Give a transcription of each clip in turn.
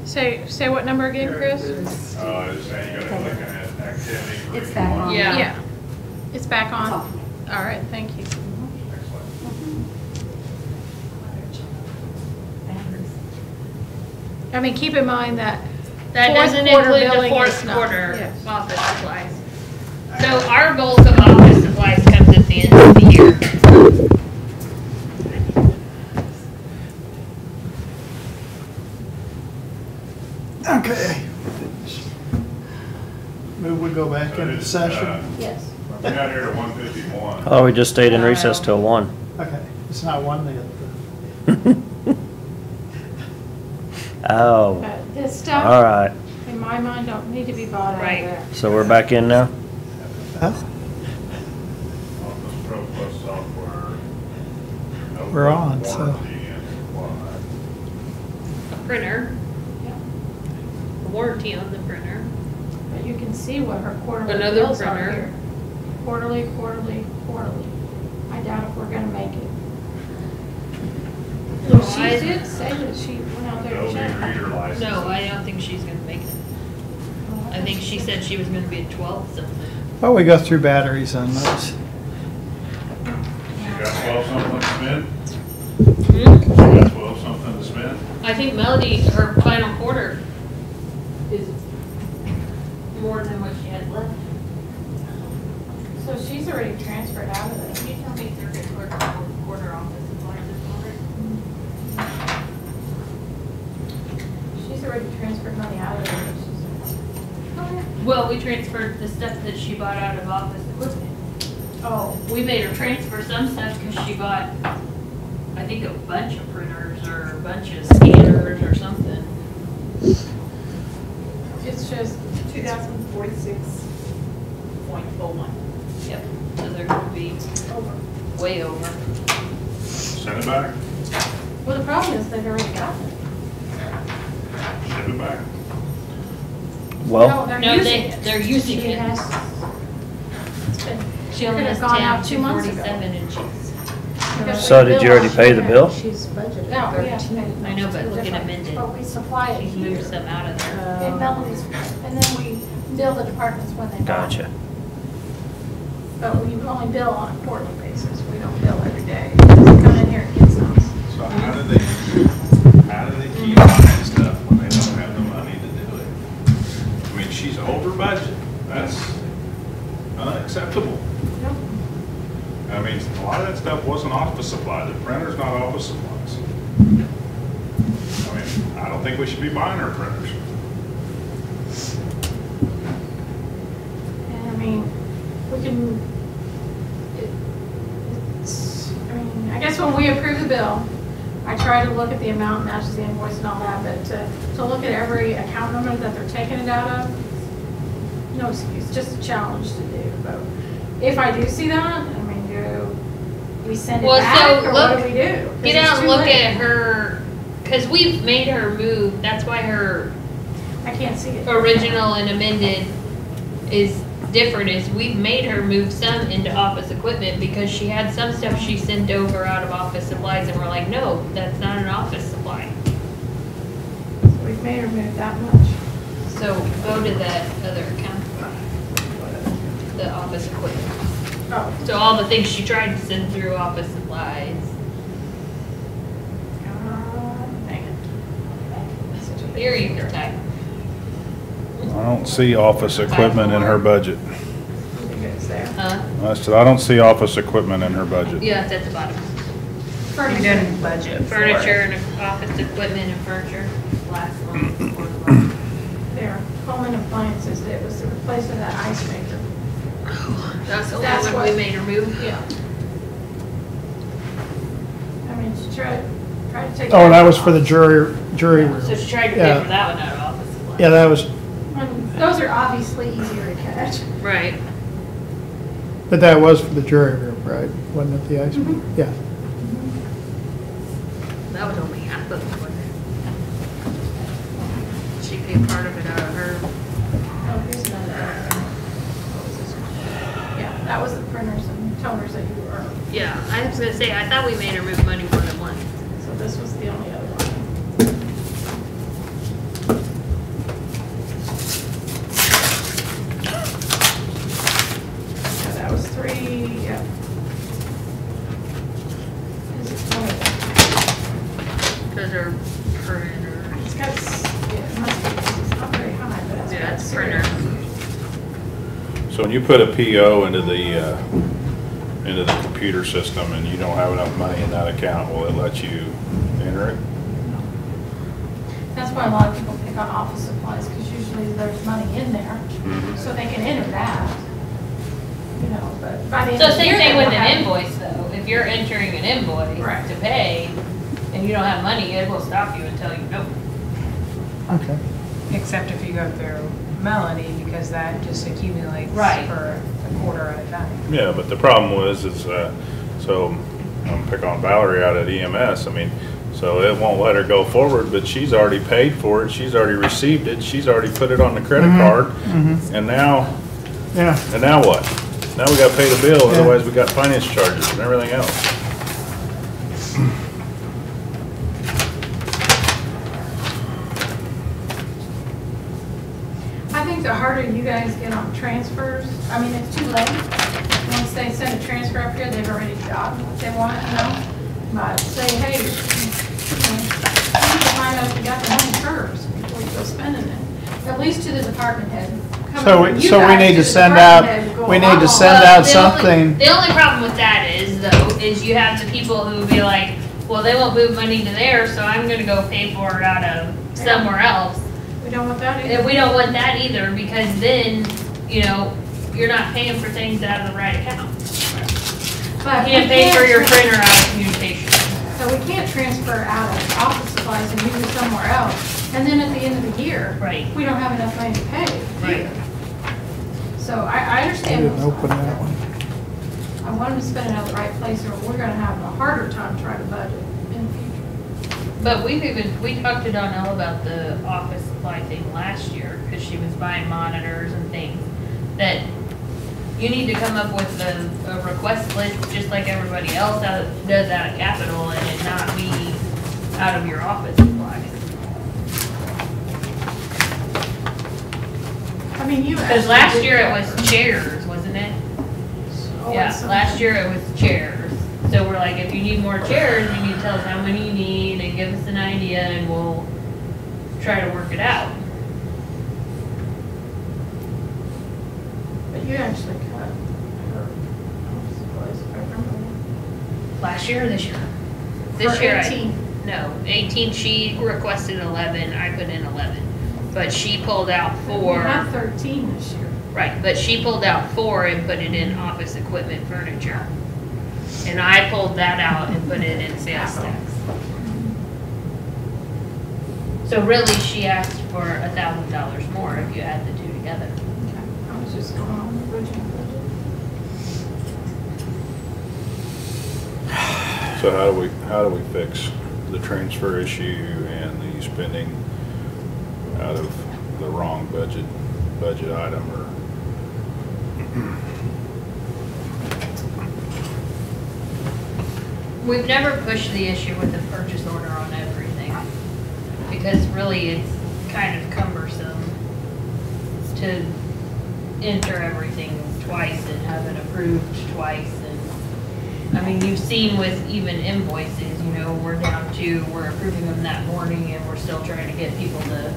Say what number again, Chris? I was saying you gotta click on that activity. for It's back on. everyone. Yeah. It's back on? Oh. All right, thank you. Excellent. I mean, keep in mind that That fourth doesn't quarter include the billing fourth is not- quarter yes. office supplies. So our bulk of office supplies comes at the end of the year. Okay. Move we go back So into it's, session. Yes. We got here to 151. Oh, we just stayed in recess till 1. Okay, it's not one then. Oh, This all stuff, right. in my mind, don't need to be bought out of Right. there. So we're back in now? Huh? Office Pro Plus software. No We're on, so. warranty and supply. A printer, Yeah. a warranty on the printer. But you can see what her quarterly Another bills are printer. here. Quarterly, quarterly, quarterly. I doubt if we're gonna make it. No, She I- did say that she went out there to Adobe check. reader license. No, I don't think she's gonna make it. I think she said she was gonna be at 12 something. Oh, we go through batteries on those. You got 12 something to spend? Hmm? You got 12 something to spend? I think Melody, her final quarter is more than what she had left. So she's already transferred out of there. Can you tell me third quarter office supplies is She's already transferred money out of there. She's- Well, we transferred the stuff that she bought out of office equipment. Oh, We made her transfer some stuff because she bought, I think, a bunch of printers or a bunch of scanners or something. it's just 2046.01. Yep. So they're gonna be over. way over. Send it back. Well, the problem is they've already gotten it. Send it back. Well, No, they're No, using it. they're using She it. has, it's been, She only Could've has gone 10, out 2 months ago. 247 and she's, so did you already pay the bill? She's budgeted no, we have to 13. pay. I know, but It's look at different. amended. But we supply it she's here. moved some out of there. In Melody's, and then we bill the departments when they buy. Gotcha. But we only bill on a quarterly basis. We don't bill every day. Come in here and get some. So how do they keep buying stuff when they don't have the money to do it? I mean, she's over budget. That's unacceptable. Yep. I mean, a lot of that stuff wasn't office supply. The printer's not office supplies. I mean, I don't think we should be buying our printers. And I mean, we can, I mean, I guess when we approve the bill, I try to look at the amount matches the invoice and all that, but to look at every account number that they're taking it out of, no excuse, just a challenge to do. But if I do see that, I mean, do we send it Well, back so or what look- do we do? 'Cause Get it's out and too look late. at her, because we've made her move, that's why her I can't see it. original and amended is different, is we've made her move some into office equipment because she had some stuff she sent over out of office supplies and we're like, no, that's not an office supply. We've made her move that much. So go to that other account, the office equipment. Oh. So all the things she tried to send through office supplies. Dang it. Such a big Here you can type. I don't see office equipment in her budget. think it's there. Huh? I said, I don't see office equipment in her budget. Yeah, it's at the bottom. You didn't budget for it. Furniture and office equipment and furniture. Last one. fourth one. There, Coleman Appliances, it was the replacement of that ice maker. That's the That's one what- we made her move. Yeah. I mean, she tried to take. Oh, that was for the jury room. So she tried to Yeah. pay for that one out of office supplies. Yeah, that was, And those are obviously easier to catch. Right. but that was for the jury room, right? Wasn't it the ice? Mhm. Yeah. That was only half of it, wasn't it? She paid part of it out of her. Oh, here's another. What was this one? Yeah, that was the printers and toners that you were, Yeah, I was gonna say, I thought we made her move money more than once. so this was the only other one. So when you put a PO into the computer system and you don't have enough money in that account, will it let you enter it? That's why a lot of people pick on office supplies, because usually there's money in there, so they can enter that. You know, but by the end So of the same year, thing they with will an have- invoice though, if you're entering an invoice Right. to pay and you don't have money, it will stop you and tell you no. Okay. Except if you go through Melanie, because that just accumulates Right. for a quarter at a time. Yeah, but the problem so I'm pick on Valerie out at EMS, I mean, so it won't let her go forward, but she's already paid for it, she's already received it, she's already put it on the credit card, and now what? Now we gotta pay the bill, Yeah. otherwise we got finance charges and everything else. I think the harder you guys get on transfers, I mean, it's too late. Once they send a transfer up here, they've already gotten what they want, you know? But say, hey, you need to find out if you got the money first before you go spending it. At least to the department head. Coming So from we, you so we guys need to to the send department out, head would go we a need lot to longer. send Well, out something. The only problem with that is though, is you have the people who will be like, well, they won't move money to there, so I'm gonna go pay for it out of somewhere else. We don't want that And either. we don't want that either, because then, you know, you're not paying for things out of the right account. But You can't we pay for your trans- printer out of communication. So we can't transfer out of office supplies and use it somewhere else. And then at the end of the year, Right. we don't have enough money to pay. Right. either. So I I understand. didn't what's open going on. that one. I want them to spend it at the right place, or we're gonna have a harder time trying to budget in the future. But we talked to Donnell about the office supply thing last year, because she was buying monitors and things, that you need to come up with a request list, just like everybody else does out of capital, and it not be out of your office supplies. I mean, you. Because actually last did year it that. was chairs, wasn't it? Oh, Yeah, it's last year it was chairs. So we're like, if you need more chairs, you need to tell us how many you need and give us an idea and we'll try to work it out. But you actually cut her office supplies, if I remember. Last year or this year? This For year, 18. no, 18, she requested 11, I put in 11. But she pulled out We 4, have 13 this year. right, but she pulled out 4 and put it in office equipment furniture. And I pulled that out and put it in sales tax. So really, she asked for $1,000 more if you add the two together. Okay. I was just going on the original budget. So how do we fix the transfer issue and the spending out of the wrong budget item or? We've never pushed the issue with the purchase order on everything, because really it's kind of cumbersome to enter everything twice and have it approved twice. And I mean, you've seen with even invoices, you know, we're approving them that morning and we're still trying to get people to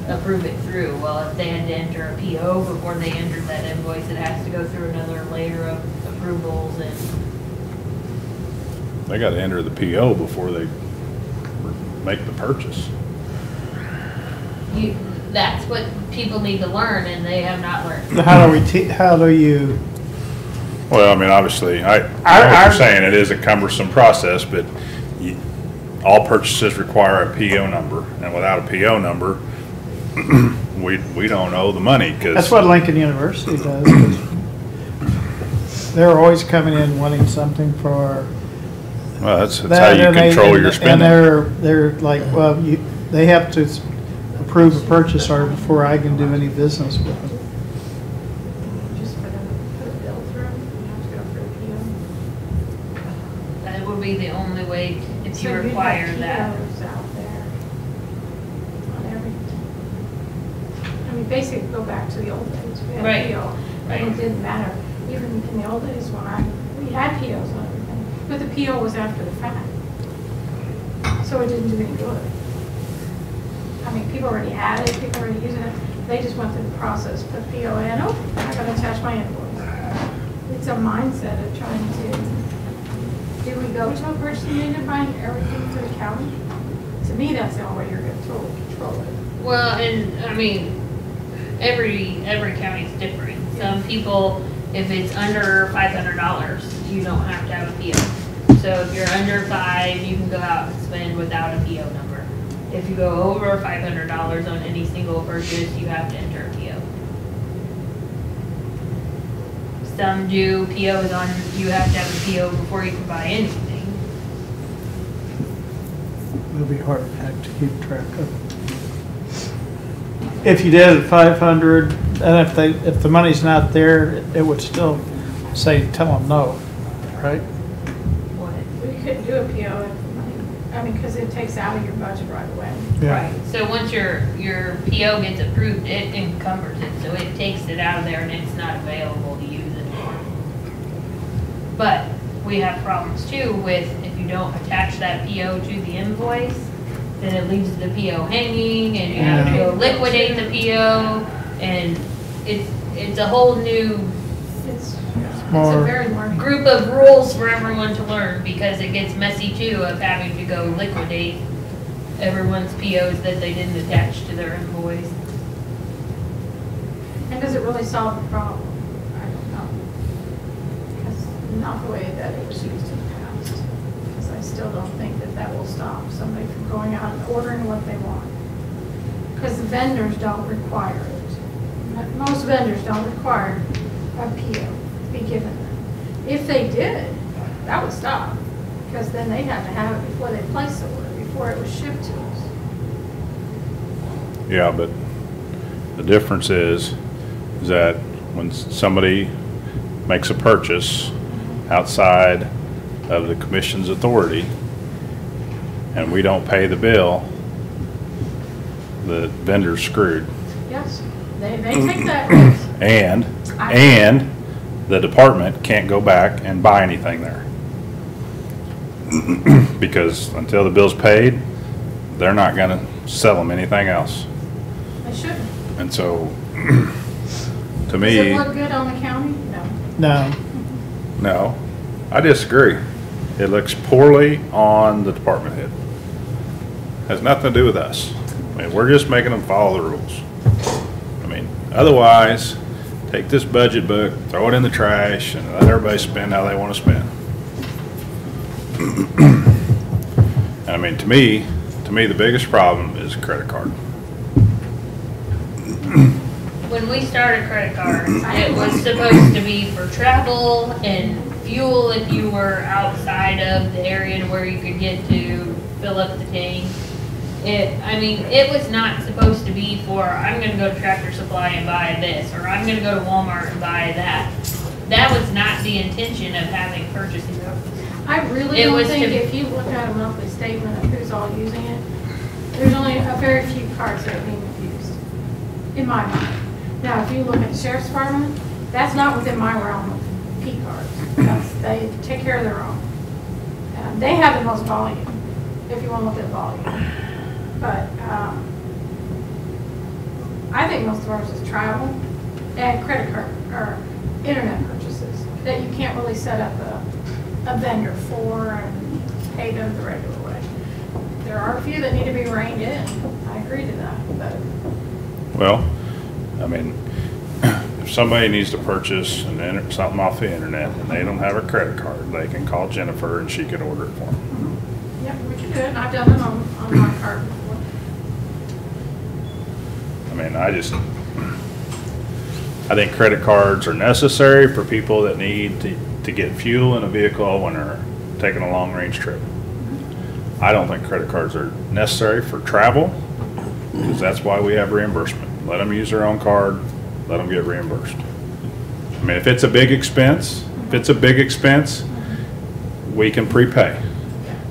approve it through. Well, if they had to enter a PO before they entered that invoice, it has to go through another layer of approvals, and They gotta enter the PO before they make the purchase. that's what people need to learn, and they have not learned. How do you, Well, I mean, obviously, I know what Our- you're saying, it is a cumbersome process, but all purchases require a PO number, and without a PO number, we don't owe the money, that's because, what Lincoln University does. They're always coming in wanting something for well, that's how that. you and they- control your and spending. they're like, well, they have to approve a purchase order before I can do any business with them. Just for them to put a bill through, you have to go for a PO. That would be the only way if So you you'd require have that. POs out there on everything. I mean, basically, go back to the old days. We had Right. a PO, Right. and it didn't matter. Even in the old days when we had POs on everything, but the PO was after the fact. So it didn't do any good. I mean, people already had it, people already using it. They just went through the process, put PO in, oh, I gotta attach my invoice. It's a mindset of trying to, do we go to a purchasing unit and find everything through the county? To me, that's the only way you're gonna totally control it. Well, and I mean, every county's different. Some people, if it's under $500, you don't have to have a PO. So if you're under 5, you can go out and spend without a PO number. If you go over $500 on any single purchase, you have to enter a PO. Some do POs on, you have to have a PO before you can buy anything. It'll be hard to keep track of. If you did at 500, and if the money's not there, it would still say, tell them no, right? What? We couldn't do a PO if the money, I mean, because it takes out of your budget right away. Right, so once your PO gets approved, it encumbers it, so it takes it out of there and it's not available to use anymore. But we have problems too with if you don't attach that PO to the invoice, then it leaves the PO hanging and you have to go liquidate the PO, and it's a whole new It's a More, very learning. group of rules for everyone to learn, because it gets messy too of having to go liquidate everyone's POs that they didn't attach to their invoice. And does it really solve the problem? I don't know. Because not the way that it was used in the past. Because I still don't think that that will stop somebody from going out and ordering what they want. Because the vendors don't require it. Most vendors don't require a PO to be given them. If they did, that would stop. Because then they'd have to have it before they place the order, before it was shipped to us. Yeah, but the difference is that when somebody makes a purchase outside of the commission's authority and we don't pay the bill, the vendor's screwed. Yes, they take that risk. And the department can't go back and buy anything there. Because until the bill's paid, they're not gonna sell them anything else. They shouldn't. And so, to Does me, it look good on the county? No. no, no, I disagree. It looks poorly on the department head. Has nothing to do with us. I mean, we're just making them follow the rules. I mean, otherwise, take this budget book, throw it in the trash, and let everybody spend how they want to spend. And I mean, to me, the biggest problem is credit card. When we started credit cards, it was supposed to be for travel and fuel if you were outside of the area to where you could get to fill up the tank. It was not supposed to be for, I'm gonna go to Tractor Supply and buy this, or I'm gonna go to Walmart and buy that. That was not the intention of having purchasing power. I really It don't was think to- if you look at a monthly statement of who's all using it, there's only a very few cards that are being used, in my mind. Now, if you look at the sheriff's department, that's not within my realm of P cards. They take care of their own. They have the most volume, if you want to look at volume. But I think most of ours is travel and credit card or internet purchases that you can't really set up a vendor for and pay them the regular way. There are a few that need to be reined in. I agree to that, but Well, I mean, if somebody needs to purchase something off the internet and they don't have a credit card, they can call Jennifer and she can order it for them. yeah, we can do it. I've done it on my card before. I mean, I think credit cards are necessary for people that need to get fuel in a vehicle when they're taking a long-range trip. I don't think credit cards are necessary for travel, because that's why we have reimbursement. Let them use their own card, let them get reimbursed. I mean, if it's a big expense, we can prepay.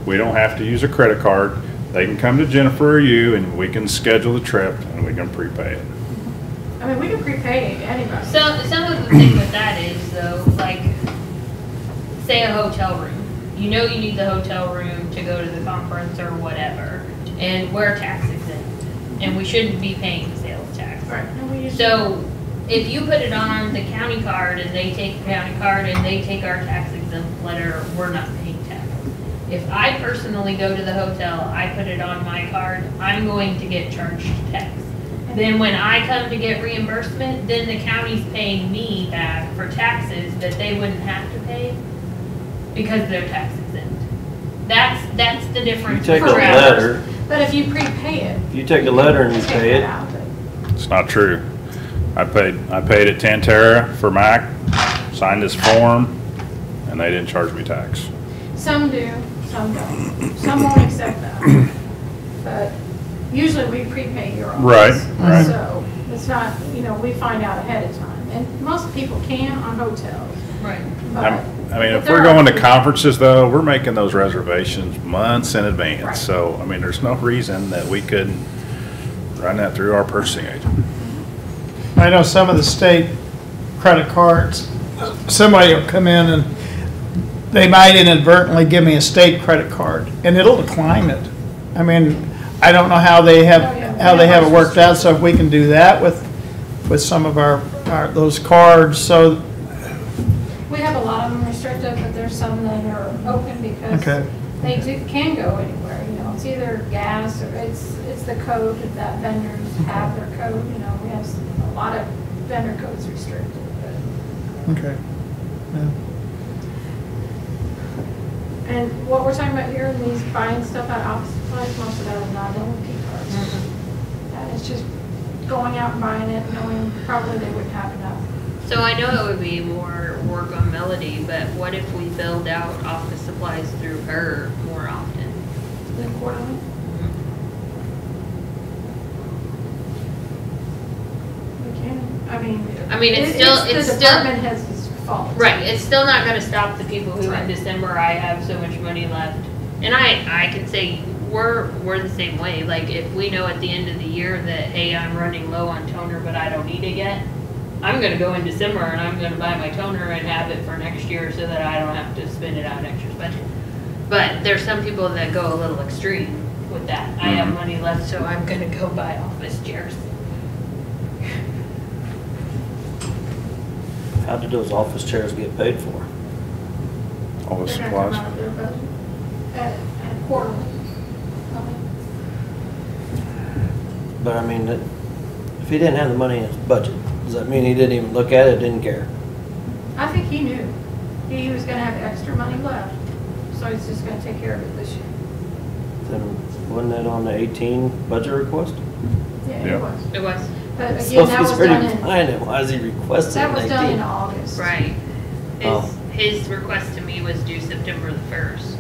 We don't have to use a credit card. They can come to Jennifer or you and we can schedule the trip and we can prepay it. I mean, we can prepay anybody. So, some of the thing with that is though, like, say a hotel room. You know you need the hotel room to go to the conference or whatever, and we're tax exempt, and we shouldn't be paying sales tax. Right. And we usually- So if you put it on the county card and they take the county card and they take our tax exempt letter, we're not paying tax. If I personally go to the hotel, I put it on my card, I'm going to get charged tax. Then when I come to get reimbursement, then the county's paying me back for taxes that they wouldn't have to pay because they're tax exempt. That's the difference. You take a for ours. letter, But if you prepay it. you take a letter and you take pay that it, out of it. It's not true. I paid at Tantera for Mac, signed this form, and they didn't charge me tax. Some do, some don't. Some won't accept that. But usually we prepay your office. Right, right. So it's not, we find out ahead of time. And most people can on hotels. Right. But I mean, if there we're are going to people- conferences though, we're making those reservations months in advance. Right. So, I mean, there's no reason that we couldn't run that through our purchasing agent. I know some of the state credit cards, somebody will come in and they might inadvertently give me a state credit card and it'll decline it. I mean, I don't know how they have, Oh, yeah. how they have it worked out, so if we can do that with some of our, those cards, so, We have a lot of them restricted, but there's some that are open because Okay. they can go anywhere, It's either gas or it's the code that vendors have their code, We have a lot of vendor codes restricted, but. okay. Yeah. And what we're talking about here, these buying stuff out of office supplies, most of that is not LMP cards. And it's just going out and buying it, knowing probably they wouldn't have enough. So I know it would be more work on Melody, but what if we build out office supplies through her more often? Then quarterly. We can, I mean, it's still- the it's still- department head's fault. Right, it's still not gonna stop the people who in Right. December, I have so much money left. And I can say, we're the same way, like, if we know at the end of the year that, hey, I'm running low on toner, but I don't need it yet, I'm gonna go in December and I'm gonna buy my toner and have it for next year so that I don't have to spend it out of next year's budget. But there's some people that go a little extreme with that. I have money left, so I'm gonna go buy office chairs. how did those office chairs get paid for? All the They're gonna come supplies. out of their budget at quarterly. But I mean, if he didn't have the money in his budget, does that mean he didn't even look at it, didn't care? I think he knew. He was gonna have extra money left, so he's just gonna take care of it this year. Then wasn't that on the 18 budget request? Yeah, Yeah. it was. It was, But So again, if that he's was already done in, buying it, why is he requesting that was done in 18? August. right. Oh. His request to me was due September the 1st.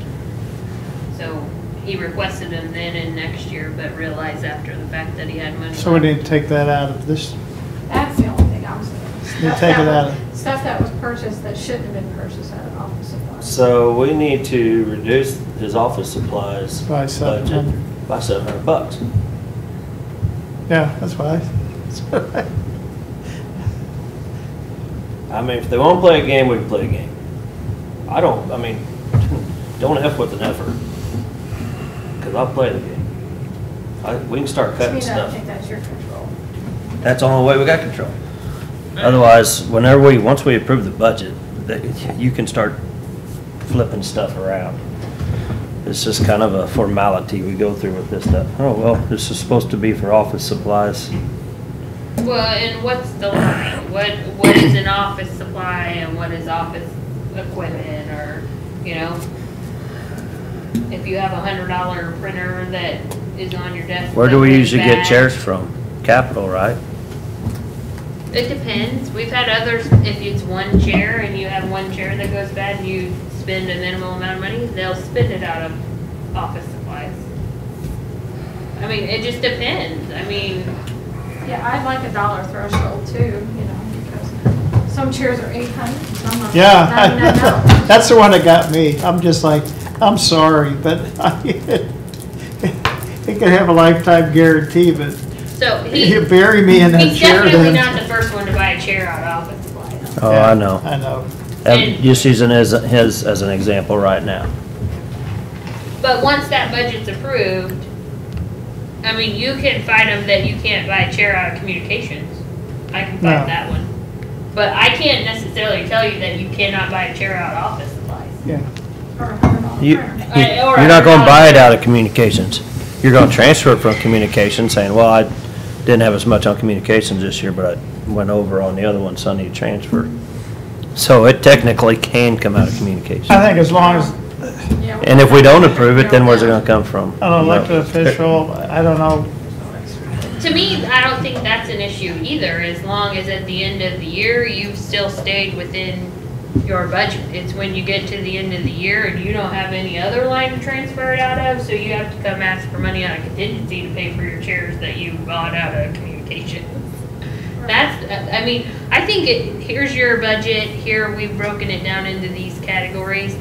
So he requested them then in next year, but realized after the fact that he had money. So we left. need to take that out of this, That's the only thing I'm saying. You Stuff take it that out was- Stuff that was purchased that shouldn't have been purchased out of office supplies. So we need to reduce his office supplies By budget 700. by $700. yeah, that's why. I mean, if they want to play a game, we can play a game. Don't F with an effort. Because I'll play the game. We can start To cutting me, I don't stuff. think that's your control. That's the only way we got control. Right. Otherwise, once we approve the budget, you can start flipping stuff around. It's just kind of a formality we go through with this stuff. Oh, well, this is supposed to be for office supplies. Well, and what's the line? What is an office supply and what is office equipment or, if you have $100 printer that is on your desk. Where do that we goes usually get bad, chairs from? Capital, right? It depends. We've had others, if it's one chair and you have one chair that goes bad and you spend a minimal amount of money, they'll spend it out of office supplies. I mean, it just depends. Yeah, I'd like a dollar threshold too, because some chairs are 800, some are Yeah, $99. that's the one that got me. I'm just like, I'm sorry, but it can have a lifetime guarantee, but So you bury me in that he's chair definitely then. not the first one to buy a chair out of office supplies. Oh, Yeah, I know. I know. And- Just using his as an example right now. But once that budget's approved, I mean, you can fight them that you can't buy a chair out of communications. I can No. fight that one. But I can't necessarily tell you that you cannot buy a chair out of office supplies. Yeah. Or $100 You, printer. Or you're not gonna $100 buy it out of communications. You're gonna transfer it from communications, saying, well, I didn't have as much on communications this year, but I went over on the other one, so I need to transfer. So it technically can come out of communications. I think as long as Yeah, And if we don't approve it, then where's it gonna come from? an elected official, I don't know, To me, I don't think that's an issue either, as long as at the end of the year, you've still stayed within your budget. It's when you get to the end of the year and you don't have any other line to transfer it out of, so you have to come ask for money out of contingency to pay for your chairs that you bought out of communications. That's, I mean, I think here's your budget, here we've broken it down into these categories.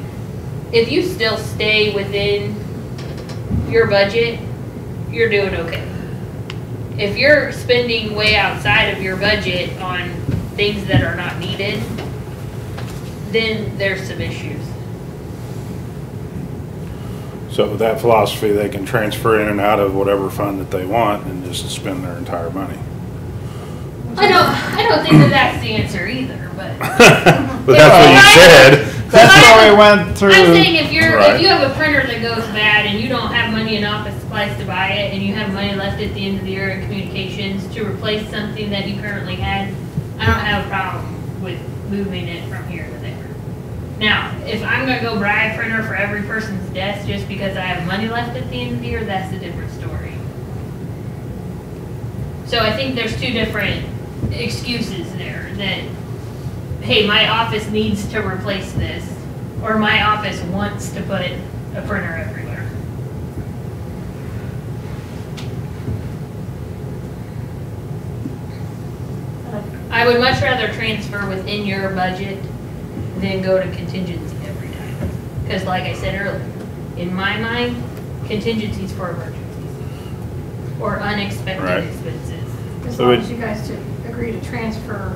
If you still stay within your budget, you're doing okay. If you're spending way outside of your budget on things that are not needed, then there's some issues. So with that philosophy, they can transfer in and out of whatever fund that they want and just spend their entire money. I don't think that that's the answer either, but. But that's what you said. that's why we went through. I'm saying if Right. you have a printer that goes bad and you don't have money in office supplies to buy it, and you have money left at the end of the year in communications to replace something that you currently had, I don't have a problem with moving it from here to there. Now, if I'm gonna go buy a printer for every person's desk just because I have money left at the end of the year, that's a different story. So I think there's two different excuses there, that, hey, my office needs to replace this, or my office wants to put a printer everywhere. I would much rather transfer within your budget than go to contingency every time. Because like I said earlier, in my mind, contingencies for emergencies or unexpected Right. expenses. As So long it- as you guys agree to transfer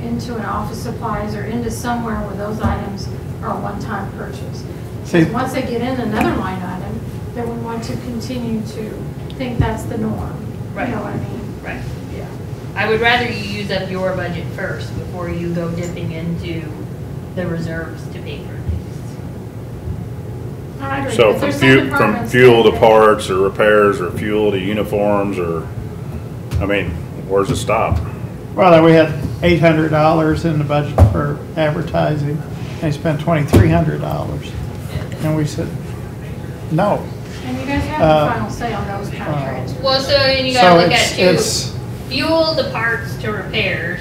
into an office supplies or into somewhere where those items are a one-time purchase. See- Because once they get in another line item, then we want to continue to think that's the norm. Right. You know what I mean? Right. Yeah. I would rather you use up your budget first before you go dipping into the reserves to pay for things. I agree. So If from there's some from departments fuel to that- parts or repairs or fuel to uniforms or, I mean, where's it stop? Well, then we had $800 in the budget for advertising, they spent $2,300. And we said, no. And you guys have Uh, the final say on those kind of transfers. Well, so you So gotta look it's, at too, it's, fuel to parts to repairs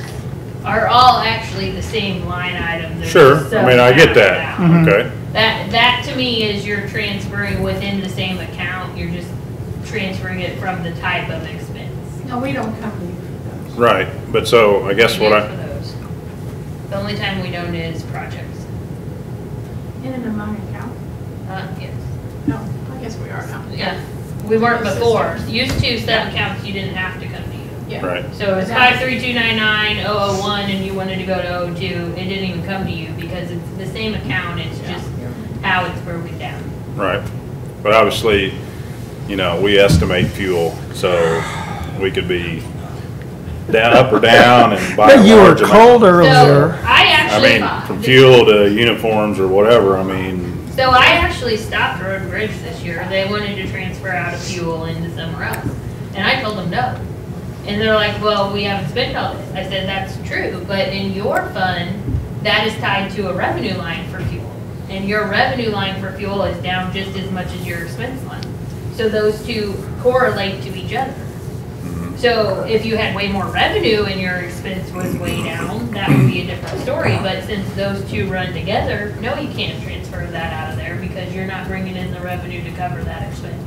are all actually the same line item. They're Sure, just I mean, I get that, subtracted out. Mhm. okay? That to me is you're transferring within the same account, you're just transferring it from the type of expense. No, we don't come to you for those. Right, but so I guess what Good I, for those. The only time we don't is projects. In an amount account? Yes. No, I guess we are now. Yeah, we weren't before. Used to, some accounts you didn't have to come to you. Yeah. right, So it's Yeah. 53299-001 and you wanted to go to 02, it didn't even come to you because it's the same account, it's just how it's broken down. right. But obviously, you know, we estimate fuel, so we could be down, up or down and buy a but you were large amount. cold So earlier. I I actually, mean, from fuel to uniforms or whatever, I mean, so I actually stopped Road and Bridge this year. They wanted to transfer out of fuel into somewhere else. And I told them no. And they're like, well, we haven't spent all this. I said, that's true, but in your fund, that is tied to a revenue line for fuel. And your revenue line for fuel is down just as much as your expense line. So those two correlate to each other. So if you had way more revenue and your expense was way down, that would be a different story. But since those two run together, no, you can't transfer that out of there because you're not bringing in the revenue to cover that expense.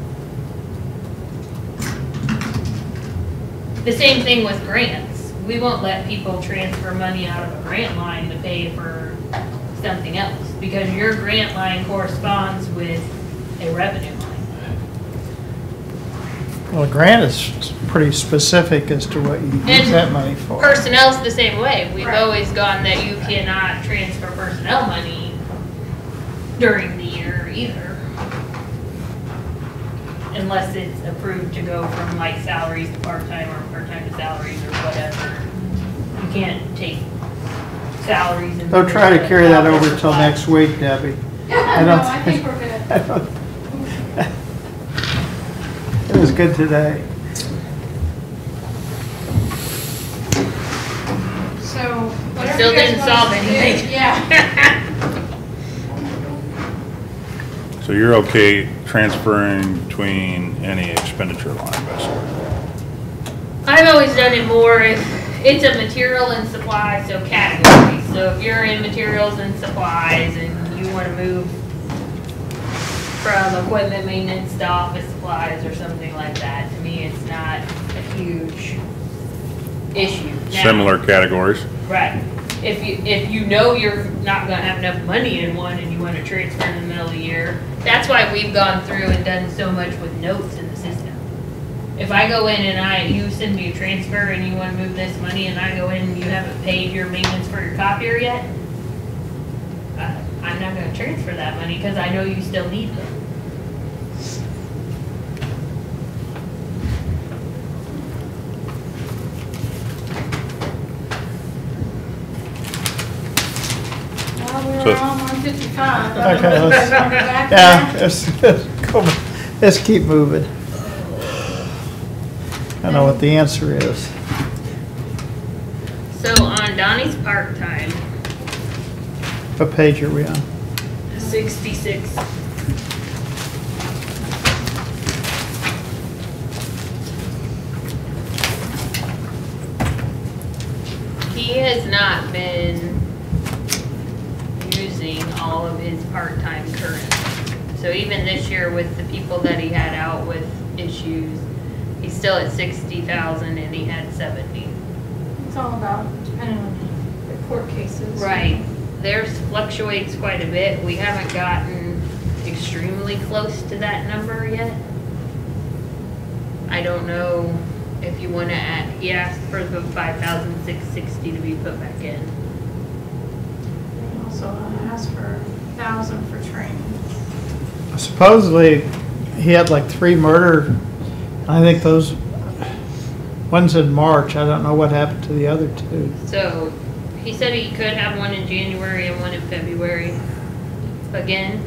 The same thing with grants. We won't let people transfer money out of a grant line to pay for something else because your grant line corresponds with a revenue line. Well, the grant is pretty specific as to what you use And that money for. Personnel's the same way. We've Right. always gone that you cannot transfer personnel money during the year either. unless it's approved to go from light salaries to part-time or part-time to salaries or whatever. You can't take salaries and. They'll try to carry that over till next week, Debbie. No, I think we're good. It was good today. So, whatever Still you guys didn't want solve us to do, anything. Yeah. So you're okay transferring between any expenditure line, basically? I've always done it more if it's a material and supply, so categories. So if you're in materials and supplies and you want to move from equipment maintenance to office supplies or something like that, to me, it's not a huge issue. Now, Similar categories? right. If you know you're not gonna have enough money in one and you wanna transfer in the middle of the year, that's why we've gone through and done so much with notes in the system. If I go in and you send me a transfer and you wanna move this money and I go in and you haven't paid your maintenance for your copier yet, I'm not gonna transfer that money because I know you still need them. Well, So- we're on 155. Okay, let's- Wanna go back Yeah, there? let's keep moving. I know what the answer is. So on Donnie's part-time, What page are we on? 66. He has not been using all of his part-time current. So even this year with the people that he had out with issues, he's still at 60,000 and he had 70. It's all about depending on the court cases. Right. Theirs fluctuates quite a bit. We haven't gotten extremely close to that number yet. I don't know if you want to add, he asked for the 5,660 to be put back in. They also ask for 1,000 for training. Supposedly, he had like 3 murder, I think those, one's in March, I don't know what happened to the other 2. So he said he could have one in January and one in February. Again,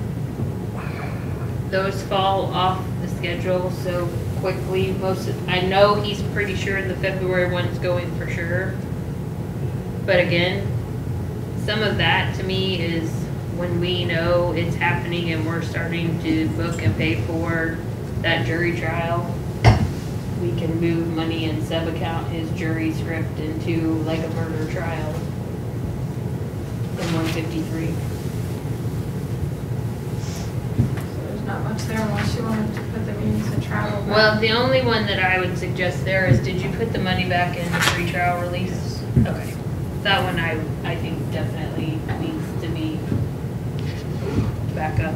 those fall off the schedule so quickly. I know he's pretty sure the February one's going for sure. But again, some of that to me is when we know it's happening and we're starting to book and pay for that jury trial, we can move money and sub-account his jury script into like a murder trial in 153. So there's not much there unless you wanted to put the meetings and travel. back. Well, the only one that I would suggest there is, did you put the money back in the pre-trial release? Okay. That one I think definitely needs to be back up.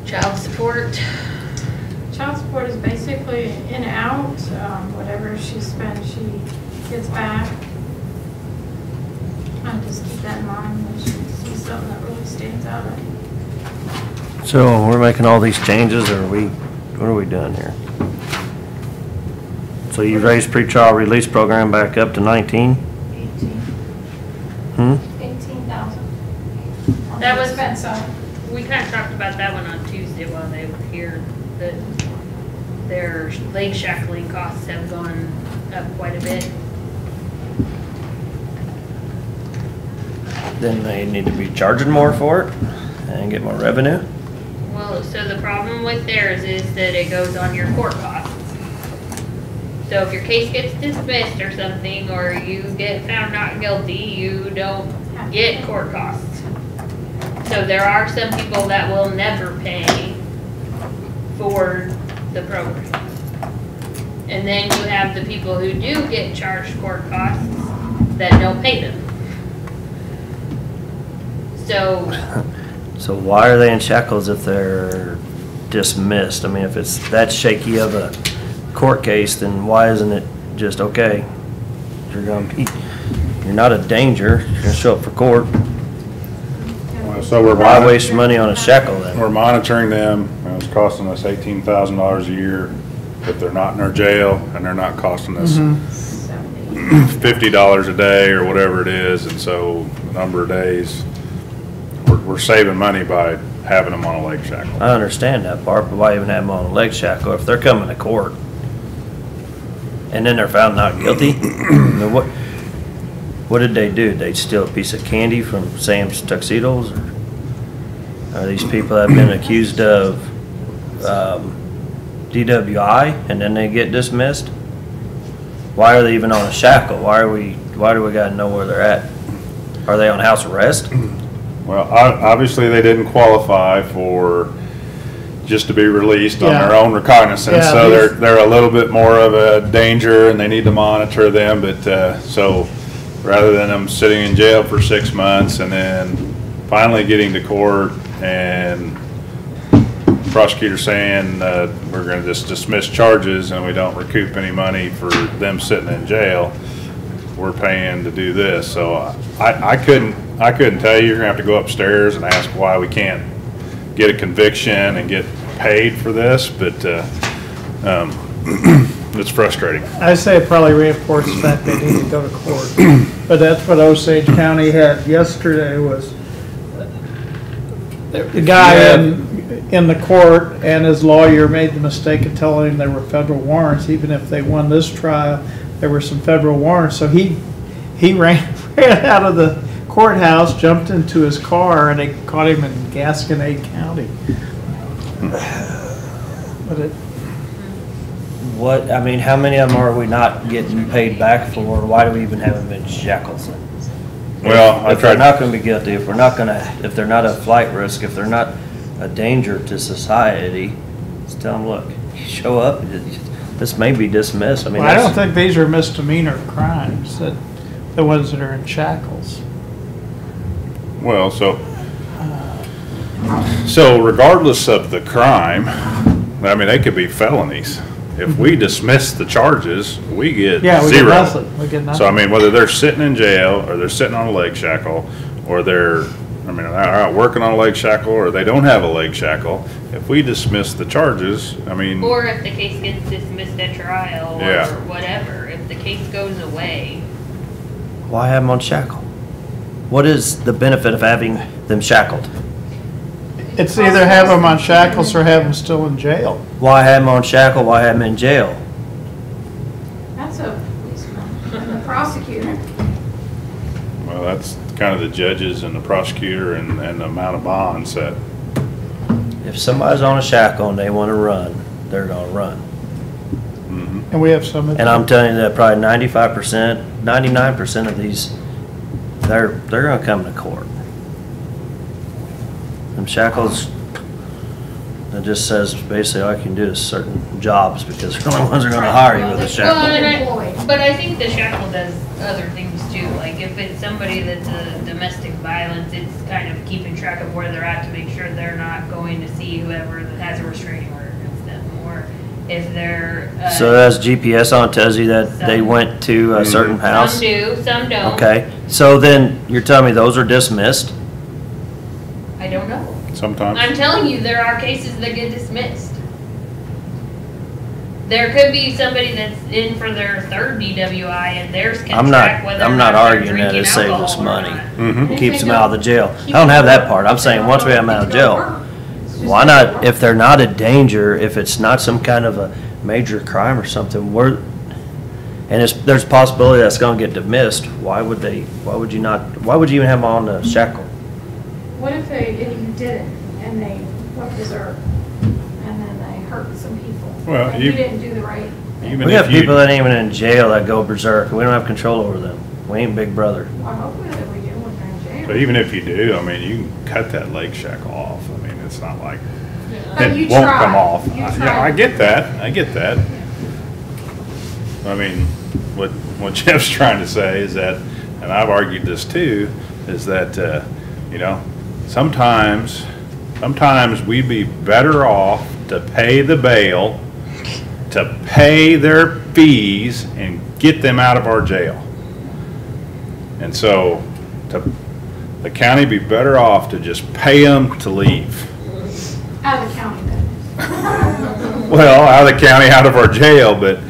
Child support. Child support is basically in and out, whatever she spends, she gets back. I just keep that in mind when she sees something that really stands out. So we're making all these changes, or what are we doing here? So you raised pretrial release program back up to 19? 18,000. On That the was- expense side. We kind of talked about that one on Tuesday while they were here, that their leg shackling costs have gone up quite a bit. Then they need to be charging more for it and get more revenue? Well, so the problem with theirs is that it goes on your court costs. So if your case gets dismissed or something, or you get found not guilty, you don't get court costs. So there are some people that will never pay for the program. And then you have the people who do get charged court costs that don't pay them. So, So why are they in shackles if they're dismissed? I mean, if it's that shaky of a court case, then why isn't it just, okay, you're not a danger, you're gonna show up for court? So we're Why mon- waste money on a shackle then? we're monitoring them, and it's costing us $18,000 a year if they're not in our jail, and they're not costing us $50 a day or whatever it is, and so the number of days, we're saving money by having them on a leg shackle. I understand that part, but why even have them on a leg shackle if they're coming to court? And then they're found not guilty? Then what did they do? Did they steal a piece of candy from Sam's Tuxedos? Or are these people that have been accused of DWI and then they get dismissed? Why are they even on a shackle? Why do we gotta know where they're at? Are they on house arrest? Well, obviously, they didn't qualify for just to be released on Yeah. their own recognizance, Yeah, so these- they're a little bit more of a danger, and they need to monitor them, but, so, rather than them sitting in jail for 6 months and then finally getting to court and prosecutor saying, we're gonna just dismiss charges and we don't recoup any money for them sitting in jail, we're paying to do this, so I couldn't tell you, you're gonna have to go upstairs and ask why we can't get a conviction and get paid for this, but, it's frustrating. I say it probably reinforces the fact they need to go to court. But that's what Osage County had yesterday was the guy in the court and his lawyer made the mistake of telling him there were federal warrants. Even if they won this trial, there were some federal warrants. So he ran out of the courthouse, jumped into his car, and they caught him in Gasconade County. But it, What, I mean, how many of them are we not getting paid back for? Why do we even have them in shackles? Well, I If they're tried, not gonna be guilty, if they're not a flight risk, if they're not a danger to society, just tell them, look, you show up, this may be dismissed. I mean, well, I don't that's, think these are misdemeanor crimes, that the ones that are in shackles. well, so regardless of the crime, I mean, they could be felonies. If we dismiss the charges, we get Yeah, we get zero. nothing. We get nothing. So I mean, whether they're sitting in jail, or they're sitting on a leg shackle, or they're out working on a leg shackle, or they don't have a leg shackle, if we dismiss the charges, I mean, Or if the case gets dismissed at trial or Yeah. whatever, if the case goes away. why have them on shackle? What is the benefit of having them shackled? It's either have them on shackles or have them still in jail. Why have them on shackle? Why have them in jail? That's a policeman and the prosecutor. well, that's kind of the judges and the prosecutor and the amount of bonds that, If somebody's on a shackle and they wanna run, they're gonna run. And we have some. And I'm telling you that probably 95%, 99% of these, they're gonna come to court. Them shackles, it just says basically all I can do is certain jobs because they're the only ones that are gonna hire you with a Well, shackle. Employed. but I think the shackle does other things too. Like if it's somebody that's a domestic violence, it's kind of keeping track of where they're at to make sure they're not going to see whoever that has a restraining order against them. Or if they're. So that's GPS on, tells you that they went to a certain house? Some do, some don't. Okay, so then you're telling me those are dismissed? I don't know. sometimes. I'm telling you, there are cases that get dismissed. There could be somebody that's in for their third DWI and theirs can I'm not, track whether or I'm not not they're arguing that drinking it saves us alcohol or money. not. Mhm. Keeps them out of the jail. I don't have that part. I'm saying once we have them out of jail, why not, if they're not a danger, if it's not some kind of a major crime or something, and there's a possibility that's gonna get dismissed, why would you even have them on the shackle? What if you didn't and they went berserk and then they hurt some people? Well, And you didn't do the right thing? Even We have if you- people that ain't even in jail that go berserk, and we don't have control over them. We ain't Big Brother. Well, hopefully that we do when they're in jail. But even if you do, I mean, you can cut that leg shackle off. I mean, it's not like But you it won't try. come off. You Yeah, try. I get that. I mean, what Jeff's trying to say is that, and I've argued this too, is that, sometimes we'd be better off to pay the bail, to pay their fees and get them out of our jail. And so, the county be better off to just pay them to leave. Out of the county then. Well, out of the county, out of our jail, but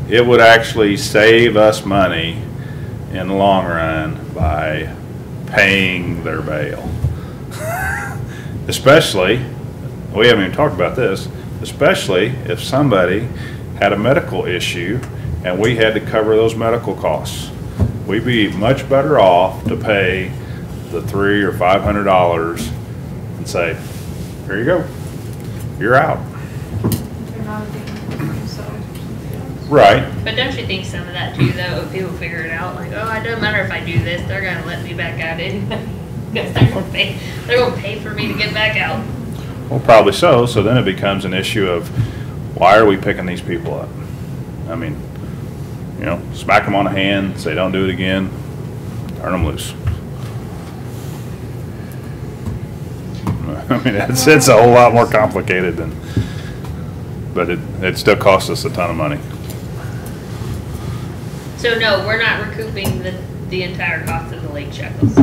it would actually save us money in the long run by paying their bail. Especially, we haven't even talked about this, especially if somebody had a medical issue and we had to cover those medical costs. We'd be much better off to pay the $300 or $500 and say, here you go, you're out. They're not being themselves or something else. Right. But don't you think some of that too, though, if people figure it out, like, oh, it doesn't matter if I do this, they're gonna let me back out anyway. Because they're gonna pay for me to get back out. Well, probably so. So then it becomes an issue of why are we picking these people up? I mean, you know, smack them on the hand, say don't do it again, turn them loose. I mean, it's a whole lot more complicated than, but it still costs us a ton of money. So no, we're not recouping the entire cost of the lake shekels.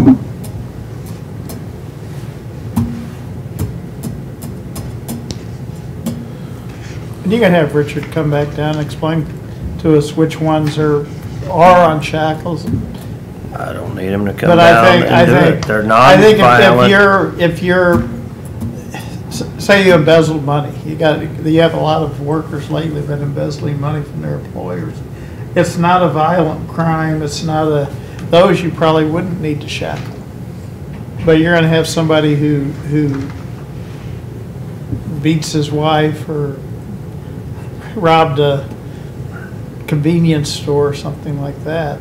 And you can have Richard come back down and explain to us which ones are on shackles. I don't need them to come But down and do it. They're I think non-violent. if you're, say you embezzled money, you have a lot of workers lately been embezzling money from their employers. It's not a violent crime, it's not those you probably wouldn't need to shackle. But you're gonna have somebody who beats his wife or robbed a convenience store or something like that.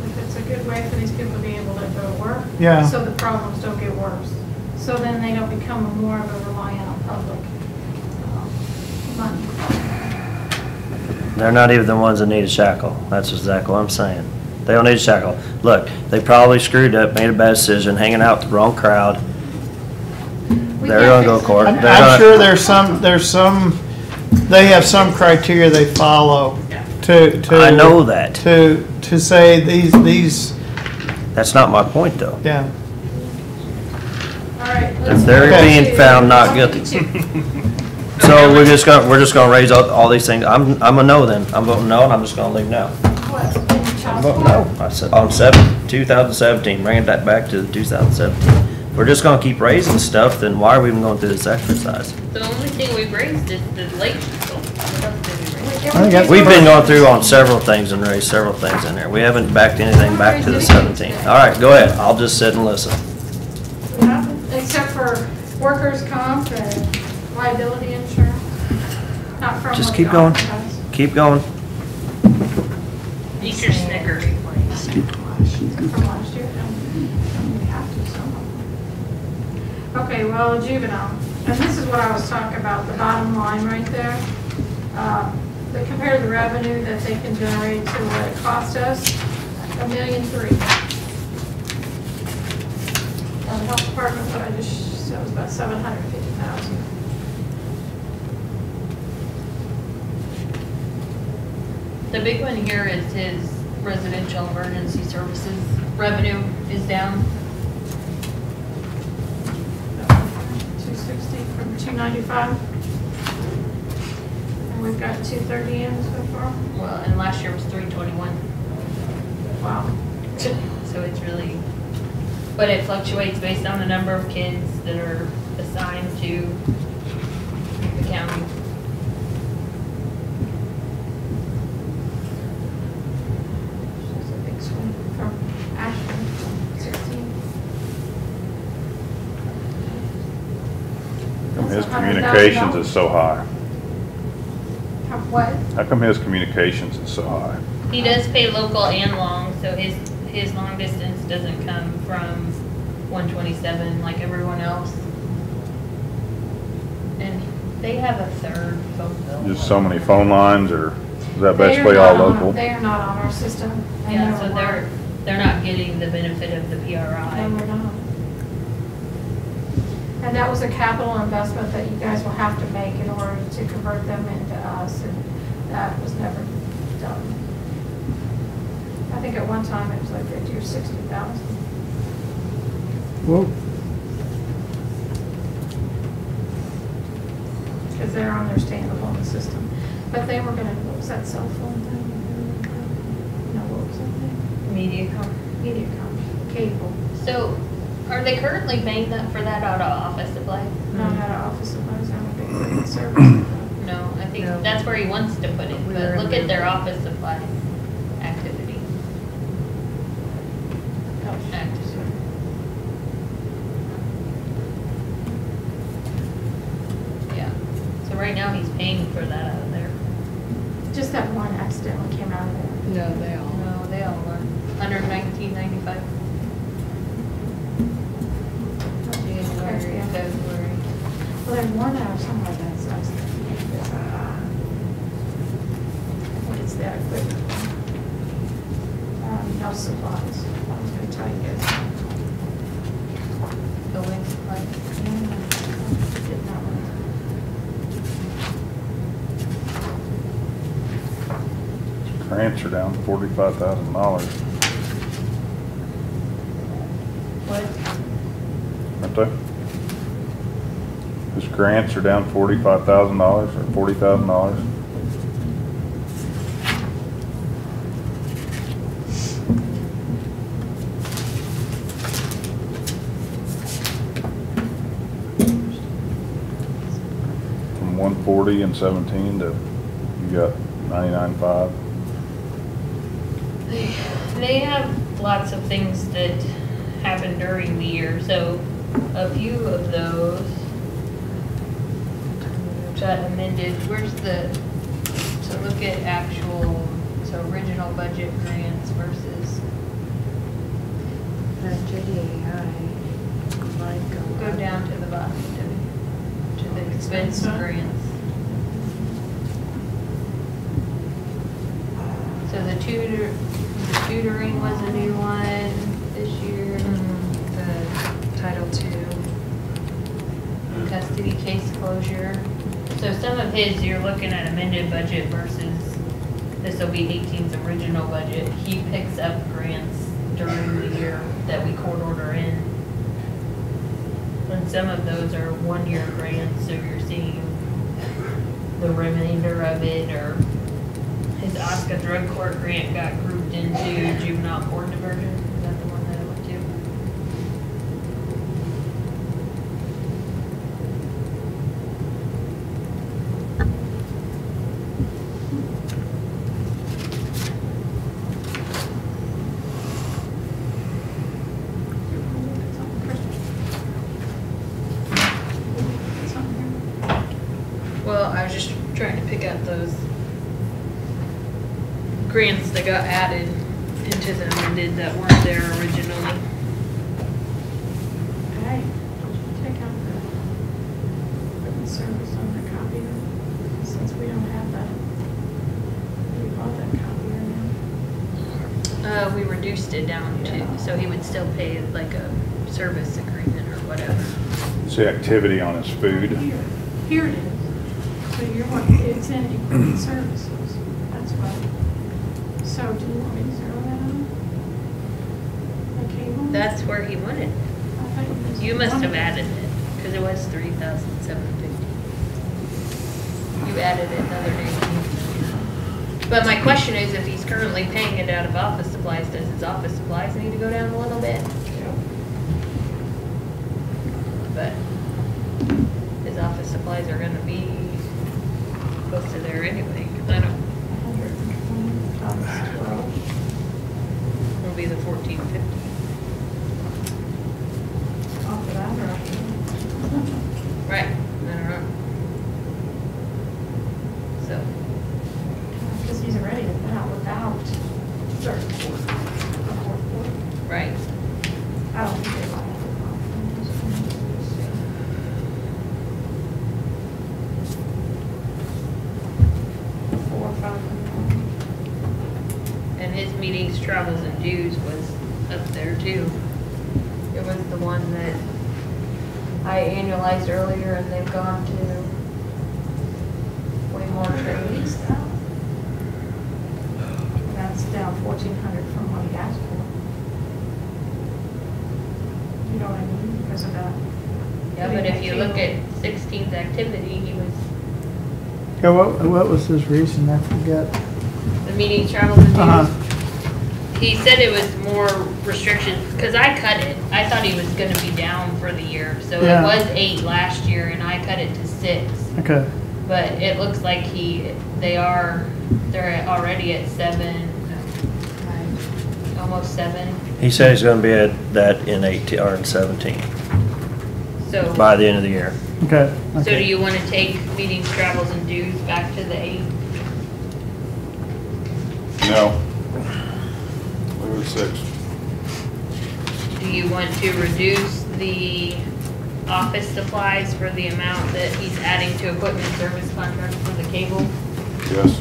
If it's a good way for these people to be able to go to work. Yeah. So the problems don't get worse. So then they don't become more of a reliant on public money. They're not even the ones that need a shackle. That's exactly what I'm saying. They don't need a shackle. Look, they probably screwed up, made a bad decision, hanging out with the wrong crowd. We They're can't gonna go fix to court. it. I'm sure they have some criteria they follow to. I know that. To say these, That's not my point, though. yeah. All right. let's they're go being to found not topic guilty. 2. So we're just gonna raise all these things. I'm a no then. I'm voting no, and I'm just gonna leave no. What? I'm Child voting support? no. I said on 2017, bringing that back to 2017. If we're just gonna keep raising stuff, then why are we even going through this exercise? The only thing we've raised is the lake shekel. What else did we raise? I think that's- We've been going through on several things and raised several things in there. We haven't backed anything back to the 17. All right, go ahead. I'll just sit and listen. Except for workers' comp and liability insurance. Not from Just what keep the going. office does. Keep going. Eat your Snickers. From last year, and we have to, some of them. Okay, well, juvenile, and this is what I was talking about, the bottom line right there. They compare the revenue that they can generate to what it cost us, $1.3 million. And the health department, what I just said was about $750,000. The big one here is his residential emergency services revenue is down. 260 from 295. And we've got 230 in so far. Well, and last year was 321. Wow. So it's really, but it fluctuates based on the number of kids that are assigned to the county. There's a big swing from Ashland, 16. His That's communications $100,000. is so high. What? How come his communications is so high? He does pay local and long, so his long distance doesn't come from 127 like everyone else. And they have a third phone bill. Just so many phone lines, or is that They are basically not all on- local? They are not on our system. They Yeah, never so were. they're not getting the benefit of the No, PRI. we're not. And that was a capital investment that you guys will have to make in order to convert them into us, and that was never done. I think at one time it was like 50 or 60,000. Whoa. Because they're on their standalone system. But they were gonna, what was that cell phone thing? No, what was that thing? MediaCom. MediaCom, cable, So, are they currently paying that for that out of office supply? not out of office supplies, I don't think they're in service. No, I think No. that's where he wants to put it, We but were look at their moving. office supply activity. Activity. Yeah, so right now he's paying for that out of there. Just that one accidentally came out of there. No, they all. No, they all are, $119.95. January, February. Well, there's one out of somewhere that's, I think it's that equipment. No supplies, I was gonna tell you guys. The wind supply. Did not want Grants are down $45,000, What? aren't they? His grants are down $45,000 or $40,000. From 140 and 17 to, you got 99.5. They have lots of things that happen during the year, so a few of those got amended. Where's the, so look at actual, so original budget grants versus, The JDAI might go down to the bottom to the expense grants. So the tutoring was a new one this year. The Title II. Custody case closure. So some of his, you're looking at amended budget versus, this will be 18's original budget. He picks up grants during the year that we court order in. And some of those are one-year grants, so you're seeing the remainder of it, or his Oscar drug court grant got grouped into juvenile court diversion. Is that the one that I went to? Well, I was just trying to pick out those grants that got added into the amended that weren't there originally. Okay, take out the equipment service on the copier, since we don't have that. We bought that copier now. We reduced it down to, so he would still pay like a service agreement or whatever. See activity on his food. Here it is. So you're what, it's in equipment services, that's what. So do you want me to zero that on? The cable? That's where he wanted it. I thought was You must have one. added it, because it was 3,750. You added it the other day. But my question is, if he's currently paying it out of office supplies, does his office supplies need to go down a little bit? But his office supplies are gonna be close to there anyway. I don't, 120 times 12. it'll be the 1450. Off of that, Right, I don't know. So, because he's already about without third quarter, or fourth quarter. right. I don't think they like it. 4 or 5. And his meetings, travels, and dues was up there too. It was the one that I annualized earlier, and they've gone to way more trainings. That's down 1,400 from what he asked for. You know what I mean, because of that. Yeah, but if you look at 16's activity, he was, Yeah, what was his reason? I forget. the meetings, travels, and Uh-huh. dues. He said it was more restrictions, because I cut it. I thought he was gonna be down for the year. So it Yeah. was 8 last year, and I cut it to 6. Okay. But it looks like they're already at 7, almost 7. He said he's gonna be at that in 18, or in 17, So, by the end of the year. Okay. so do you wanna take meetings, travels, and dues back to the 8? No. Leave it at 6. Do you want to reduce the office supplies for the amount that he's adding to equipment service contract for the cable? Yes.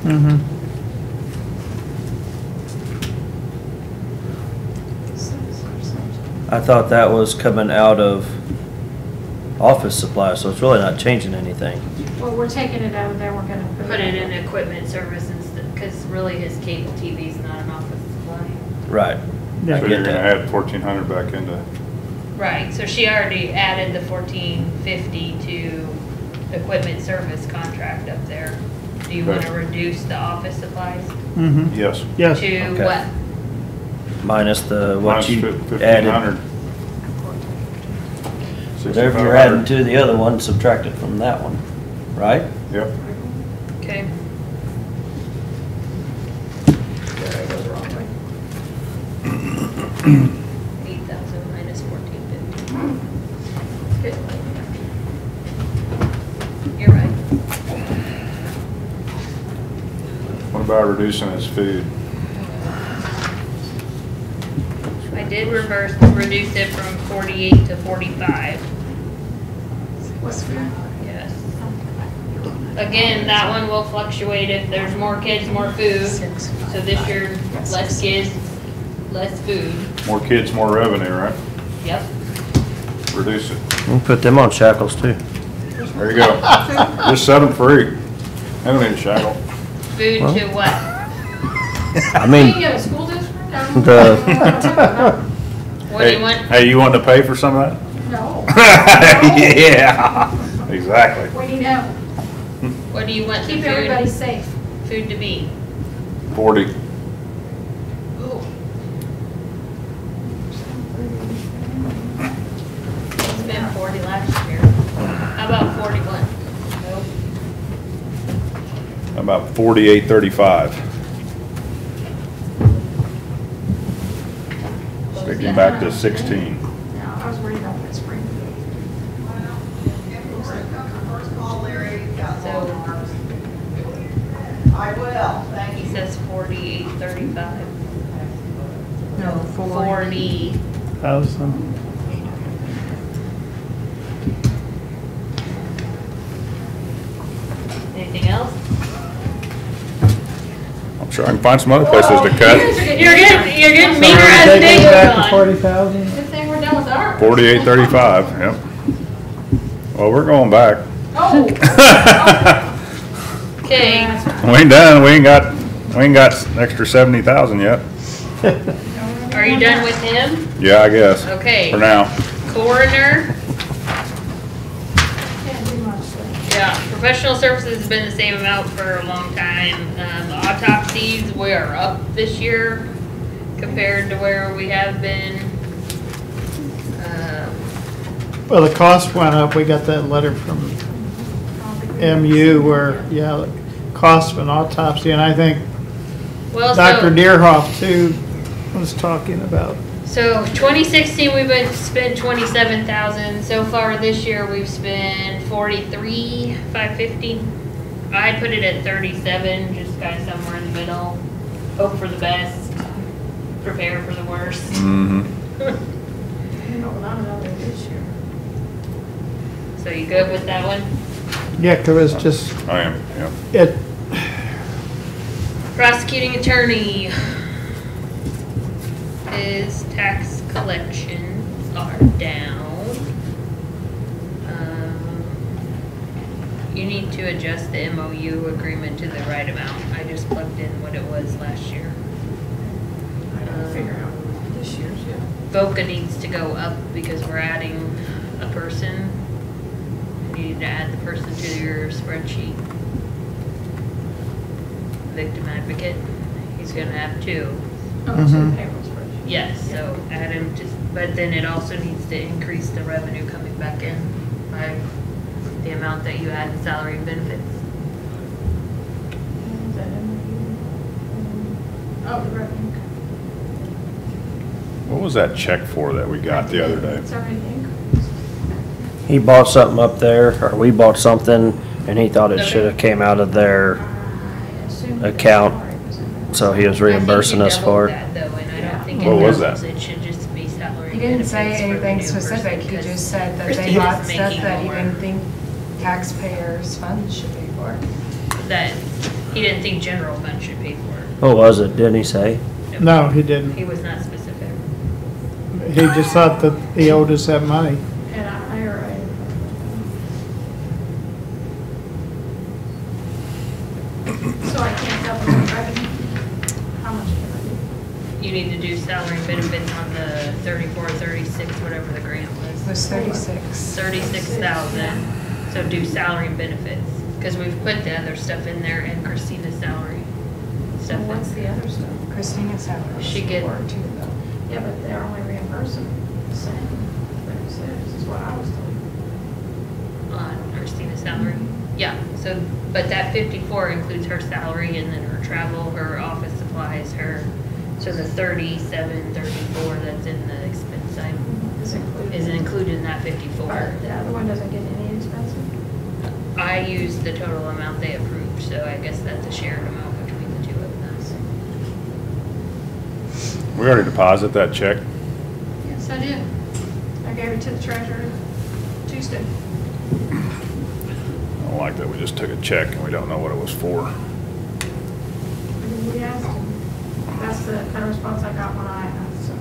Mm-hmm. I thought that was coming out of office supplies, so it's really not changing anything. Well, we're taking it out of there, we're gonna Put it in equipment service instead, because really his cable TV's not an office supply. Right. Yeah. I So get you're gonna that. add 1,400 back into, Right, so she already added the 1450 to equipment service contract up there. Do you want to Okay. reduce the office supplies Mm-hmm. yes. Yes. to Okay. what? Minus the, what Minus you 1,500. added. Whatever you're adding 6,500. to the other one, subtract it from that one, right? Yep. Okay. There, I go the wrong way. 8,000 minus 1450. Good. You're right. What about reducing his food? I did reduce it from 48 to 45. What's food? Yes. Again, that one will fluctuate if there's more kids, more food. So this year, less kids, less food. More kids, more revenue, right? Yep. Reduce it. We'll put them on shackles too. There you go. Just set them free. They don't need a shackle. Food Well. to what? I You mean, can get a school district? I don't The- know. What do you want? Hey, you want to pay for some of No. that? Yeah, exactly. What do you know? What do you want the Keep everybody food, safe. food to be? 40. It's been 40 last year. How about 41? Nope. About 48.35. Sticking back to 16. No, I was worried about that spring. First call, Larry, got So- Walmart. I will, thank He you. says 48.35. No, 40. 1,000. Anything else? I'm sure I can find some other places to cut. You're getting So meaner we're as the taking day it goes back to on. 40,000? Good thing we're done with ours. 48.35, yep. Well, we're going back. Oh. Okay, We ain't done, we ain't got an extra 70,000 yet. are you done with him? Yeah, I guess, Okay. for now. Coroner, Can't do much there. yeah, professional services has been the same amount for a long time. The autopsies, we are up this year compared to where we have been. Well, the cost went up. We got that letter from MU where, yeah, the cost of an autopsy, and I think Well, Dr. so, Deerhoff too was talking about. so 2016, we've been spent 27,000. So far this year, we've spent 43,550. I'd put it at 37, just kind of somewhere in the middle. Hope for the best, prepare for the worst. Mm-hmm. No, not another this year. So you good with that one? Yeah, 'cause it's just, I am, yeah. it, Prosecuting attorney. His tax collections are down. You need to adjust the MOU agreement to the right amount. I just plugged in what it was last year. I gotta figure out this year's yet. VOCA needs to go up because we're adding a person. You need to add the person to your spreadsheet. Victim advocate, he's gonna have 2. Oh, to Mhm. the payroll spreadsheet. Yes, so add him to, but then it also needs to increase the revenue coming back in by the amount that you add in salary and benefits. Is that in the- Oh, the revenue. What was that check for that we got the other day? It's already increased. He bought something up there, or we bought something, and he thought it Okay. should have came out of their, I assume the Account. salary was in there. so he was reimbursing us for it. I think you doubled that though, and I don't think What it was doubles. that? It should just be salary He and didn't say benefits for the anything new specific, person, he because just said that they Christine bought is stuff making that he more. didn't think taxpayers' funds should pay for. That, he didn't think general fund should pay for it. What was it, didn't he say? No, he didn't. He was not specific. He just thought that he owed us that money. And I, IRA. So I can't double the revenue? How much can I do? You need to do salary and benefits on the 34, 36, whatever the grant It was. was 36. 36,000, so do salary and benefits, because we've put the other stuff in there and Christina's salary So stuff. what's the other stuff? Christina's salary was She get- 4 too though. Yeah, but they're only reimbursing the same, 36 is what I was told. On Christina's salary, yeah, so, but that 54 includes her salary and then her travel, her office supplies, her, so the 37, 34 that's in the expense side Is included. is included in that 54. But the other one doesn't get any expensive? I used the total amount they approved, so I guess that's a shared amount between the two of them. We already deposited that check. Yes, I did. I gave it to the treasurer Tuesday. I don't like that we just took a check and we don't know what it was for. We asked him. That's the kind of response I got when I asked, so.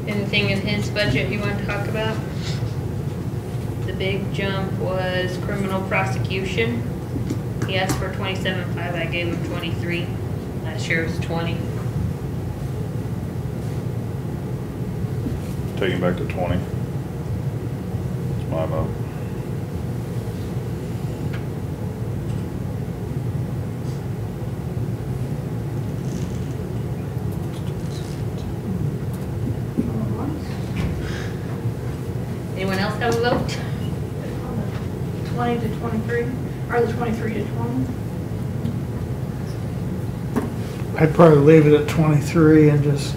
Anything in his budget you want to talk about? The big jump was criminal prosecution. He asked for 27.5, I gave him 23. Last year was 20. Taking back to 20. It's my vote. Anyone else have a vote? 20 to 23, or the 23 to 20? I'd probably leave it at 23 and just,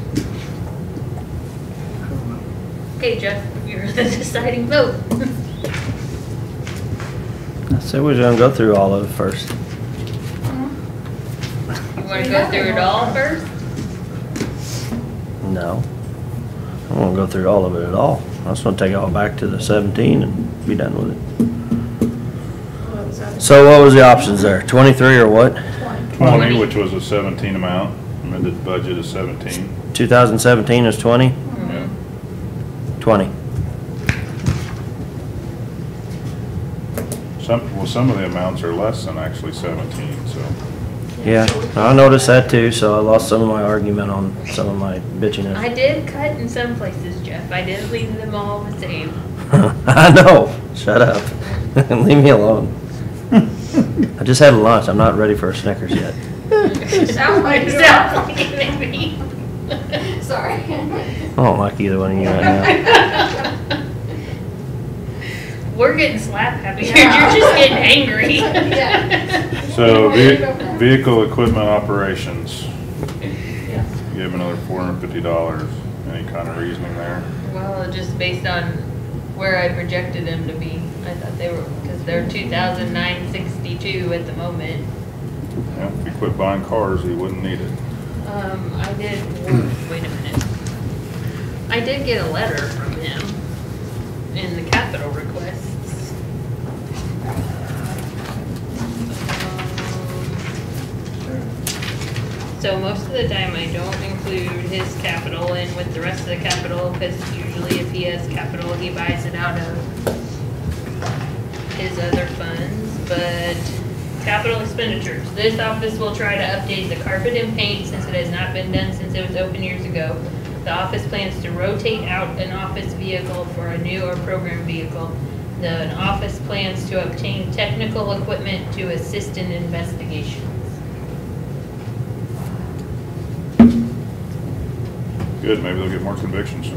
Okay, Jeff, you're the deciding vote. I said we was gonna go through all of it first. You want to go through it all first? No. I won't go through all of it at all. I just wanna take it all back to the 17 and be done with it. What was that? So what was the options there? 23 or what? 20. 20, which was a 17 amount. Amended budget is 17. 2017 is 20? Yeah. 20. Some of the amounts are less than actually 17, so. Yeah, I noticed that too, so I lost some of my argument on some of my bitchiness. I did cut in some places, Jeff. I didn't leave them all the same. I know. Shut up. Leave me alone. I just had lunch. I'm not ready for a Snickers yet. Sounds like you Sounds like it, maybe. Sorry. I don't like either one of you right now. We're getting slap happy. Yeah. You're just getting angry. Yeah. So vehicle equipment operations, Yeah. give another $450. Any kind of reasoning there? Well, just based on where I projected them to be, I thought they were, because they're 2,962 at the moment. Yeah, if you quit buying cars, you wouldn't need it. I did, wait a minute. I did get a letter from him in the capital requests. So most of the time I don't include his capital in with the rest of the capital, because usually if he has capital, he buys it out of his other funds, but capital expenditures. This office will try to update the carpet and paint since it has not been done since it was open years ago. The office plans to rotate out an office vehicle for a new or program vehicle. The office plans to obtain technical equipment to assist in investigations. Good, maybe they'll get more convictions.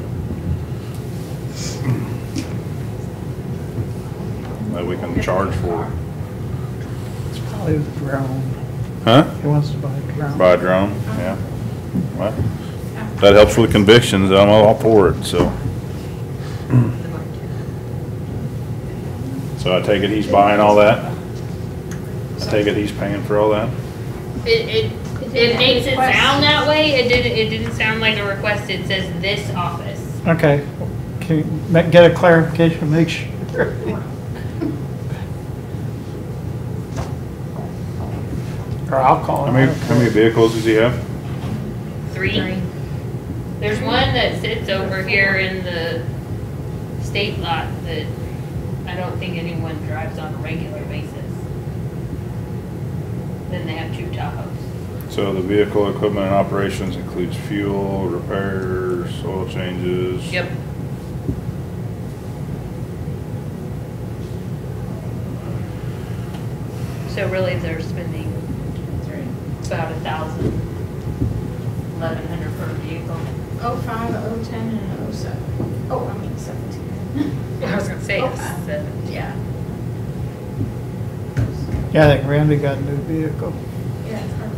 That we can charge for. It's probably the drone. Huh? He wants to buy a drone. Buy a drone, yeah. Well, that helps with convictions, I'm all for it, so. So I take it he's buying all that? I take it he's paying for all that? It makes it sound that way. It didn't sound like a request. It says this office. Okay, can you get a clarification, make sure? Or I'll call How him. many vehicles does he have? 3. There's one that sits over here in the state lot that I don't think anyone drives on a regular basis. Then they have 2 Tahoes. So the vehicle equipment and operations includes fuel, repairs, oil changes. Yep. So really they're spending about 1,100 per vehicle. 05, 010, and 07. Oh, I mean 17. I was gonna say it's 05. 7. Yeah. Yeah, I think Randy got a new vehicle. Yeah, it's hard.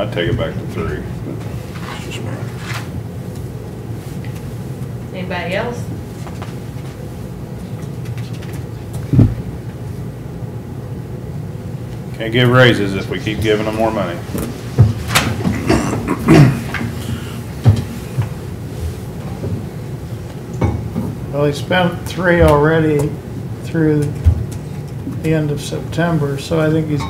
I'd take it back to 3. It's just me. Anybody else? Can't give raises if we keep giving them more money. Well, he spent 3 already through the end of September, so I think he's,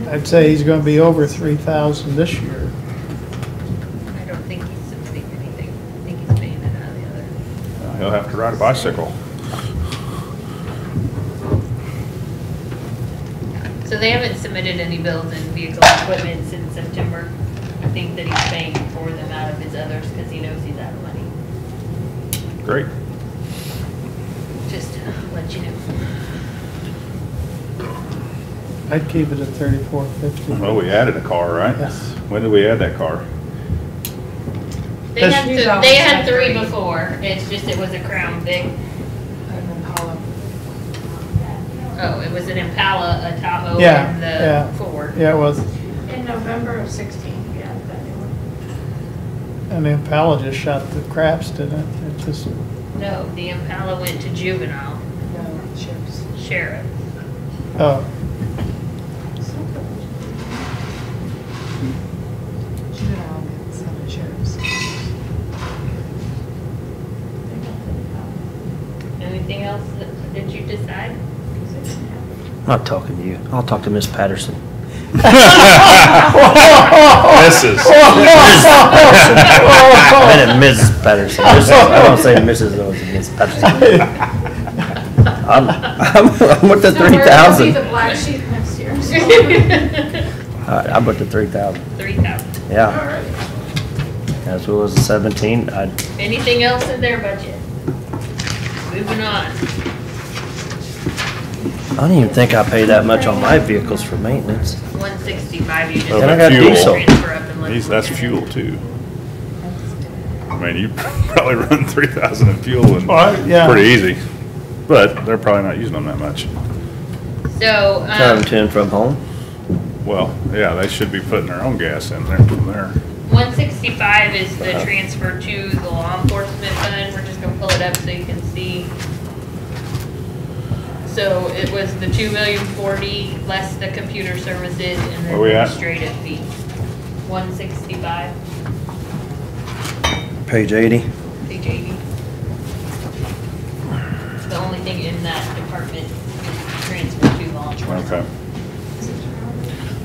I'd say he's gonna be over 3,000 this year. I don't think he's submitting anything. I think he's paying it out of the other. He'll have to ride a bicycle. So they haven't submitted any bills in vehicle equipment since September. I think that he's paying for them out of his others because he knows he's out of money. Great. Just to let you know. I'd keep it at 3,450. Well, we added a car, right? Yes. When did we add that car? They This- had, He's always they had had 3 3. before. It's just it was a Crown Vic. And Impala. Oh, it was an Impala, a Tahoe, Yeah, and yeah. the Ford. Yeah, it was, In November of 16, yeah, that new one. and the Impala just shot the craps, didn't it? It just, No, the Impala went to juvenile, No, sheriff's. sheriff. oh, Juvenile gets some sheriff's. Anything else that did you decide? I'm not talking to you. I'll talk to Miss Patterson. Mrs. I meant Mrs. Patterson. I don't say Mrs. I was Miss Patterson. I'm with the No, we're gonna see 3,000. the black sheep next year. All right, I'm with the 3,000. 3,000. Yeah, All right. as well as the 17. Anything else in their budget? Moving on. I don't even think I pay that much on my vehicles for maintenance. 165, you just Oh, And I have got to fuel. diesel. transfer up and look. That's fuel too. I mean, you probably run 3,000 in fuel and yeah. pretty easy. But they're probably not using them that much. So, Driving to and from home. Well, yeah, they should be putting their own gas in there from there. 165 is the transfer to the law enforcement fund. We're just gonna pull it up so you can see. So it was the 2,040,000 less the computer services and the Where we at? administrative fee. 165, Page 80. page 80. The only thing in that department is transfer to law enforcement. Okay.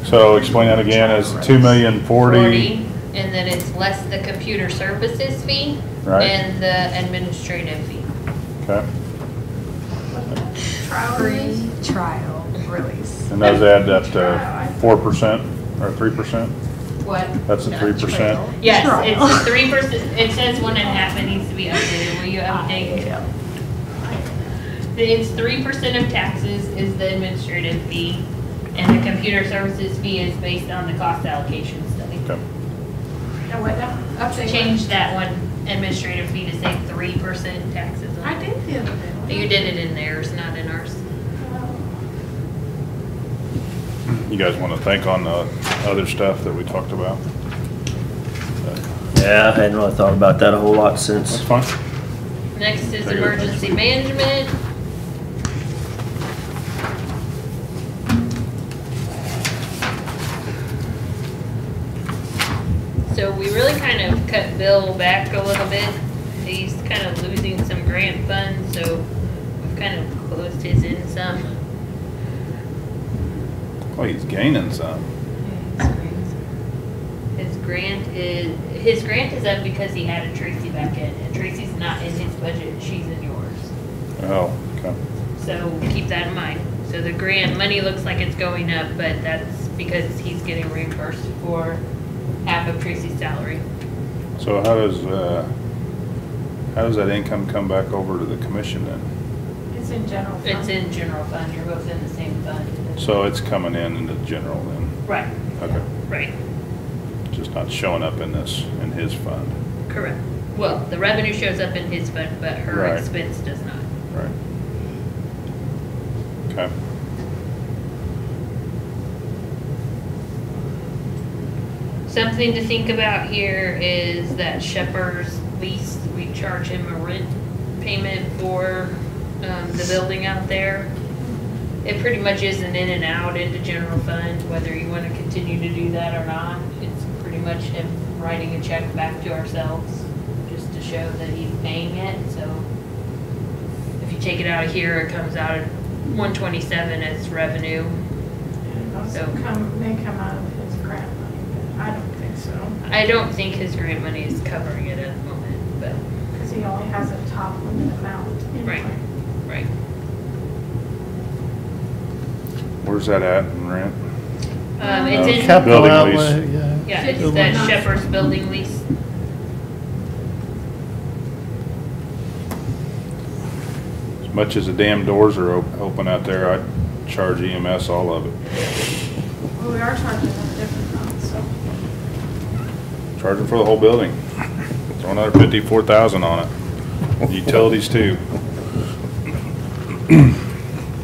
So explain that again, it's 2,040,000. 40, and then it's less the computer services fee. Right. And the administrative fee. Okay. Trial release? Free trial release. And those add up to 4% or 3%? What? That's a 3%? Yes, Trial. it's a 3%, it says 1.5, it needs to be updated, will you update? It's 3% of taxes is the administrative fee, and the computer services fee is based on the cost allocation study. Okay. No, what now? Update. Change that one administrative fee to say 3% taxes. on I it. did the other day. You did it in theirs, not in ours. You guys want to think on the other stuff that we talked about? Yeah, I hadn't really thought about that a whole lot since. That's fine. Next is Take it next emergency week. management. So we really kind of cut Bill back a little bit. He's kind of losing some grant funds, so we've kind of closed his in some. Well, he's gaining some. His grant is up because he had a Tracy back in, and Tracy's not in his budget, she's in yours. Oh, okay. So keep that in mind. So the grant money looks like it's going up, but that's because he's getting reimbursed for half of Tracy's salary. So how does that income come back over to the commission then? It's in general fund. It's in general fund, you're both in the same fund. So it's coming in into general then? Right, Okay. right, Just not showing up in his fund? correct. Well, the revenue shows up in his fund, but her Right. expense does not. Right. Okay. Something to think about here is that Shepherd's lease, we charge him a rent payment for the building out there. It pretty much is an in and out into general fund, whether you want to continue to do that or not. It's pretty much him writing a check back to ourselves, just to show that he's paying it, so. If you take it out of here, it comes out at 127 as revenue. Also may come out of his grant money, but I don't think so. I don't think his grant money is covering it at the moment, but, Because he only has a top limit amount. Right. anyway. right. Where's that at in rent? It's in, Capital Building outlay, lease. yeah. yeah, it's that Shepherd's building lease. As much as the damn doors are open out there, I'd charge EMS all of it. Well, we are charging them a different amount, so. Charge them for the whole building. Throw another 54,000 on it. Utilities too.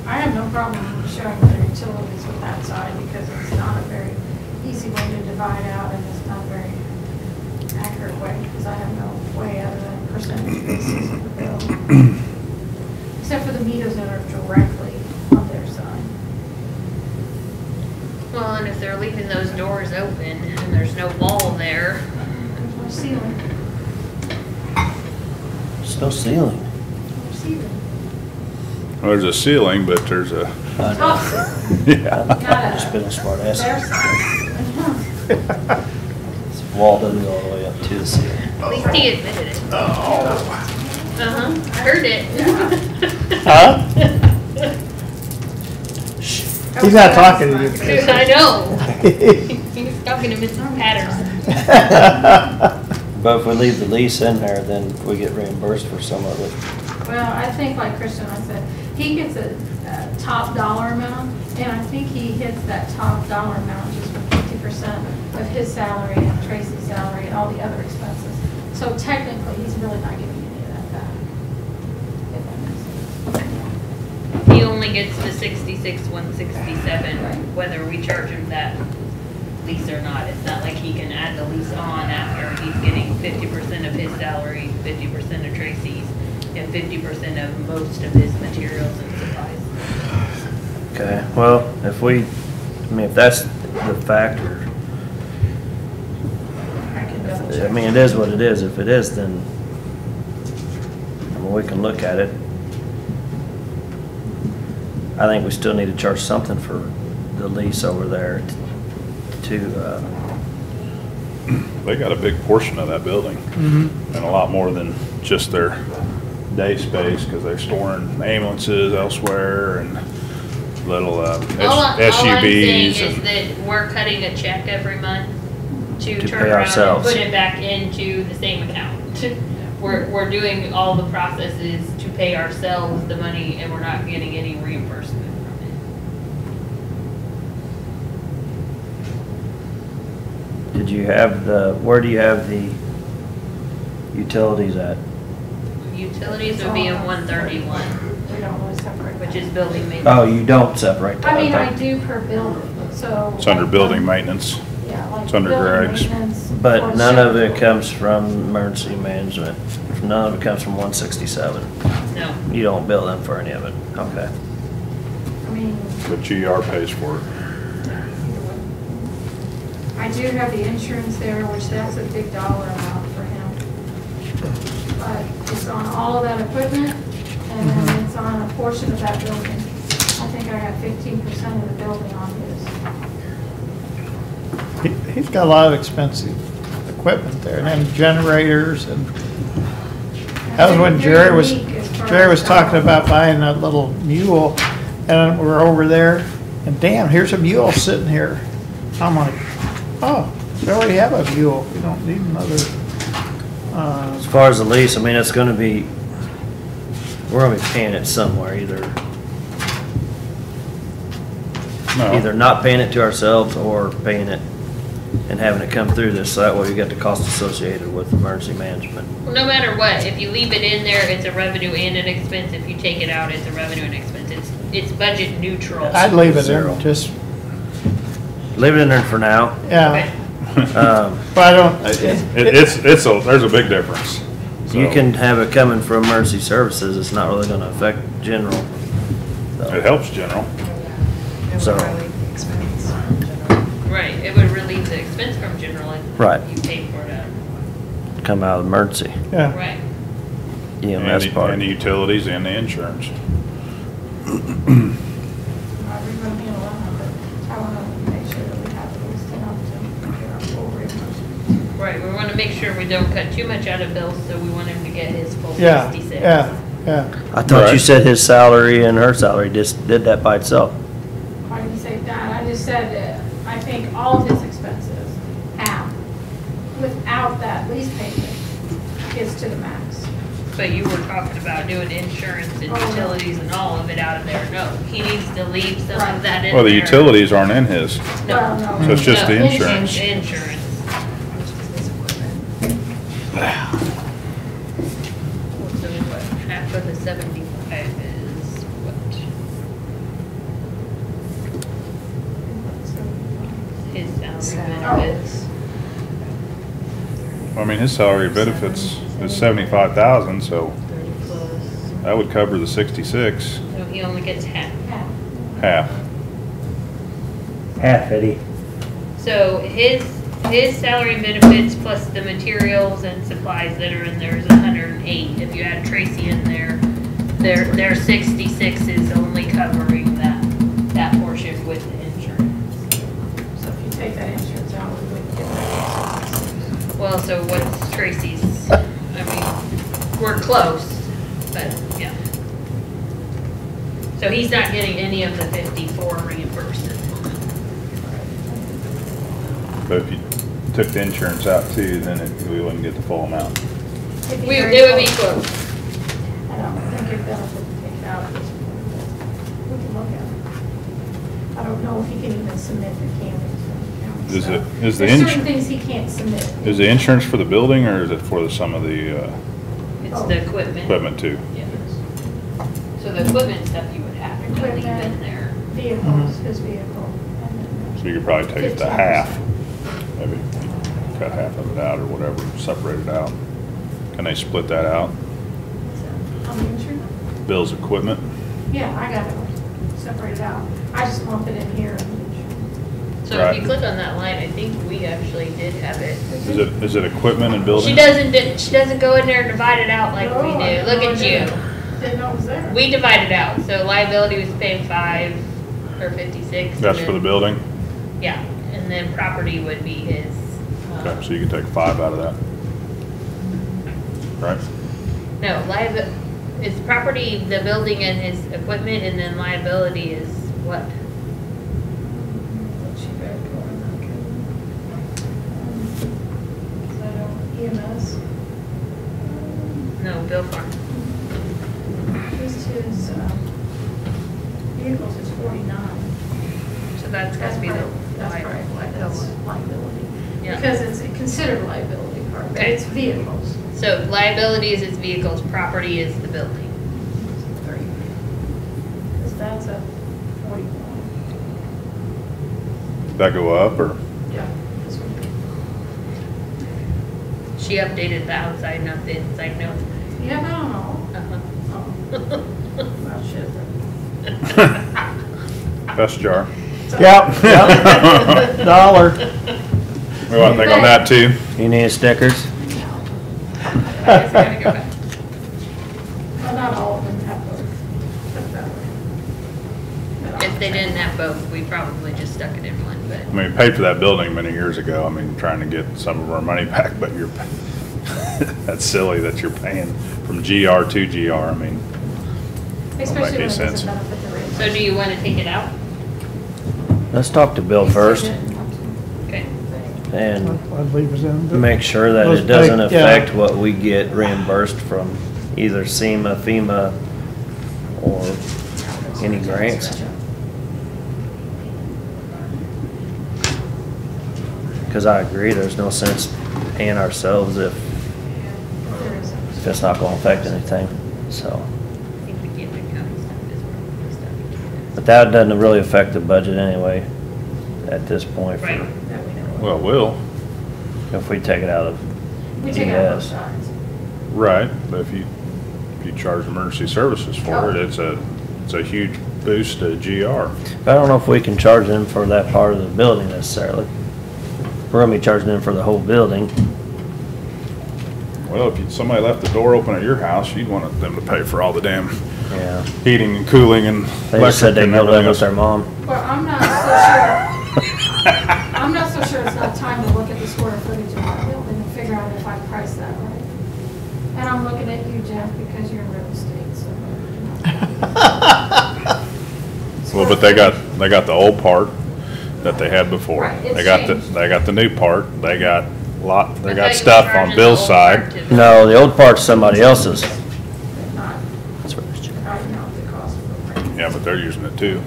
I have no problem showing the utilities with that side because it's not a very easy way to divide out and it's not a very accurate way because I have no way other than percentage basis of the bill. Except for the meters that are directly on their side. Well, and if they're leaving those doors open and there's no wall there, There's no ceiling. There's no ceiling. No ceiling. Well, there's a ceiling, but there's a, I know. Top, yeah. Just been a smart their ass. side. This wall doesn't go all the way up to the ceiling. at least he admitted it. Uh-huh, heard it. Huh? He's not talking to you. I know. He was talking to Mrs. Patterson. But if we leave the lease in there, then we get reimbursed for some of it. Well, I think like Christian, I said, he gets a top dollar amount, and I think he hits that top dollar amount just for 50% of his salary and Tracy's salary and all the other expenses. So technically, he's really not giving any of that back. If that makes sense. He only gets the 66,167, whether we charge him that lease or not. It's not like he can add the lease on after he's getting 50% of his salary, 50% of Tracy's, and 50% of most of his materials and supplies. Okay, well, if if that's the factor, I can double I check. mean, it is what it is. If it is, then, we can look at it. I think we still need to charge something for the lease over there to they got a big portion of that building. And a lot more than just their day space, because they're storing ambulances elsewhere and little All I'm saying SUVs. is that we're cutting a check every month to To turn pay around and ourselves. put it back into the same account. We're doing all the processes to pay ourselves the money, and we're not getting any reimbursement from it. Did you have where do you have the utilities at? Utilities would be in 131, We don't really separate. which is building maintenance. Oh, you don't separate that? I mean, I okay. do per building, so. It's under building maintenance. Yeah, like. It's under building Greg's. maintenance or But none of it separate. comes from emergency management? None of it comes from 167? No, You don't bill them for any of it? Okay. I mean, The GR pays for it. I do have the insurance there, which that's a big dollar amount for him. But it's on all of that equipment, and then it's on a portion of that building. I think I got 15% of the building on his. He's got a lot of expensive equipment there, and then generators, and that was when Jerry was talking about buying that little mule, and we're over there, and damn, here's a mule sitting here. I'm like, oh, we already have a mule, we don't need another. As far as the lease, I mean, it's gonna be, we're gonna be paying it somewhere, either No. not paying it to ourselves or paying it and having it come through this, so that way we get the cost associated with emergency management. well, no matter what, if you leave it in there, it's a revenue and an expense. If you take it out, it's a revenue and expense. It's budget neutral. I'd leave it Zero. in, just, Leave it in there for now. yeah, Okay. but I don't, There's a big difference. You So, can have it coming from emergency services, it's not really gonna affect general. So, It helps general. It So- would really expense in general. Right, it would relieve the expense from general and Right. you paid for it out. Come out of emergency, yeah. Right. EMS And part. the utilities and the insurance. I really want to handle that, but I want to make sure that we have at least enough to get our full reimbursement. Right, we want to make sure we don't cut too much out of Bill, so we want him to get his full Yeah, 66. yeah, yeah. I thought you Right. said his salary and her salary just did that by itself. I didn't say that, I just said that I think all of his expenses, half, without that lease payment, is to the max. But you were talking about doing insurance and Oh, no. utilities and all of it out of there. No, he needs to leave some Right. of that in there. Well, the utilities aren't in his. Well, No. no. So it's just the No, insurance. Insurance. So what, half of the 75 is what? His salary benefits. I mean, his salary benefits is 75,000, so 30 plus, that would cover the 66, so he only gets half. half. Half, Eddie. So his salary and benefits plus the materials and supplies that are in there is 108. If you add Tracy in there, their 66 is only covering that portion with the insurance. So if you take that insurance out, we wouldn't get that. Well, so what's Tracy's? I mean, we're close, but yeah. So he's not getting any of the 54 reimbursement. But if you took the insurance out too, then we wouldn't get the full amount. It'd be It very would be close. close. I don't think your benefit would take it out at this point, but we can look at it. I don't know if he can even submit the county. Is so. it- is the There's certain insu- things he can't submit. Is the insurance for the building or is it for some of the It's the equipment. equipment too? Yes. So the equipment stuff you would have to leave in there. Vehicles, his vehicle, and then. So you could probably take it to 15%. half, maybe cut half of it out or whatever, separate it out. Can they split that out? On the insurance? Bill's equipment? Yeah, I got it separated out. I just lump it in here. in the insurance. So if Right. you click on that line, I think we actually did have it. Is it equipment and building? She doesn't go in there and divide it out like we Oh, I do. Look had at no you. idea. Didn't know it was there. We divide it out. So liability was paying 5 or 56. That's and for the then- building? Yeah, and then property would be his Okay, so you can take 5 out of that. Right? No, it's property, the building and his equipment, and then liability is what? EMS, No, Bill Farm. just his, vehicles is 49. So that's gotta be the. That's correct, that's liability. Yeah. Because it's considered a liability part, but Okay. it's vehicles. So liability is his vehicles, property is the building. 30. Because that's a 41. Did that go up or? Yeah. This one. She updated the outside, not the inside note. Yeah, but I don't know. Uh-huh. Oh, well, shit. Best jar. Yep, yep. Dollar. We want to think on that too. You need stickers? I just gotta go back. Well, not all of them have both. Put it that way. But If they didn't have both, we probably just stuck it in one, I but. mean, we paid for that building many years ago. I mean, trying to get some of our money back, but that's silly that you're paying from GR to GR. I mean, Especially when any it sense. doesn't benefit the rate. So do you wanna take it out? Let's talk to Bill first Okay. and I'd leave it in. make sure that Let's it doesn't take- yeah. affect what we get reimbursed from either SEMA, FEMA, or any grants. Because I agree, there's no sense paying ourselves if it's not gonna affect anything, so. I think we get the county stuff as well. But that doesn't really affect the budget anyway, at this point, Right. That we know. well, it will. if we take it out of We take out both ES. sides. Right, but if you charge emergency services for it, it's a huge boost to GR. I don't know if we can charge them for that part of the building necessarily. We're gonna be charging them for the whole building. Well, if somebody left the door open at your house, you'd want them to pay for all the damn Yeah. heating and cooling and They just said electric they and go live everything with their else. mom. Well, I'm not so sure. I'm not so sure it's not time to look at the square footage of our building and figure out if I price that right. And I'm looking at you, Jeff, because you're in real estate, so. Well, but they got the old part that they had before. Right, it's They got changed. the new part. They got I thought you were stuff on charging the Bill's old side. part to the- No, the old part's somebody else's. They're not, That's what it's- I know the cost for it. Yeah, but they're using it too.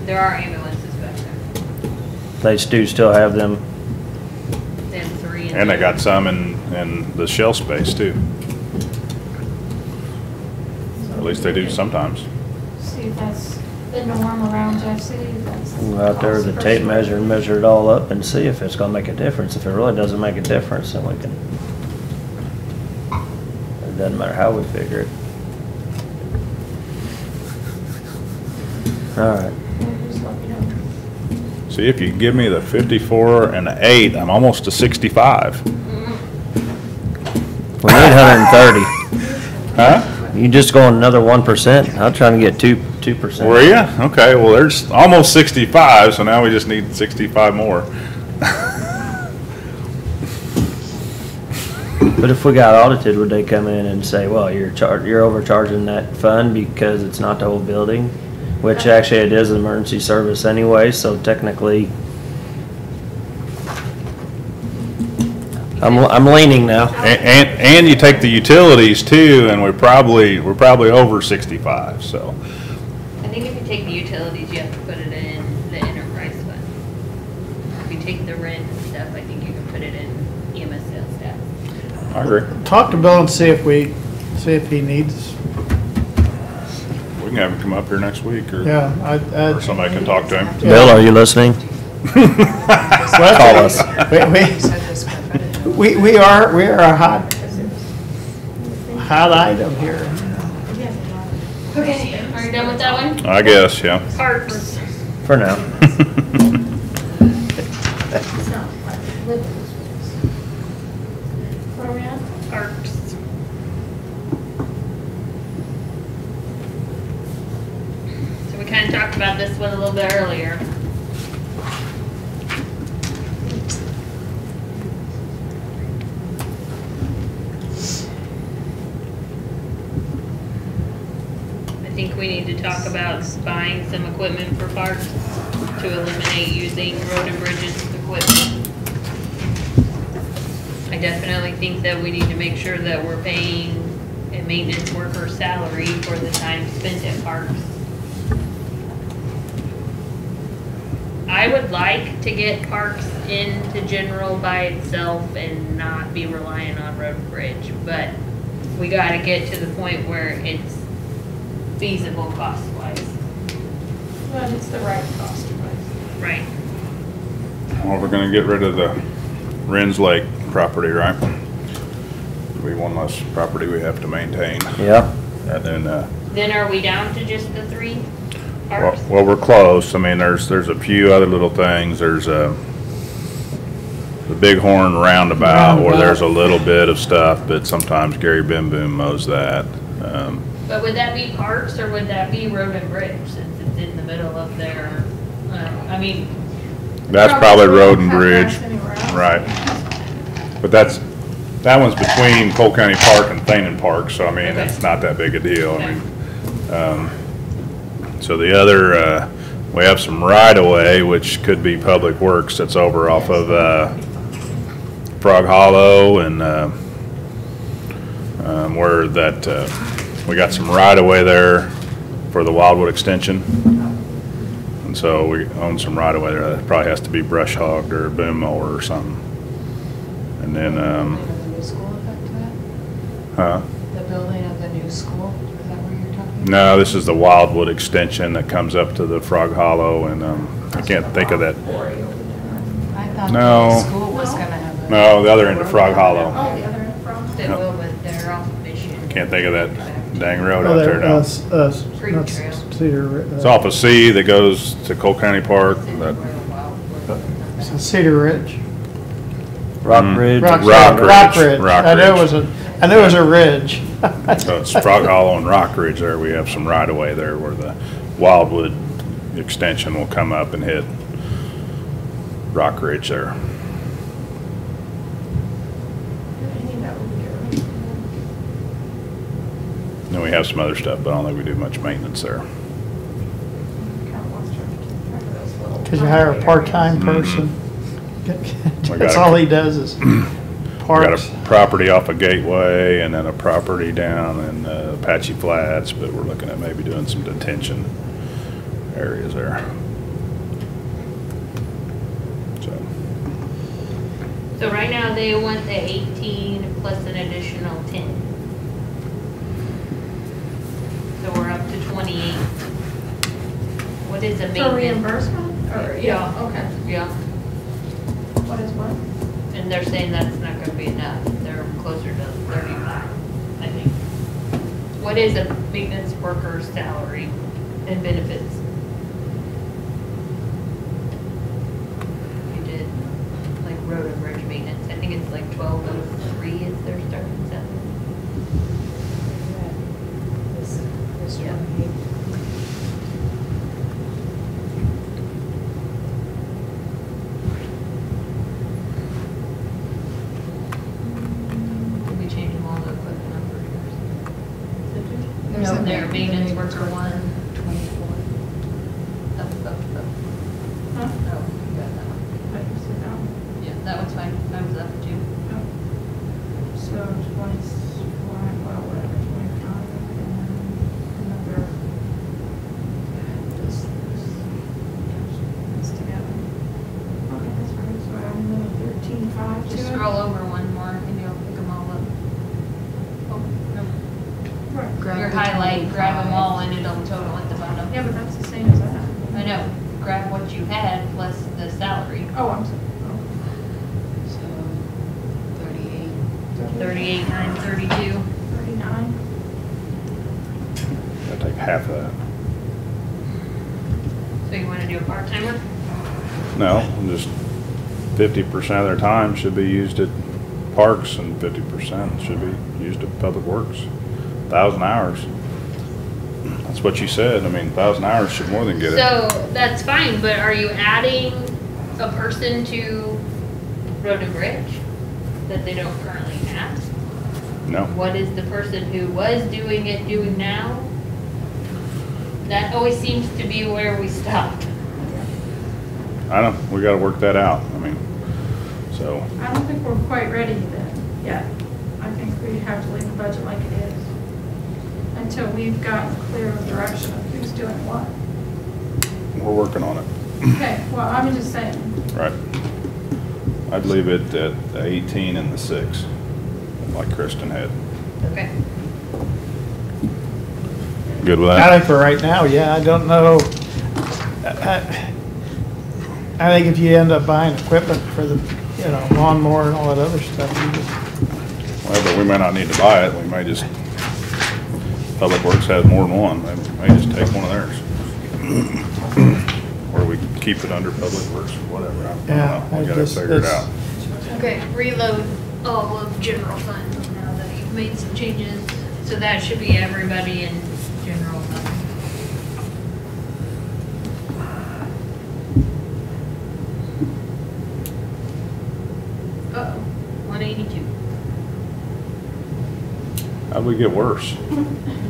There are ambulances back there. They do still have them. They have 3 And they got some in the shell space too. At least they do sometimes. See if that's the norm around Jeff City, if that's. Go out there, the cost tape per measure and measure it all up and see if it's gonna make a difference. If it really doesn't make a difference, then we can. It doesn't matter how we figure it. All right. square. Just let me know. See, if you can give me the 54 and the 8, I'm almost to 65. We need 130. Huh? You just going another 1%? I'm trying to get 2%. Were you? Okay, well, there's almost 65, so now we just need 65 more. But if we got audited, would they come in and say, well, you're overcharging that fund because it's not the whole building? Which actually it is an emergency service anyway, so technically, I'm leaning now. And you take the utilities too, and we're probably over 65, so. I think if you take the utilities, you have to put it in the enterprise fund. If you take the rent and stuff, I think you can put it in EMS sales tax. I agree. Talk to Bill and see if he needs, We can have him come up here next week, or yeah, somebody can talk to him. Bill, are you listening? Call us. You said this square footage. We are a hot item here. Okay, are you done with that one? I guess, yeah. Parks. For now. It's not like living space. Where are we at? Parks. So we kind of talked about this one a little bit earlier. we need to talk about buying some equipment for parks to eliminate using road and bridges equipment. I definitely think that we need to make sure that we're paying a maintenance worker's salary for the time spent at parks. I would like to get parks into general by itself and not be relying on road and bridge, but we gotta get to the point where it's feasible cost-wise. But it's the right cost price. Right. Well, we're gonna get rid of the Wren's Lake property, right? We one less property we have to maintain. Yeah. And then, Then are we down to just the 3 well, parks? well, we're close. I mean, there's a few other little things. There's the Bighorn Roundabout where there's a little bit of stuff, but sometimes Gary Bim Boom mows that. But would that be parks or would that be road and bridge since it's in the middle of their, I mean, That's probably road and Have bridge, grass anywhere else. right? But that one's between Cole County Park and Thanen Park, so I mean, Okay. it's not that big a deal. I mean, so the other, we have some right-of-way, which could be Public Works, that's over off of, Frog Hollow and, where that, we got some right-of-way there for the Wildwood extension. And so we own some right-of-way there that probably has to be brush hogged or boom mower or something. And then, The new school affect huh? that? The building of the new school, is that what you're talking about? No, this is the Wildwood extension that comes up to the Frog Hollow and, I can't think of that. I thought No. the school was gonna have a. No, the other end of Frog Hollow. Oh, the other end from. they will, but they're off mission. Can't think of that dang road Oh, out there now. Creek that's Trail. Cedar, It's off of C that goes to Cole County Park. That- Cedar Ridge. Rock Mm. Ridge. Rock Rock Ridge, Ridge. Rock I knew it Ridge. was I knew it was a ridge. So it's Frog Hollow and Rock Ridge there. We have some right of way there where the Wildwood extension will come up and hit Rock Ridge there. Any that would be good. Then we have some other stuff, but I don't think we do much maintenance there. Kind of wants to keep track of those little. Because you hire a part-time Mhm. person. We That's got all he does is We got parks. a property off of Gateway and then a property down in Apache Flats, but we're looking at maybe doing some detention areas there. So, So right now they want the 18 plus an additional 10. So we're up to 28. What is a For maintenance? reimbursement? Or, yeah, okay. Yeah, What is what? and they're saying that's not gonna be enough. They're closer to 35, I think. What is a maintenance worker's salary and benefits? You did, like road and bridge maintenance. I think it's like 1203 is their starting salary. This Yeah. 28. Did we change them all to equipment numbers? There's No, a they're ma- maintenance worker 1. 24. Up. Huh? Oh, you got that one. I can sit down. Yeah, that one's fine. I was up too. So 20, well, whatever, 25, and then another. This together. Okay, that's right, so I'm another 13.5 to it. Just scroll over one more and you'll pick them all up. Oh, no. Right. Grab Your the highlight, grab them 25. all and it'll total at the bottom. Yeah, but that's the same as that. I know. Grab what you had plus the salary. Oh, I'm sorry. So 38. 38,932. 39. I take half of that. So you wanna do a part-timer? No, just 50% of their time should be used at parks and 50% should be used at Public Works. 1,000 hours. That's what you said. I mean, 1,000 hours should more than get it. So that's fine, but are you adding a person to Road and Bridge that they don't currently have? No. What is the person who was doing it doing now? That always seems to be where we stop. I don't, we gotta work that out, I mean, so, I don't think we're quite ready then, yet. I think we have to leave the budget like it is until we've got clear direction of who's doing what. we're working on it, Okay, well, I'm just saying, right? I'd leave it at the 18 and the 6, like Kristen had. Okay. Good with I that? think for right now, yeah, I don't know. I think if you end up buying equipment for the, lawnmower and all that other stuff, you just, Well, but we may not need to buy it, we may just, Public Works has more than one, they may just take one of theirs. Or we keep it under Public Works, or whatever, I don't Yeah, know, we I gotta just- figure it it's- out. Okay, reload all of general fund now that you've made some changes. So that should be everybody in general fund. Uh-oh, 182. How'd we get worse?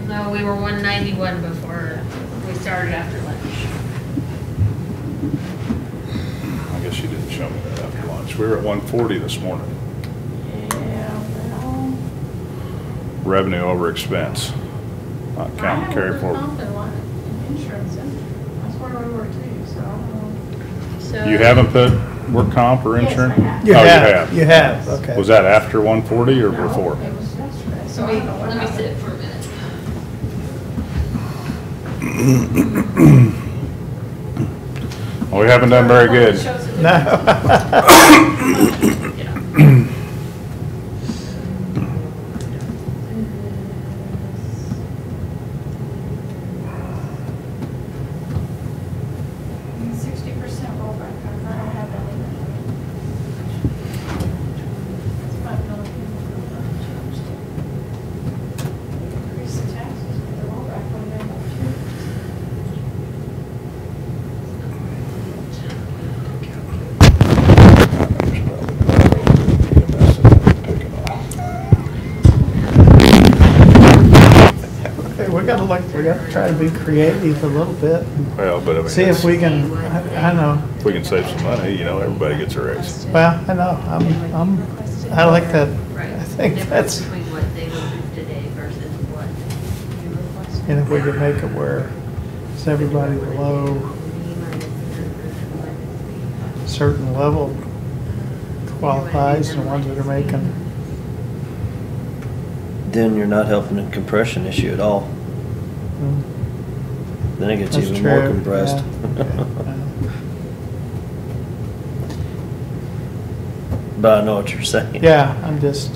No, we were 191 before we started after lunch. I guess you didn't show me that after lunch, we were at 140 this morning, yeah, well, revenue over expense, not I counting have carry a forward. confident one in insurance, and that's where we were too, so I don't know. So You haven't put work comp or Yes, I insurance? have. you Oh, have, you have, okay. Was that after 140 or No, before? it was yesterday, so let I me, don't know what let me happened. sit for a minute. Well, we haven't done very good. Shows it. No. Yeah. And 60% rollback, I don't have that in there. That's $5 million. Increase the taxes, but the rollback went down by 2. Hey, we gotta try to be creative a little bit. Well, but I mean, See if we can, I know, if we can save some money, everybody gets a raise. well, I know, I like that. Right. I think Difference that's, between what they approved today versus what you requested. and if we could make it where it's everybody below a certain level qualifies, and the ones that are making, Then you're not helping the compression issue at all. Then it gets that's even true. more compressed. Yeah. But I know what you're saying. Yeah, I'm just,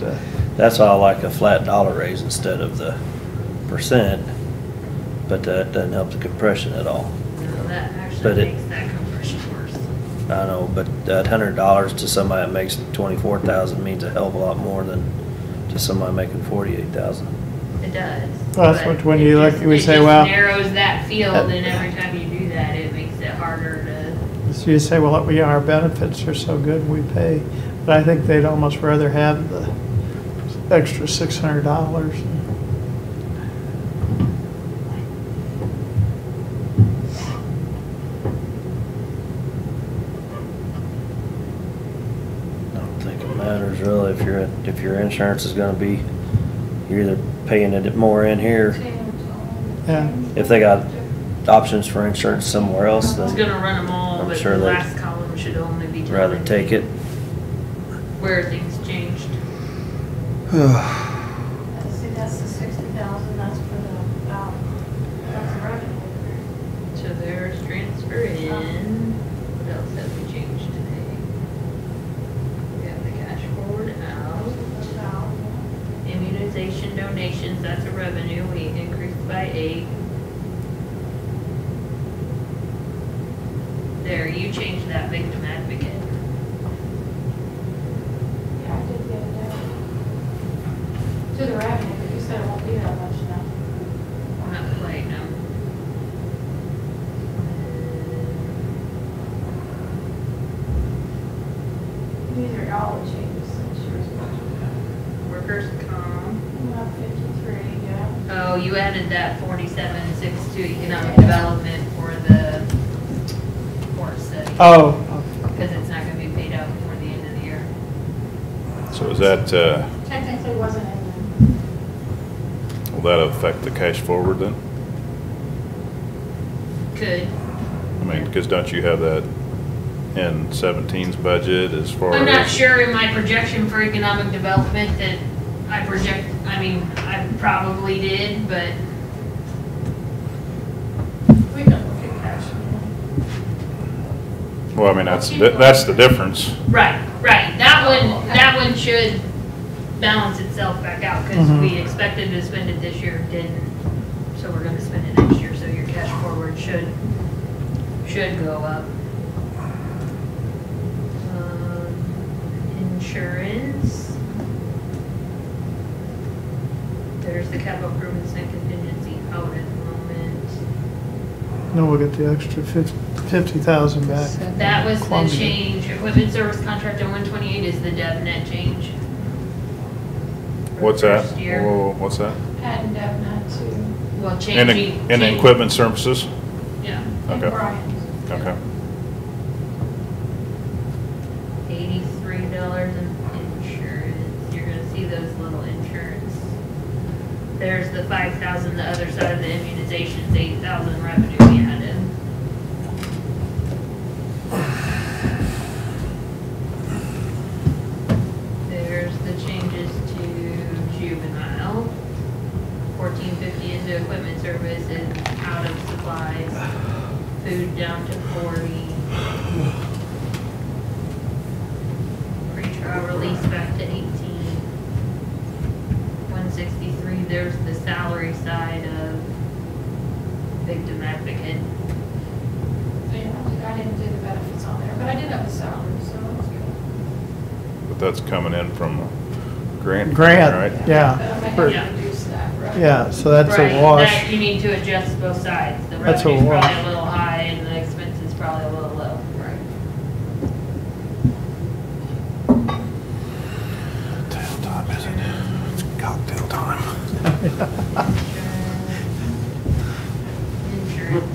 That's why I like a flat dollar raise instead of the percent, but that doesn't help the compression at all. No, that But actually it- makes that compression worse. I know, but that $100 to somebody that makes 24,000 means a hell of a lot more than to somebody making 48,000. It does. Well, that's but what- when it you look- just- we it say, just well- narrows that field, and every time you do that, it makes it harder to. so you say, well, our benefits are so good, we pay. But I think they'd almost rather have the extra $600. I don't think it matters really if your insurance is gonna be, you're either paying it more in here. Yeah. If they got options for insurance somewhere else, It's then gonna run them all, I'm but sure the they'd last column should only be. rather telling take you it. Where things changed. See, that's the 60,000, that's for the, that's the revenue. So there's transfer in. What else have we changed today? We have the cash forward out. Immunization donations, that's a revenue, we increased by 8. There, you changed that victim advocate. Yeah, I did the other day. To the revenue, but you said it won't be that much now. Not quite, no. These are all the changes since yours budget. Workers' comp, You have 53, yeah. Oh, you added that 47.6 to economic development for the port study. Oh, Because it's not gonna be paid out before the end of the year. So is that, Technically wasn't in will that affect the cash forward then? Could. I mean, because don't you have that in 17's budget as far as? I'm not sure in my projection for economic development that I project, I mean, I probably did, but there. We can look at cash. Well, I mean, that's the difference. right. That one should balance itself back out because Mhm. we expected to spend it this year, didn't. So we're gonna spend it next year, so your cash forward should go up. Insurance. There's the capital improvements and contingency out at the moment. no, we'll get the extra 50,000 back. That was the Columbia. change. Equipment service contract on 128 is the DevNet change. for What's that? first year. Whoa, what's that? Adding DevNet Well, In the, changing. in the change- equipment services? Yeah. to Okay. Brian's. Okay. $83 in insurance. You're gonna see those little insurance. There's the 5,000, the other side of the immunizations, 8,000 revenue we added. There's the changes to juvenile. 1450 into equipment services, out of supplies, food down to 40. Pretrial release back to 18. 163, there's the salary side of victim advocate. Yeah, I didn't do the benefits on there, but I did have the salary, so that's good. But that's coming in from a grant. Grant, Right? yeah. But I'm For- gonna reduce that, right? Yeah, so that's Right, a wash. that you need to adjust both sides. The That's a revenue's wash. probably a little high and the expense is probably a little low. Right. Cocktail time, isn't it? It's cocktail time. Insurance.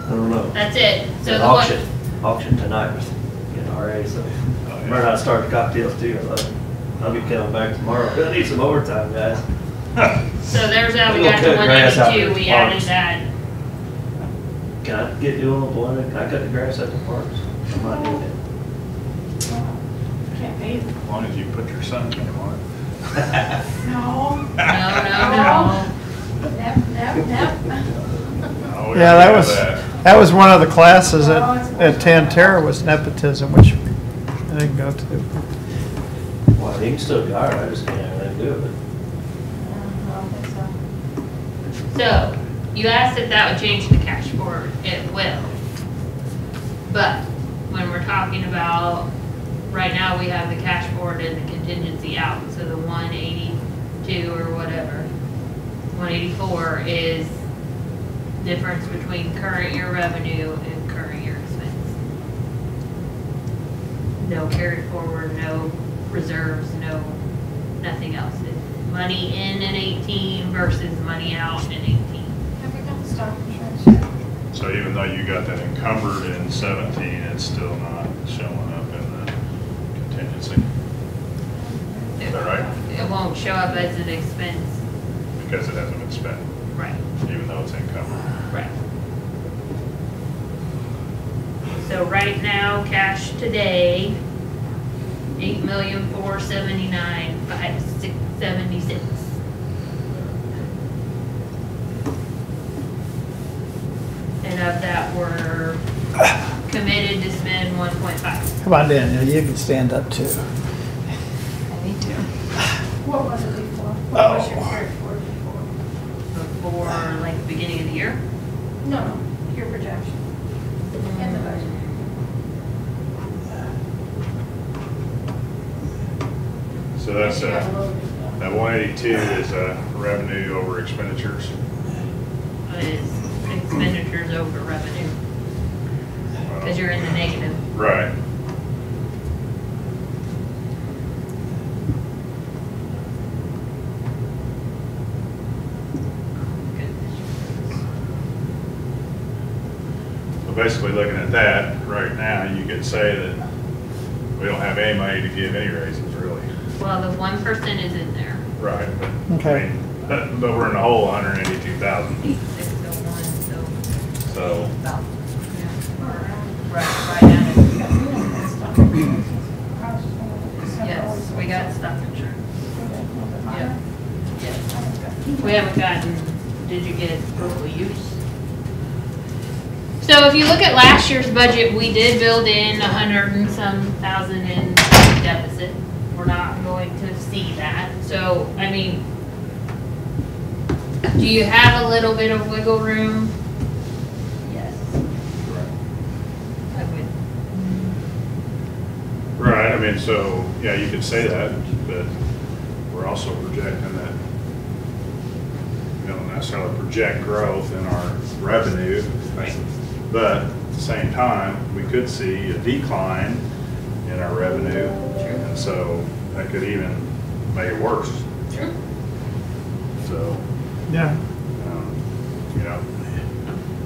I don't know. That's it. So An the one, auction tonight with NRA, so remember how to start cocktails too. I'll be coming back tomorrow. I need some overtime, guys. so there's how we We'll got to cut grass out 182. there. We added that. Can I get doing a blend? Can I cut the grass at the parks? I might do that. Can't pay them. As long as you put your son's name on it. No. No. Nep. Oh, we Yeah, already that have was one of the classes Oh, at Tantera was nepotism, which I didn't go to. Well, you can still hire, I just can't have anything to do with it. I don't think so. So you asked if that would change the cash forward. It will. But when we're talking about, right now we have the cash forward and the contingency out. So the 182 or whatever, 184 is difference between current year revenue and current year expense. No carry forward, no reserves, no, nothing else. It's money in 18 versus money out in 18. Have we got the stock insurance yet? So even though you got that encumbered in 17, it's still not showing up in the contingency, Is that right? It won't show up as an expense. Because it hasn't been spent, Right, even though it's encumbered. right. So right now, cash today, 8,479,576. And of that, we're committed to spend 1.5. Come on, Daniel, you can stand up too. I need to. What was it before? What was your carry forward before? Before, like, the beginning of the year? No, your projection in the budget. So that's, You have a little bit, yeah. that 182 is revenue over expenditures. Is expenditures over revenue, because you're in the negative. Right. basically looking at that, right now, you could say that we don't have any money to give any raises, really. Well, the 1% is in there. Right, but, Okay. I mean, but we're in the hole 182,000, 601, so, so, About, yeah. right at it. Yes, we got stuff insurance. Yeah. Yes. We haven't gotten, did you get local use? So if you look at last year's budget, we did build in 100 and some thousand in deficit. We're not going to see that. So, I mean, do you have a little bit of wiggle room? Yes. I would. right, I mean, so, yeah, you could say that, but we're also projecting that we don't necessarily project growth in our revenue. Right. But at the same time, we could see a decline in our revenue. True. And so that could even make it worse. True. So, Yeah. you know,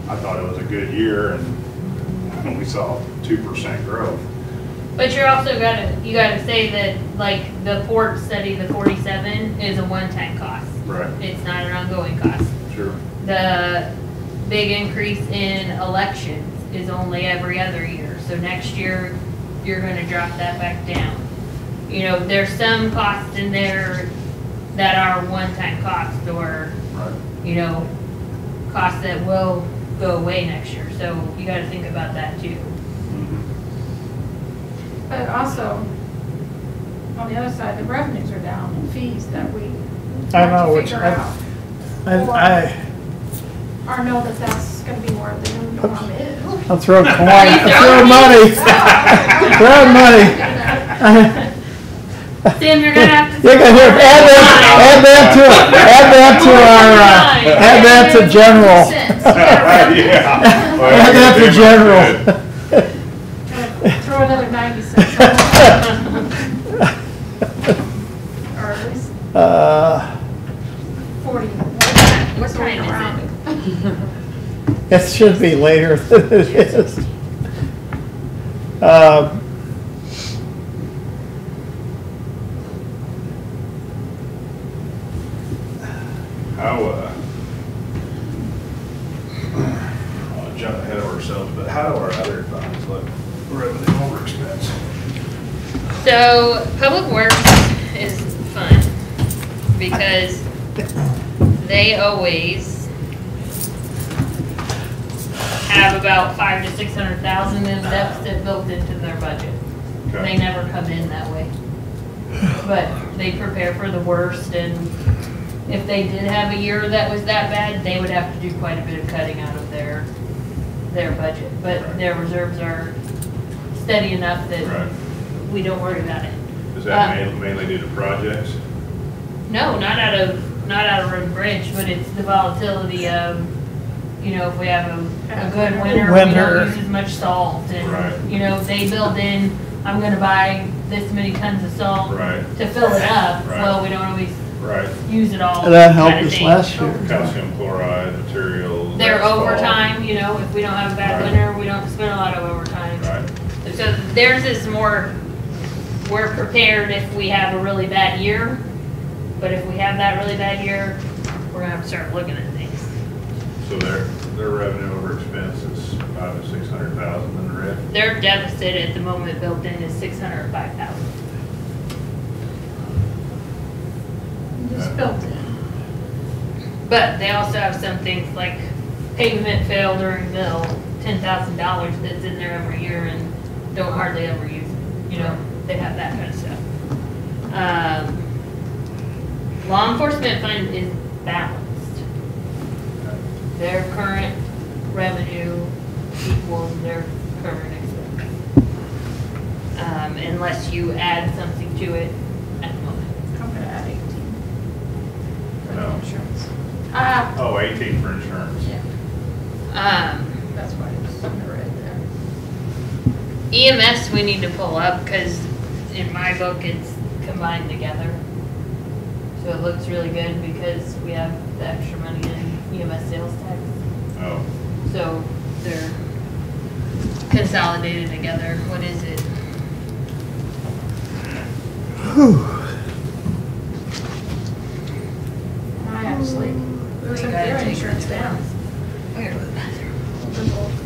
I thought it was a good year and we saw 2% growth. But you're also you gotta say that, like, the port study, the 47, is a one-time cost. Right. It's not an ongoing cost. Sure. The big increase in elections is only every other year. So next year, you're gonna drop that back down. You know, there's some costs in there that are one-time costs or, Right. you know, costs that will go away next year. So you gotta think about that too. Mhm. But also, on the other side, the revenues are down in fees that we I have know, to which figure out. Or know that that's gonna be where the new norm is. I'll throw coin, Are you throw throwing money, throw money. Tim, you're gonna have to. You can hear, add that to general. Yeah. Well, Add that to good. general. Throw another 90 cents. Or at least 40. What time is it? It should be later than it is. How, I'll jump ahead of ourselves, but how do our other funds look? Revenue over expense. So, Public Works is fun because they always have about 500 to 600,000 in deficit built into their budget. They Okay. never come in that way. But they prepare for the worst, and if they did have a year that was that bad, they would have to do quite a bit of cutting out of their budget. But Right. their reserves are steady enough that Right. we don't worry about it. Is that mainly due to projects? No, not out of Road and Bridge, but it's the volatility of, you know, if we have a good winter, we Winter. don't use as much salt. Right. And, you know, they build in, I'm gonna buy this many tons of salt Right. to fill it up. Right. Well, we don't always Right. use it all. That helped kinda us thing. last year. Calcium chloride, materials. Their asphalt. overtime, you know, if we don't have a bad Right. winter, we don't spend a lot of overtime. Right. So theirs is more, we're prepared if we have a really bad year, but if we have that really bad year, we're gonna have to start looking at things. So their revenue over expense is 500 to 600,000 in the red. Their deficit at the moment built in is 605,000. Just built in. But they also have some things like pavement failed during mill, $10,000 that's in there every year and don't hardly ever use it. You know, they have that kind of stuff. Law enforcement fund is balanced. Their current revenue equals their current expense. Unless you add something to it at the moment. I'm gonna add 18. For No. the insurance. Oh, 18 for insurance. Yeah, that's why it's in the red there. EMS we need to pull up because in my book it's combined together. So it looks really good because we have the extra money in EMS sales tax. Oh, So they're consolidated together. What is it? I actually took their insurance down. Where was the bathroom?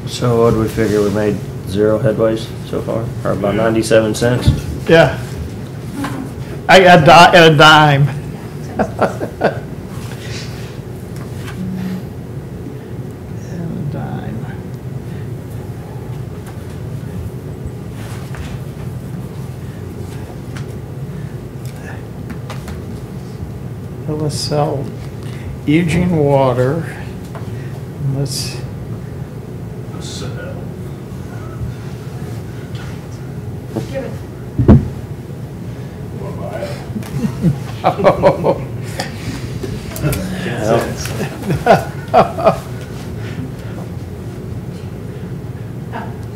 So what do we figure, we made 0 headways so far, or about 97 cents? Yeah. I got a dime. And a dime. Well, let's sell Eugene Water. Let's, Give it. Wanna buy it?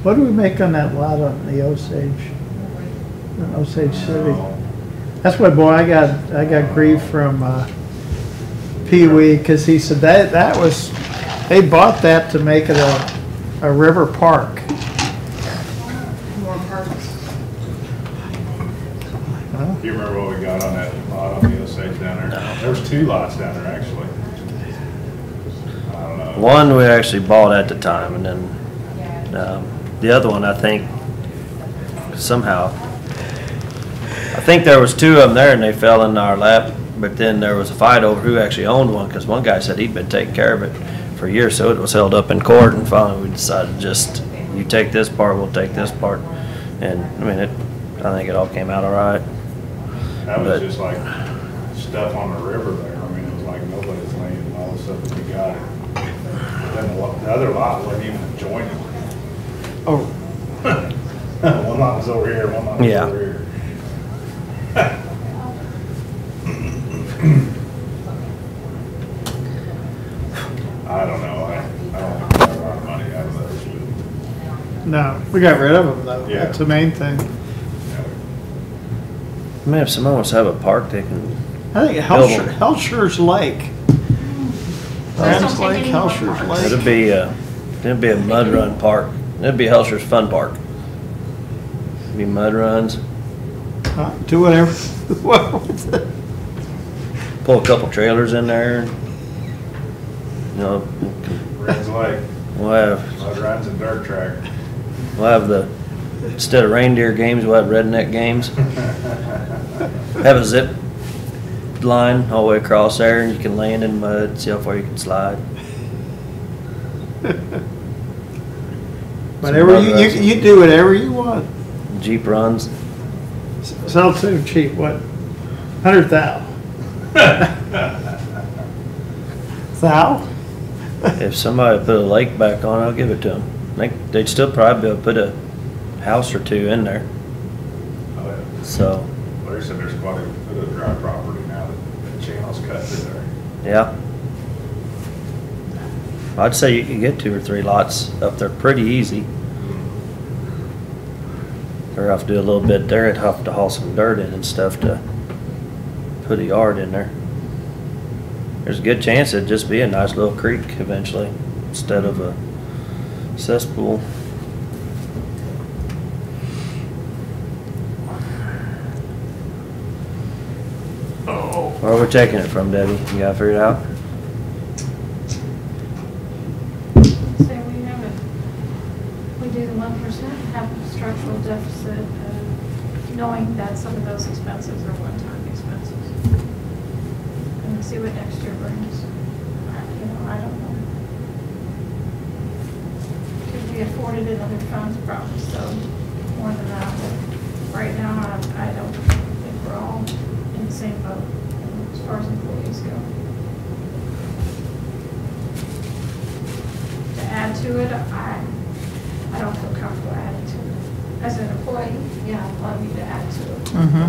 what do we make on that lot on the Osage? In Osage City? That's what, boy, I got grief from Pee Wee, because he said that was, they bought that to make it a river park. More parks. Huh? Do you remember what we got on that lot on the Osage down there? No. There was 2 lots down there, actually. I don't know. One we actually bought at the time, and then Yeah. the other one, I think, somehow, I think there was 2 of them there and they fell in our lap, but then there was a fight over who actually owned one, because one guy said he'd been taking care of it for years, so it was held up in court, and finally we decided just, you take this part, we'll take this part. And, I mean, I think it all came out all right. That was But- just like stuff on the river there. I mean, it was like nobody's laying all the stuff that we got. But then the other lot wasn't even adjoining. Oh, One lot was over here, one lot was Yeah. over here. I don't know. I don't think we got a lot of money out of those. no, we got rid of them though. Yeah. That's the main thing. But, I mean, if someone wants to have a park, they can, I think Build 'em. Hellshire's Lake. don't Rams take Lake, any more Hellshire's parks. it'd Lake. be a mud run park. It'd be Hellshire's Fun Park. Be mud runs, Do whatever. What's it? pull a couple trailers in there, you know, Reds Lake, we'll have, mud runs and dirt track. instead of reindeer games, we'll have redneck games. Have a zip line all the way across there, and you can land in mud, see how far you can slide. Whatever you do whatever you want. Jeep runs. Sell too cheap, what? 100,000. Thou? If somebody put a lake back on, I'll give it to them. They'd still probably be able to put a house or 2 in there, Oh, yeah. so, Larry said there's quite a bit of dry property now that the channel's cut through there. yeah. I'd say you can get 2 or 3 lots up there pretty easy. Or have to do a little bit there, it'd have to haul some dirt in and stuff to put a yard in there. There's a good chance it'd just be a nice little creek eventually, instead of a cesspool. Where are we taking it from, Debbie? You got it figured out? Say we have it, we do the 1%, have a structural deficit, knowing that some of those expenses are one-time expenses. And see what next year brings. I don't know. Could be afforded in other funds, probably, so more than that, but right now, I don't think we're all in the same boat as far as employees go. To add to it, I don't feel comfortable adding to it. As an employee, yeah, I'd love you to add to it. Mm-hmm.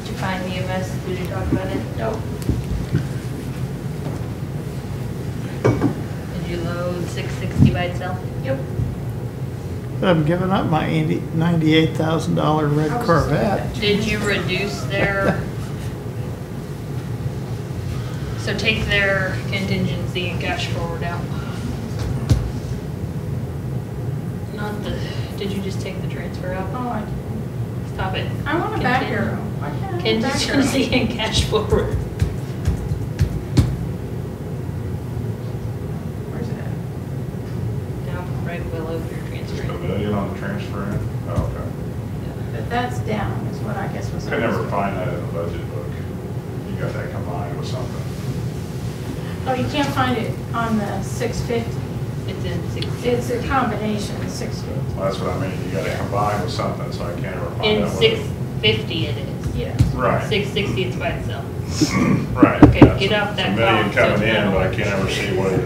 Did you find EMS? Did you talk about it? Nope. Did you load 660 by itself. Yep. I'm giving up my $98,000 red I was just Corvette. thinking Did you reduce their, so take their contingency and cash forward out? Not the, did you just take the transfer out? Oh, Stop it. I want a back arrow. Why can't I have a back arrow? Contingency and cash forward. Where's it at? Down right below your transfer. A million on the transfer in? Oh, okay. But that's down, is what I guess was. Could never find that in the budget book. You got that combined with something. Oh, you can't find it on the 650. It's in 60. It's a combination, 650. Well, that's what I mean. You got it combined with something, so I can't ever find In out. what 650 it is. Yes. Right, 660 it's by itself. right. Okay, That's get off that a million clock, so coming it's in, not but I over. can't ever see what the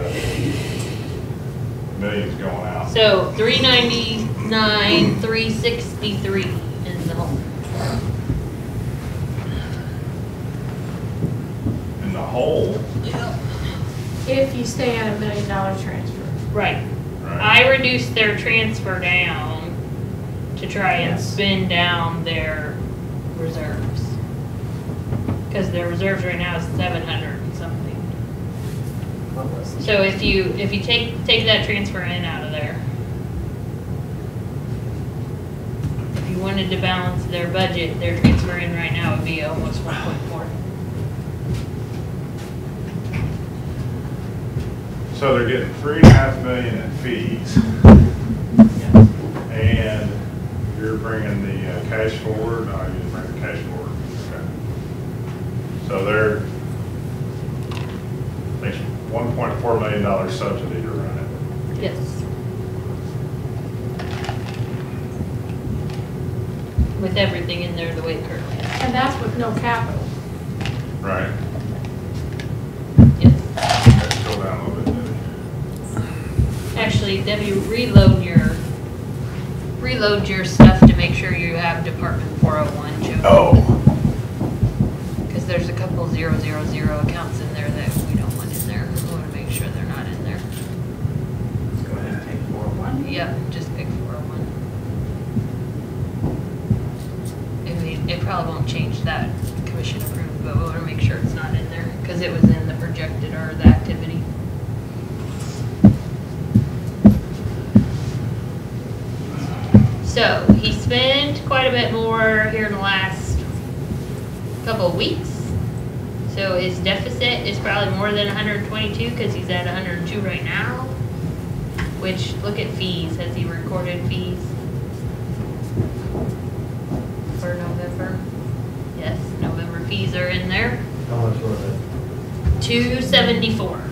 million's going out. So 399, 363 is the whole. In the hole, If you stay at $1 million transfer. Right. right? I reduced their transfer down to try and Yes. spin down their reserves. Because their reserves right now is 700 and something. What was it? So if you take that transfer in out of there. If you wanted to balance their budget, their transfer in right now would be almost 1.4. So they're getting 3.5 million in fees, and you're bringing the cash forward. No, you didn't bring the cash forward. Okay. So they're, I think, $1.4 million subsidy to run it. Yes. With everything in there the way it currently is. And that's with no capital. Right. Yes. Okay, scroll down a little bit, Debbie. Actually, Debbie, reload your stuff to make sure you have Department 401, Joe. Oh. Because there's a couple 000 accounts in there that we don't want in there. We want to make sure they're not in there. Go ahead and take 401. Yep, just pick 401. I mean, it probably won't change that commission approved, but we want to make sure it's not in there because it was in the projected or the activity. So he spent quite a bit more here in the last couple of weeks. So his deficit is probably more than 122 because he's at 102 right now. Which, look at fees. Has he recorded fees for November? Yes, November fees are in there. How much was it? 274.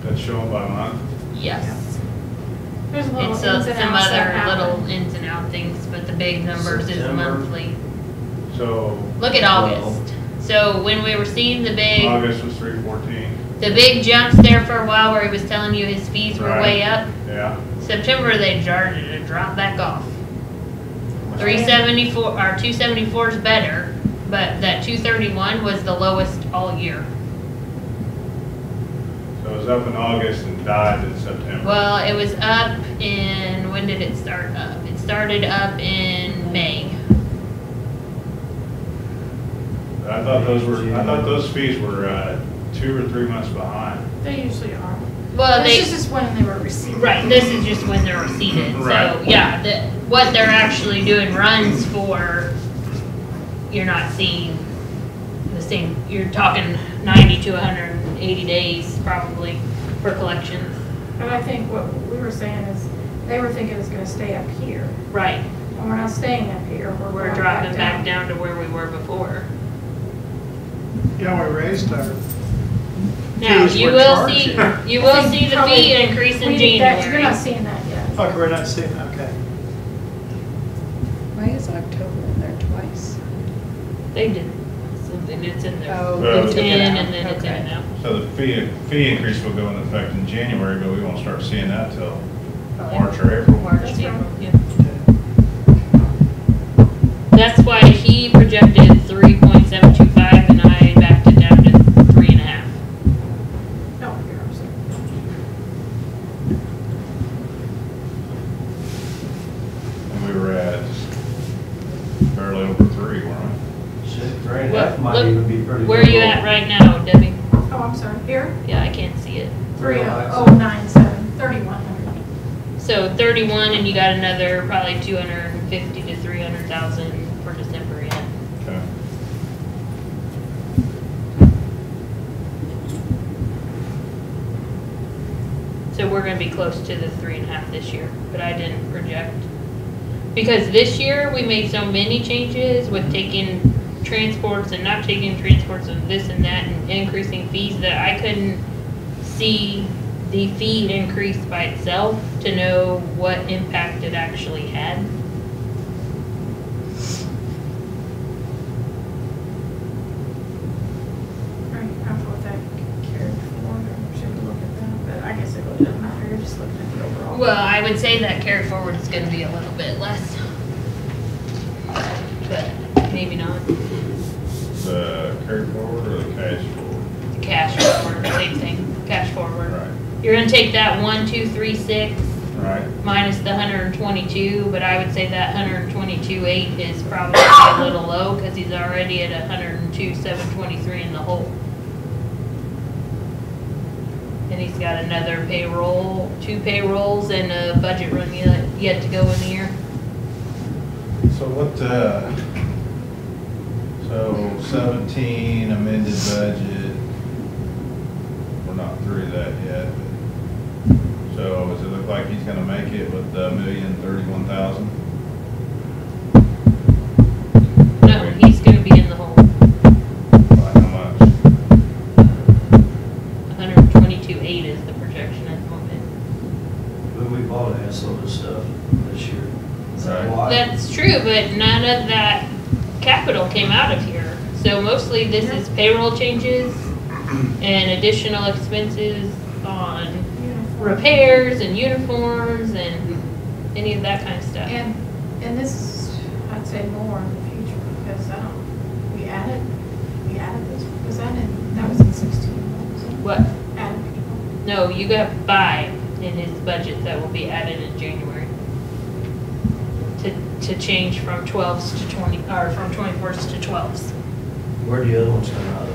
That's showing by month. Yes. There's little It's ins and some outs that other happen. little ins and out things, but the big numbers is September. monthly. So Look at August. So when we were seeing the big, August was 314. the big jumps there for a while where he was telling you his fees were Right. way up, Yeah. September they started to drop back off. 374, or 274 is better, but that 231 was the lowest all year. So it was up in August and died in September. Well, it was up in, when did it start up? It started up in May. I thought those fees were 2 or 3 months behind. They usually are. Well, This is just when they were received. right, this is just when they're receipted. So, Right. yeah, what they're actually doing runs for, you're not seeing the same, you're talking 90 to 180 days probably for collections. But I think what we were saying is, they were thinking it's gonna stay up here. Right, And we're not staying up here, we're going dropping back down to where we were before. Yeah, we raised our Now, fees you we're will charging. see, you will see the fee increase in You're not January. seeing that yet. Okay, we're not seeing, okay. Why is October in there twice? They did something, it's in there. Oh, Well, It's they took it in out. and then it's in Okay. now. So the fee increase will go into effect in January, but we won't start seeing that till March or April. March, That's April, right. yeah. That's why he projected 3.725 and I backed it down to 3.5. No, here, I'm sorry. Might Look, even be pretty. Where are you at right now, Debbie? Oh, I'm sorry, here, Yeah, I can't see it. 3097, 3100. So 31, and you got another probably 250 to 300,000 for December yet. Okay. So we're gonna be close to the 3.5 this year, but I didn't project. Because this year, we made so many changes with taking transports and not taking transports and this and that and increasing fees that I couldn't see the fee increase by itself to know what impact it actually had. Are you comfortable with that carried forward, or should we look at that? But I guess it really doesn't matter, you're just looking at the overall. Well, I would say that carry forward is gonna be a little bit less. But maybe not. The carry forward or the cash forward? Cash forward, same thing, cash forward. Right. You're gonna take that 1,236 Right. minus the 122, but I would say that 122.8 is probably a little low, cause he's already at 102,723 in the hole. And he's got another payroll, 2 payrolls and a budget run yet to go in the year. So what, so 17 amended budget, we're not through that yet. So does it look like he's gonna make it with the 1,031,000? No, he's gonna be in the hole, By how much? 122.8 is the projection at the moment. But we bought a some of the stuff this year. Is that Right. why? That's true, but none of that capital came out of here. So mostly this is payroll changes and additional expenses on repairs and uniforms and any of that kind of stuff. And this is, I'd say more in the future, because we added this, was that that was in 16, wasn't it? What? Added people. No, you got 5 in his budget that will be added in January. To change from 12s to 20, or from 24s to 12s. Where do the other ones come out of?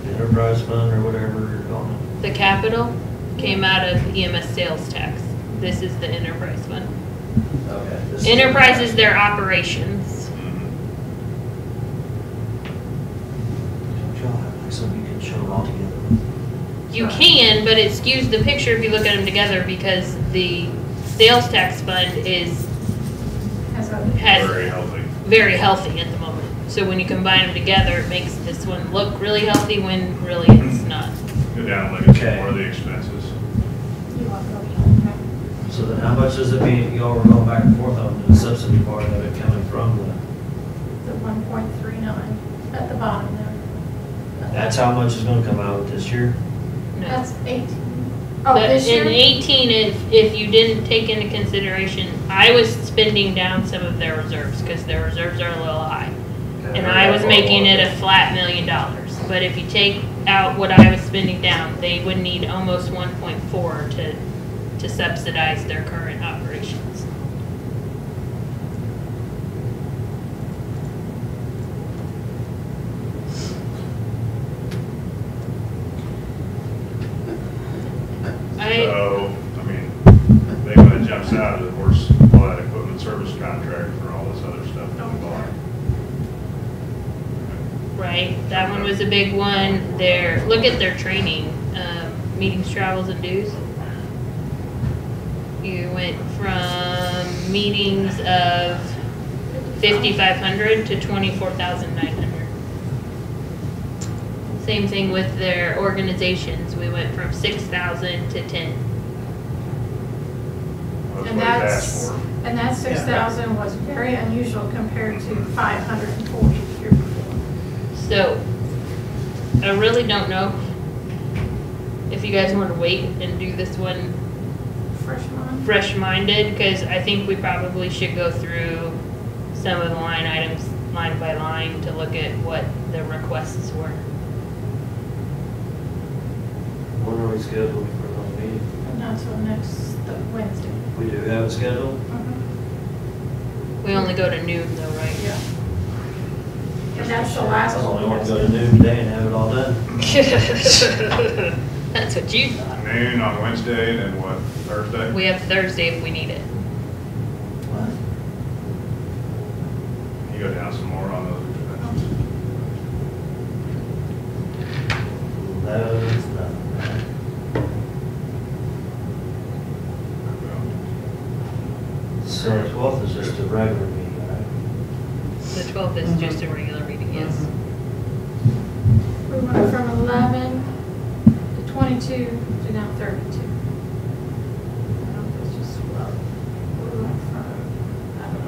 The enterprise fund or whatever you're calling it? The capital came out of EMS sales tax. This is the enterprise fund. Okay. this is- Enterprise is their operations. Don't y'all have like something you can show them all together? You can, but it skews the picture if you look at them together because the sales tax fund has Very healthy. very healthy at the moment. So when you combine them together, it makes this one look really healthy when really it's not. Go down and look at some Okay. more of the expenses. You want to go beyond that? So then how much does it mean y'all were going back and forth on the subsidy part of it coming from The 1.39 at the bottom there. that's how much is gonna come out this year? No. That's 18. Oh, But this year? in 18, if you didn't take into consideration, I was spending down some of their reserves because their reserves are a little high. And I was making it a flat $1 million. But if you take out what I was spending down, they would need almost 1.4 to subsidize their current operations. So, I mean, the one that jumps out is, of course, all that equipment service contract for all this other stuff that we bought. Right, that one was a big one. Look at their training, meetings, travels, and dues. You went from meetings of 5,500 to 24,900. Same thing with their organizations. We went from 6,000 to 10. That's And what he asked for. And that 6,000 was very unusual compared to 540 the year before. So, I really don't know if you guys want to wait and do this one Fresh one. fresh-minded, because I think we probably should go through some of the line items, line by line, to look at what the requests were. When are we scheduled for the meeting? Not until next Wednesday. We do have it scheduled? We only go to noon though, right? Yeah. And that's the last I one. only want to go to noon today and have it all done. That's what you thought. Noon on Wednesday and what, Thursday? We have Thursday if we need it. What? You go down some more on those conventions. No, it's not. So the 12th is just a regular meeting, right? The 12th is just a regular meeting, yes. We went from 11 to 22 to now 32. I don't know if it's just slow. We went from, I don't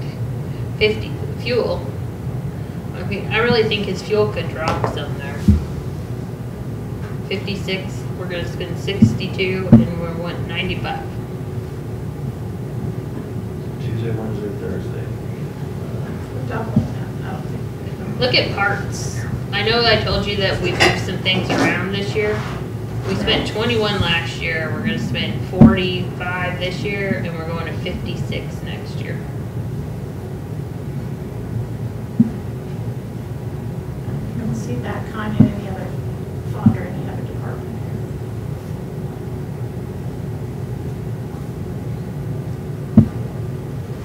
know. 50, fuel. Okay, I really think his fuel could drop some there. 56, we're gonna spend 62, and we're wanting 95. Tuesday, Wednesday, Thursday. We're doubling that. I don't think. Look at parts. I know I told you that we moved some things around this year. We spent 21 last year, we're gonna spend 45 this year, and we're going to 56 next year. I don't see that kind in any other fund or any other department.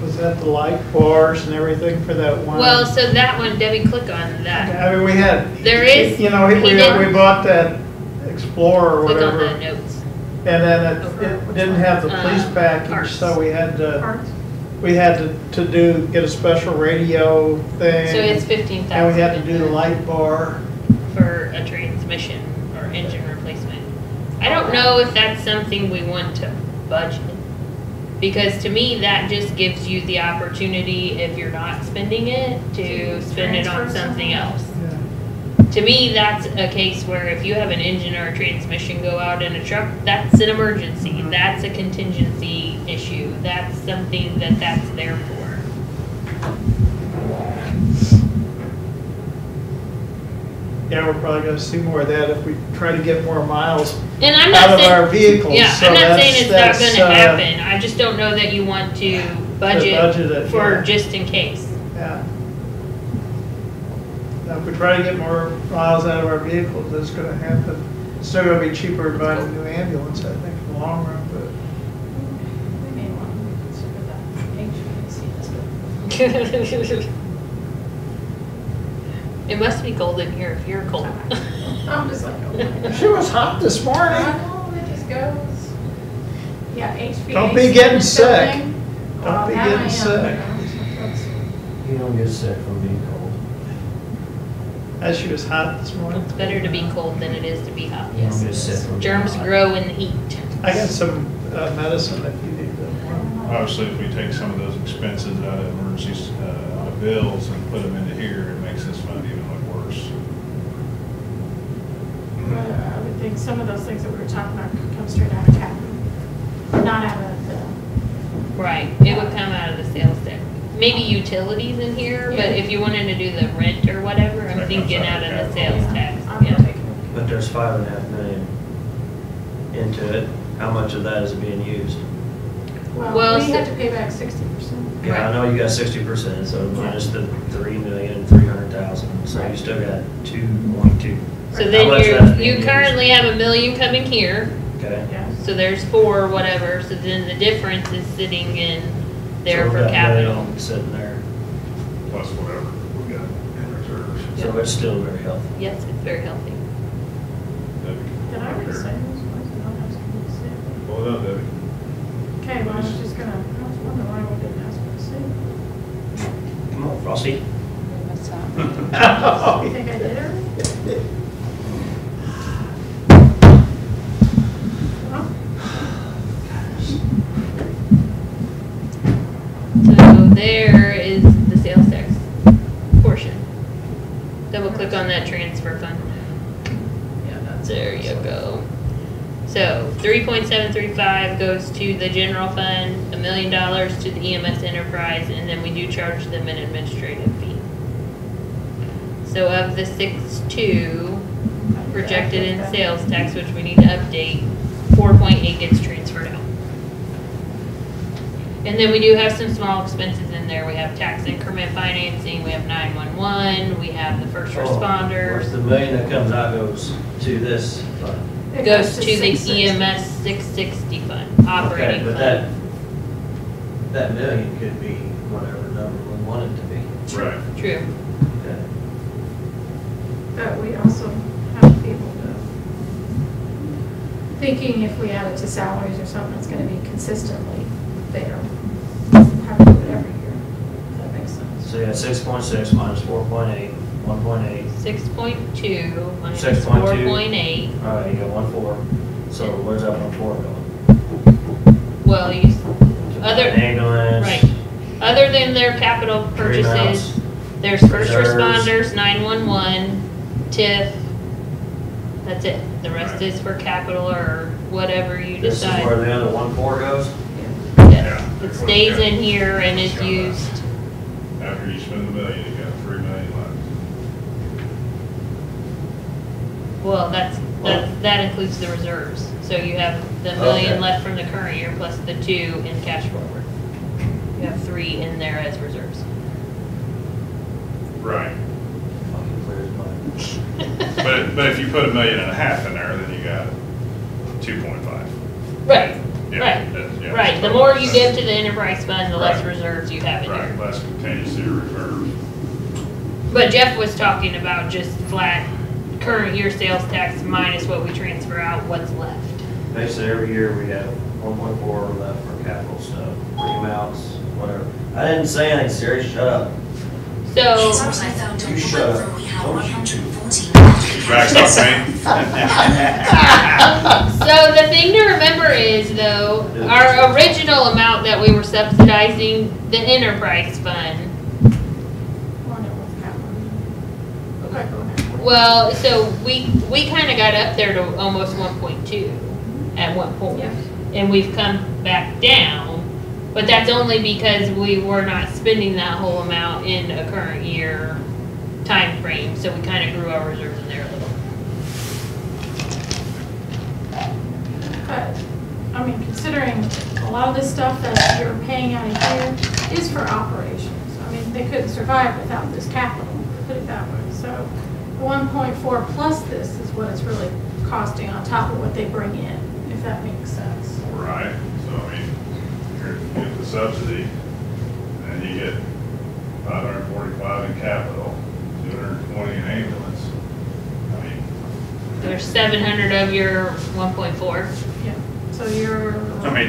Was that the light bars and everything for that one? Well, so that one, Debbie, click on that. I mean, we had. There is- You know, he did- we bought that Explorer or Click on whatever, the notes. and then it didn't have the police package, Parts. so we had to, Parts? get a special radio thing. So it's 15,000. And we had to do the light bar. For a transmission or engine replacement. I don't know if that's something we want to budget. Because to me, that just gives you the opportunity, if you're not spending it, to spend it on Transfer something else. Yeah. To me, that's a case where if you have an engine or a transmission go out in a truck, that's an emergency. That's a contingency issue. That's something that's there for. Yeah, we're probably gonna see more of that if we try to get more miles And I'm out not of our saying, vehicles. yeah, So I'm not saying it's not that's, gonna happen. I just don't know that you want to budget budget it, for yeah. just in case. Yeah. Now, if we try to get more miles out of our vehicles, that's gonna happen. It's still gonna be cheaper to buy a new ambulance, I think, in the long run, but. We may want to consider that HVAC. It must be cold in here if you're cold. I'm just like, oh my God. She was hot this morning. I know, it just goes. Yeah, HVAC. Don't be getting sick. building. Don't Well, be now getting I am, sick. You don't get sick from being cold. As she was hot this morning. It's better to be cold than it is to be hot. You don't get sick from being Germs hot. grow in the heat. I got some medicine if you need them. Obviously, if we take some of those expenses out of emergencies, out of bills and put them into here, it makes this fund even look worse. I would think some of those things that we were talking about could come straight out of capital, not out of the. Right, it would come out of the sales tax. Maybe utilities in here, but if you wanted to do the rent or whatever, I'm That thinking comes out out of of the sales tax, I'm yeah. taking But there's 5.5 million into it. How much of that is being used? Well, Well, we so- had to pay back 60%. Yeah, I know you got 60%, so minus the 3,300,000, so you still got 2.2. So How then much of that's being you used? currently have $1 million coming here, Okay. Yeah. so there's 4, whatever, so then the difference is sitting in there So for we've got capital. million sitting there, Plus whatever we got in reserves. so it's still very healthy. Yes, it's very healthy. Debbie, Did I already say this? I don't know if I was gonna pull it up, Debbie. say it. Okay, well, I was just gonna, I was wondering why we didn't ask for the Come on, Frosty. That's not. You think I did it? So there is the sales tax portion. Double click on that transfer fund. Yeah, that's. There you go. So 3.735 goes to the general fund, $1 million to the EMS enterprise, and then we do charge them an administrative fee. So of the 6.2 projected in sales tax, which we need to update, 4.8 gets transferred out. And then we do have some small expenses in there. We have tax increment financing, we have 911, we have the first Where's responders. the million that comes out goes to this fund? It Goes to the 660. EMS 660 fund, Okay, operating but fund. that million could be whatever number we want it to be. Right. True. Okay. But we also have people thinking if we add it to salaries or something, it's gonna be consistently there. Have to do it every year. If that makes sense. So you got 6.6 minus 4.8, 1.8. 6.2 minus 6.2. 4.8. All right, you got 1.4. So where's that 1.4 going? Well, you, To Other- ambulance. right. Other than their capital Three purchases, mounts. there's first Reserves. responders, 911, TIF. That's it. The rest Right. is for capital or whatever you This is decide. where the other 1.4 goes? Yes. It stays in here and is used. After you spend the million, you got 3 million left. Well, that includes the reserves. So you have the million Okay. left from the current year plus the 2 in cash forward. You have 3 in there as reserves. Right. Fucking clear as mud. But if you put 1.5 million in there, then you got 2.5. Right, Yeah, right, yeah, right. The so more you that's- give to the enterprise fund, the less Right. reserves you have in Right, here. less contingency reserves. But Jeff was talking about just flat current year sales tax minus what we transfer out, what's left. Basically, every year we have 1.4 left for capital stuff, remounts, whatever. I didn't say anything, Siri, shut up. So, You shut up. Told you to. Back's not paying. so the thing to remember is though, our original amount that we were subsidizing, the enterprise fund, One it was capital. Okay, go ahead. well, so we kinda got up there to almost 1.2 at one point. Yeah. And we've come back down, but that's only because we were not spending that whole amount in a current year time frame. So we kinda grew our reserves in there a little. But, I mean, considering a lot of this stuff that you're paying out of here is for operations. I mean, they couldn't survive without this capital, put it that way. So the 1.4 plus this is what it's really costing on top of what they bring in, if that makes sense. Right, so I mean, you get the subsidy, and you get 545 in capital, 220 in ambulance. I mean, There's 700 of your 1.4. Yeah, so you're.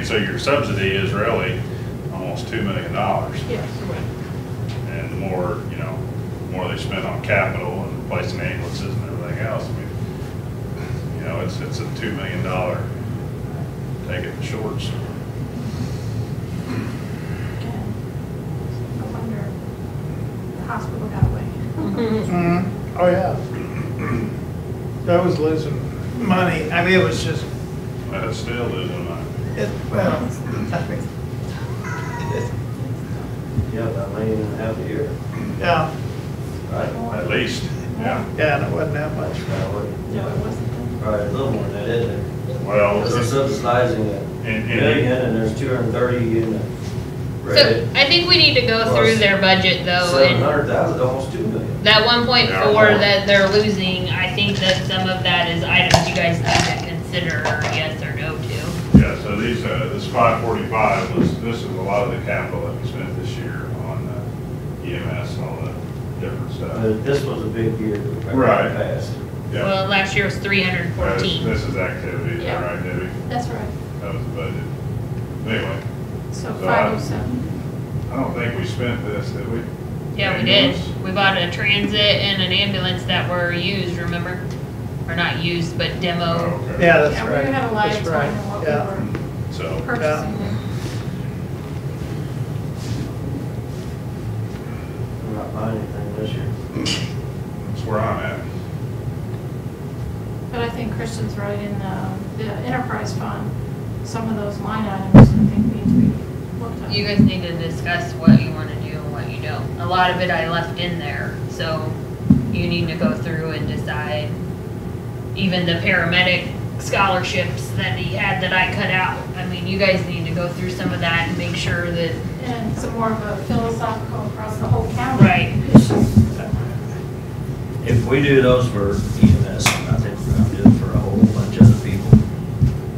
so your subsidy is really almost $2 million. Yes. And the more, the more they spend on capital and replacing ambulances and everything else, I mean, it's a $2 million take it in shorts. Again, no wonder the hospital got away. Mhm. Oh, yeah. That was losing money. I mean, it was just, But it's still losing money. well, I mean, Yeah, about $1.5 million a year, yeah, right? At least, yeah. yeah, and it wasn't that much. No, it wasn't. Probably a little more than that, isn't it? Well, Because they're subsidizing a and- million and there's 230 in the So red. I think we need to go through their budget though, and 700,000, almost 2 million. that 1.4 Yeah. that they're losing, I think that some of that is items you guys need to consider yes or no to. Yeah, so this 545 this is a lot of the capital that we spent this year on EMS and all the different stuff. This was a big year. Right. Past. Yeah. Well, last year was 314. This is activity, is that Yeah. right, Debbie? That's right. That was the budget. Anyway, So So I- 507. I don't think we spent this, did we? Yeah, we did. Ambulance? We bought a transit and an ambulance that were used, remember? Or not used, but demo. Oh, okay. Yeah, that's Yeah, right. we had a lie That's of time right. in what we Yeah. were So, purchasing. I'm not buying anything this year. that's where I'm at. But I think Christian's right in the enterprise fund, some of those line items, I think need to be looked at. You guys need to discuss what you want to do and what you don't. A lot of it I left in there, so you need to go through and decide. Even the paramedic scholarships that he had that I cut out. I mean, you guys need to go through some of that and make sure that, And some more of a philosophical across the whole county. Right. Issues. If we do those for EMS, I think we're gonna do it for a whole bunch of other people.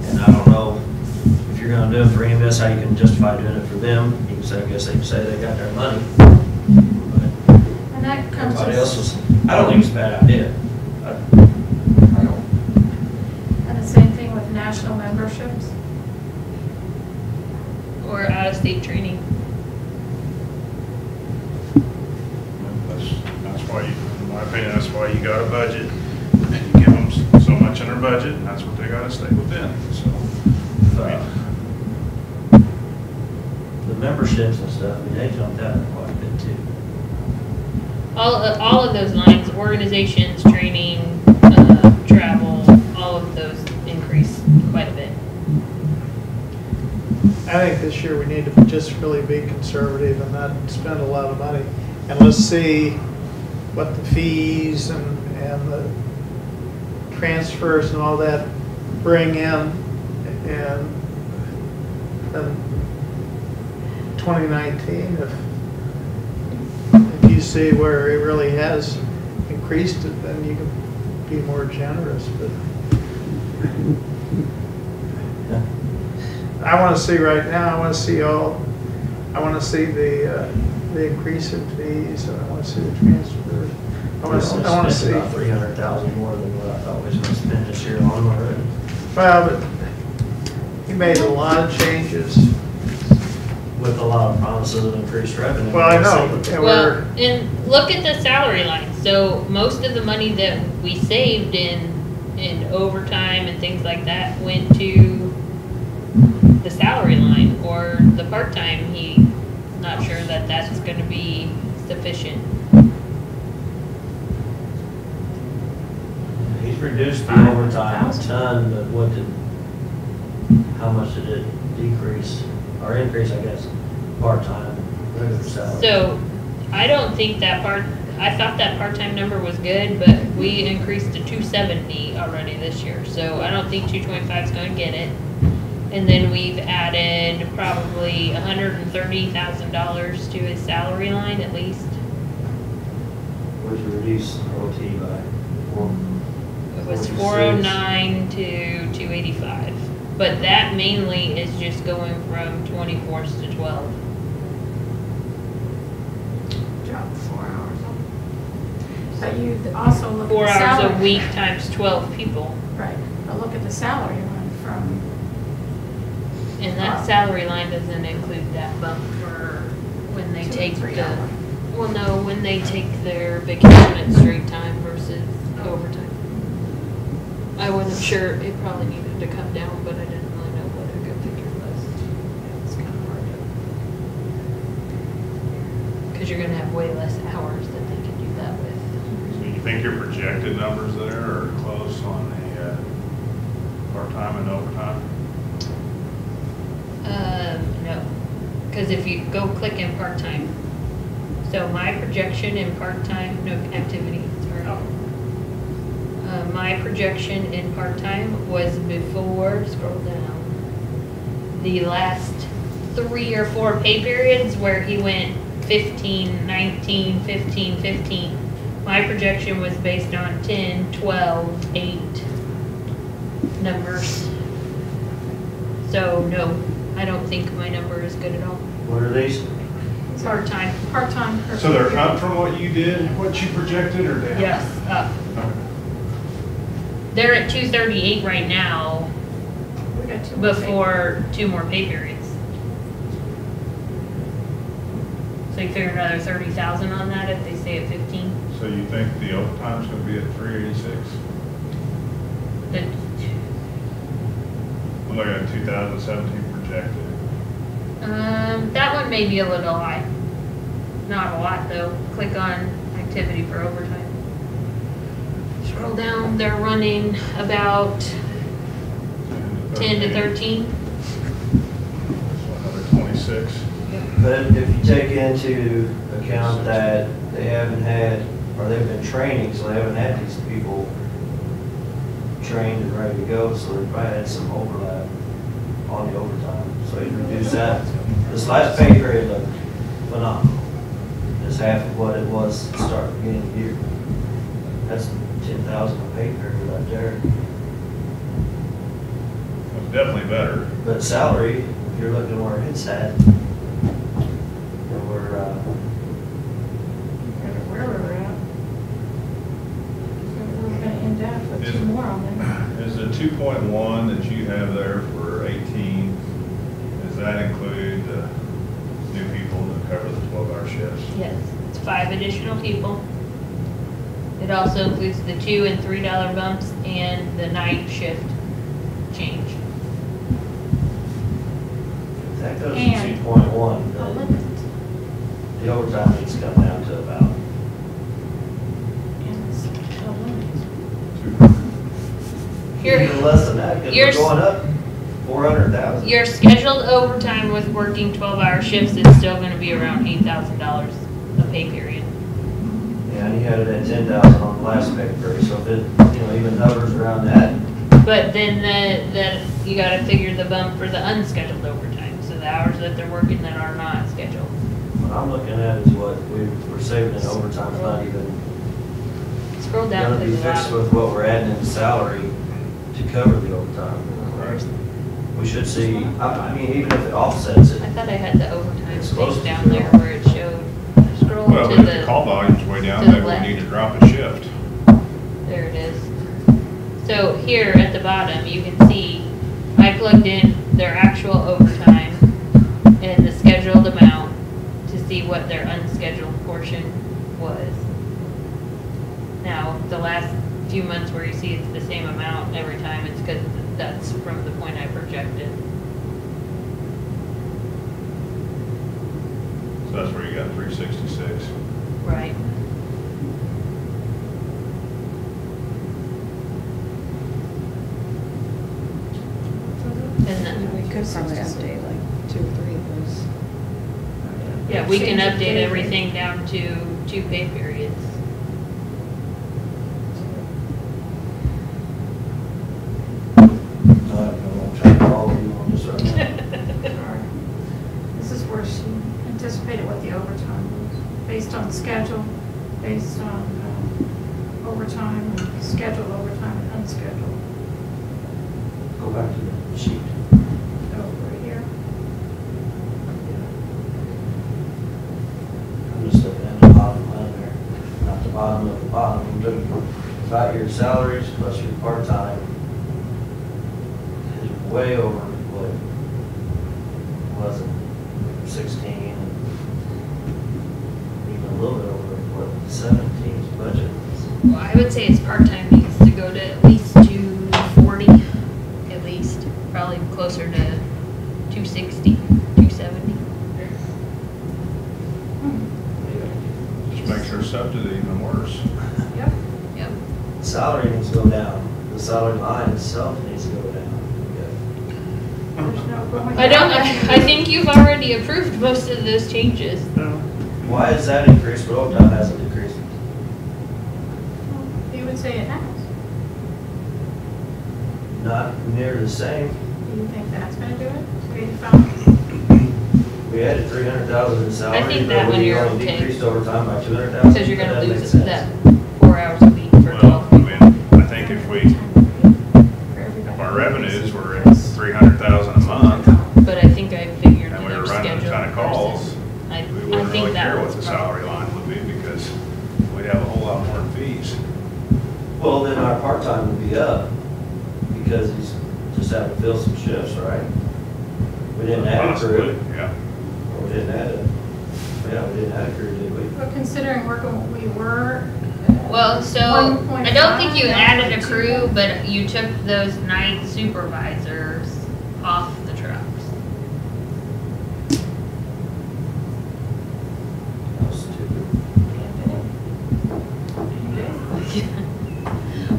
And I don't know, if you're gonna do it for EMS, how you can justify doing it for them. You can say, I guess they can say they got their money. But And that comes everybody else as, was, I don't think it's a bad idea. I don't. and the same thing with national memberships. or out-of-state training. That's why you, in my opinion, that's why you got a budget. And you give them so much in their budget, and that's what they gotta stay within, so. The memberships and stuff, I mean, they jumped out quite a bit too. All of those lines, organizations, training, travel, all of those increase quite a bit. I think this year we need to just really be conservative and not spend a lot of money. And let's see what the fees and the transfers and all that bring in. And 2019, if you see where it really has increased it, then you can be more generous. But I want to see right now, I want to see the increase in fees, and I want to see the transfers. I want to see. About 300,000 more than what I thought we was going to spend this year on already. Well, but he made a lot of changes. With a lot of promises of increased revenue. Well, I know, and Well, and look at the salary line. So most of the money that we saved in overtime and things like that went to the salary line or the part-time. He's not sure that that's going to be sufficient. He's reduced the overtime a ton, but how much did it decrease, or increase, I guess, part-time, regular salary? So I don't think I thought that part-time number was good, but we increased to 270 already this year. So I don't think 225 is going to get it. And then we've added probably $130,000 to his salary line at least. Would you reduce OT by four? It was 46. 409 to 285. But that mainly is just going from 24s to 12. Drop 4 hours. But you also look at 4 the hours salary. a week times 12 people. Right, but look at the salary one from, And that salary line doesn't include that bump for when they take when they take their vacation at straight time versus overtime. I wasn't sure, it probably needed to come down, but I didn't really know what a good figure was. it's kind of hard to. Cause you're gonna have way less hours that they can do that with. So you think your projected numbers there are close on the, part-time and overtime? No, cause if you go click in part-time, so my projection in part-time, no, activity, sorry. My projection in part-time was before, scroll down, the last 3 or 4 pay periods where he went 15, 19, 15, 15. My projection was based on 10, 12, 8 numbers. So no, I don't think my number is good at all. What are these? Part-time. Part-time. So they're up from what you did, what you projected, or down? Yes, up. Okay. They're at 238 right now We got 2 more before 2 more pay periods. So you figure another 30,000 on that if they stay at 15? So you think the overtime's gonna be at 386? The- I'm looking at 2017 projected. That one may be a little high. Not a lot though. Click on activity for overtime. Scroll down, they're running about 10 to 13. Another 26. But if you take into account that they haven't had, or they've been training, so they haven't had these people trained and ready to go, so we probably had some overlap on the overtime. So he reduced that. This last pay period looked phenomenal. It's half of what it was to start the beginning of the year. That's 10,000 a pay period right there. It's definitely better. But salary, if you're looking where it's at, and we're, Where we're at. We're gonna end up with two more on there. Is the 2.1 that you have there for 18, does that include the new people that cover the 12-hour shifts? Yes, it's 5 additional people. It also includes the $2 and $3 bumps and the night shift change. if that goes to And- 2.1, A then limit. the overtime needs to come down to about, And it's a limit. Your, even less than that, because You're we're s- going up 400,000. your scheduled overtime with working 12-hour shifts is still gonna be around $8,000 a pay period. Yeah, and you had it at 10,000 on the last pay period, so if it, even hovers around that, But then you gotta figure the bump for the unscheduled overtime, so the hours that they're working that are not scheduled. what I'm looking at is what we're saving in overtime, is not even Scroll down gonna to be the fixed bottom. with what we're adding in salary to cover the overtime. We should see, I mean, even if it offsets it, I thought I had the overtime It's close thing to down zero. there where it showed, scroll Well, to but if the call the, volume's way down, to the maybe we left. need to drop a shift. there it is. So here at the bottom, you can see, I plugged in their actual overtime and the scheduled amount to see what their unscheduled portion was. Now, the last few months where you see it's the same amount every time, it's because that's from the point I projected. So that's where you got 366. Right. And then, We could probably update like 2 or 3 of those. yeah, we can Change the update pay everything down to 2 pay periods. I'm trying to follow you on this right now. This is where she anticipated what the overtime was, based on schedule, based on overtime, and scheduled overtime and unscheduled. Go back to the sheet. Over here. I'm just looking at the bottom line there, not the bottom of the bottom. I'm looking about your salaries plus your part-time is way over what was it, 16, and even a little bit over what 17's budget was. Well, I would say his part-time needs to go to at least 240, at least, probably closer to 260, 270. Which makes her subsidy even worse. Yep. Yep. Salary needs to go down. The salary line itself needs to go down. There's no going I think you've already approved most of those changes. Why is that increased, but overtime hasn't decreased? You would say it has. Not near the same. Do you think that's gonna do it? 85? We added 300,000 in salary. I think that but one we you're only okay. decreased overtime by 200,000. Because you're gonna That lose makes sense. that 4 hours a week for Well, 12 I people. mean, I think if our revenues were at 300,000 a month, But I think I figured and we their were running a schedule. ton of calls, I we wouldn't think really that care what was the probably- salary line would be because we'd have a whole lot more fees. Well, then our part-time would be up because he's just having to fill some shifts, right? We didn't add a Possibly, crew. yeah. Or we didn't add a, yeah, we didn't add a crew, did we? But considering working what we were. Well, so I don't think you added a crew, but you took those night supervisors off the trucks. That was stupid.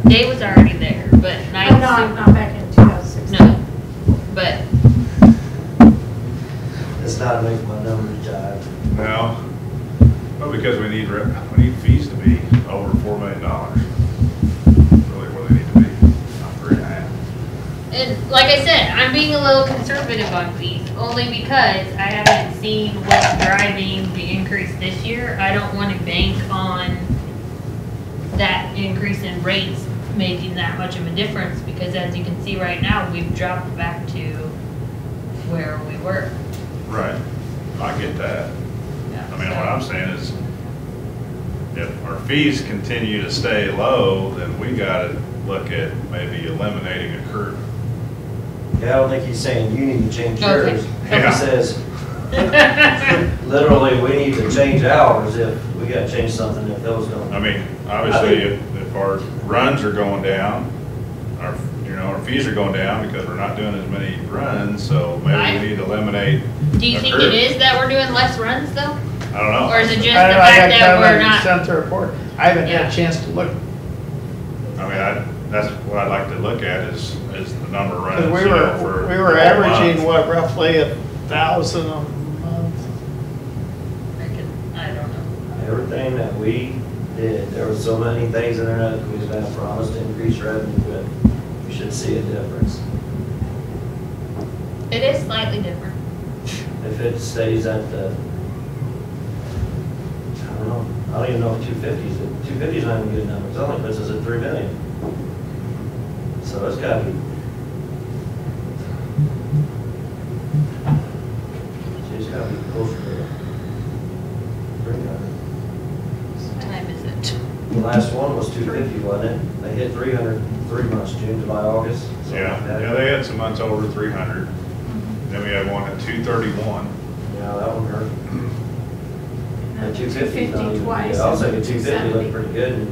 Day was already there, but night. But not back in 2016. No, but It's not making my numbers jive. No, well, because we need fees to be over $4 million. Really where they need to be, not And like I said, I'm being a little conservative on fees, only because I haven't seen what's driving the increase this year. I don't want to bank on that increase in rates making that much of a difference, because as you can see right now, we've dropped back to where we were. Right, I get that. I mean, what I'm saying is, if our fees continue to stay low, then we gotta look at maybe eliminating a crew. Yeah, I don't think he's saying you need to change Okay. yours. Yeah. He says, literally, we need to change ours if we gotta change something if those don't. I mean, obviously, if our runs are going down, our fees are going down because we're not doing as many runs, so maybe we need to eliminate Do you a think crew. it is that we're doing less runs though? I don't know. Or is it just the I don't know, I fact got that we're Kevin not? sent the report. I haven't had Yeah. a chance to look. I mean, that's what I'd like to look at is the number of runs. Because you know, for we were the whole averaging, month. what, roughly 1,000 a month? I don't know. Everything that we did, there were so many things in there that we was gonna promise to increase revenue, but we should see a difference. It is slightly different. If it stays at the, I don't know, I don't even know if 250 is not even a good number, it only puts us at 3 million. So it's gotta be. It's gotta be closer to 300. What time is it? The last one was 250, wasn't it? They hit 300, 3 months, June, July, August. something Yeah, like that. yeah, they had some months over 300. Then we had one at 231. Yeah, that one hurt. And At 250, 250 twice. I was thinking 250 270. looked pretty good, and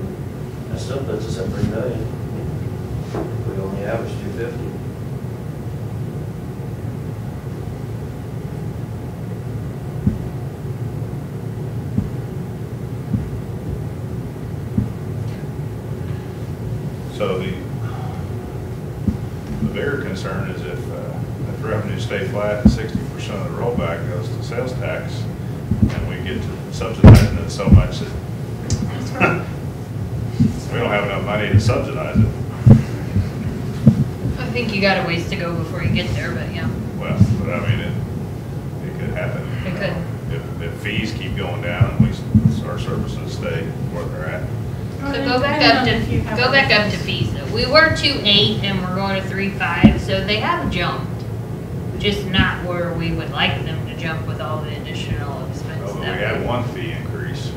that still puts us at 3 million. We only average 250. So the bigger concern is if revenues stay flat and 60% of the rollback goes to sales tax, and we get to subsidizing it so much that That's right. we don't have enough money to subsidize it. I think you got a ways to go before you get there, but yeah. Well, but I mean, it could happen. It could. If fees keep going down and our services stay where they're at. So go back up to fees though. We were 2.8 and we're going to 3.5, so they have jumped. Just not where we would like them to jump with all the additional expense Although we that had one fee increase.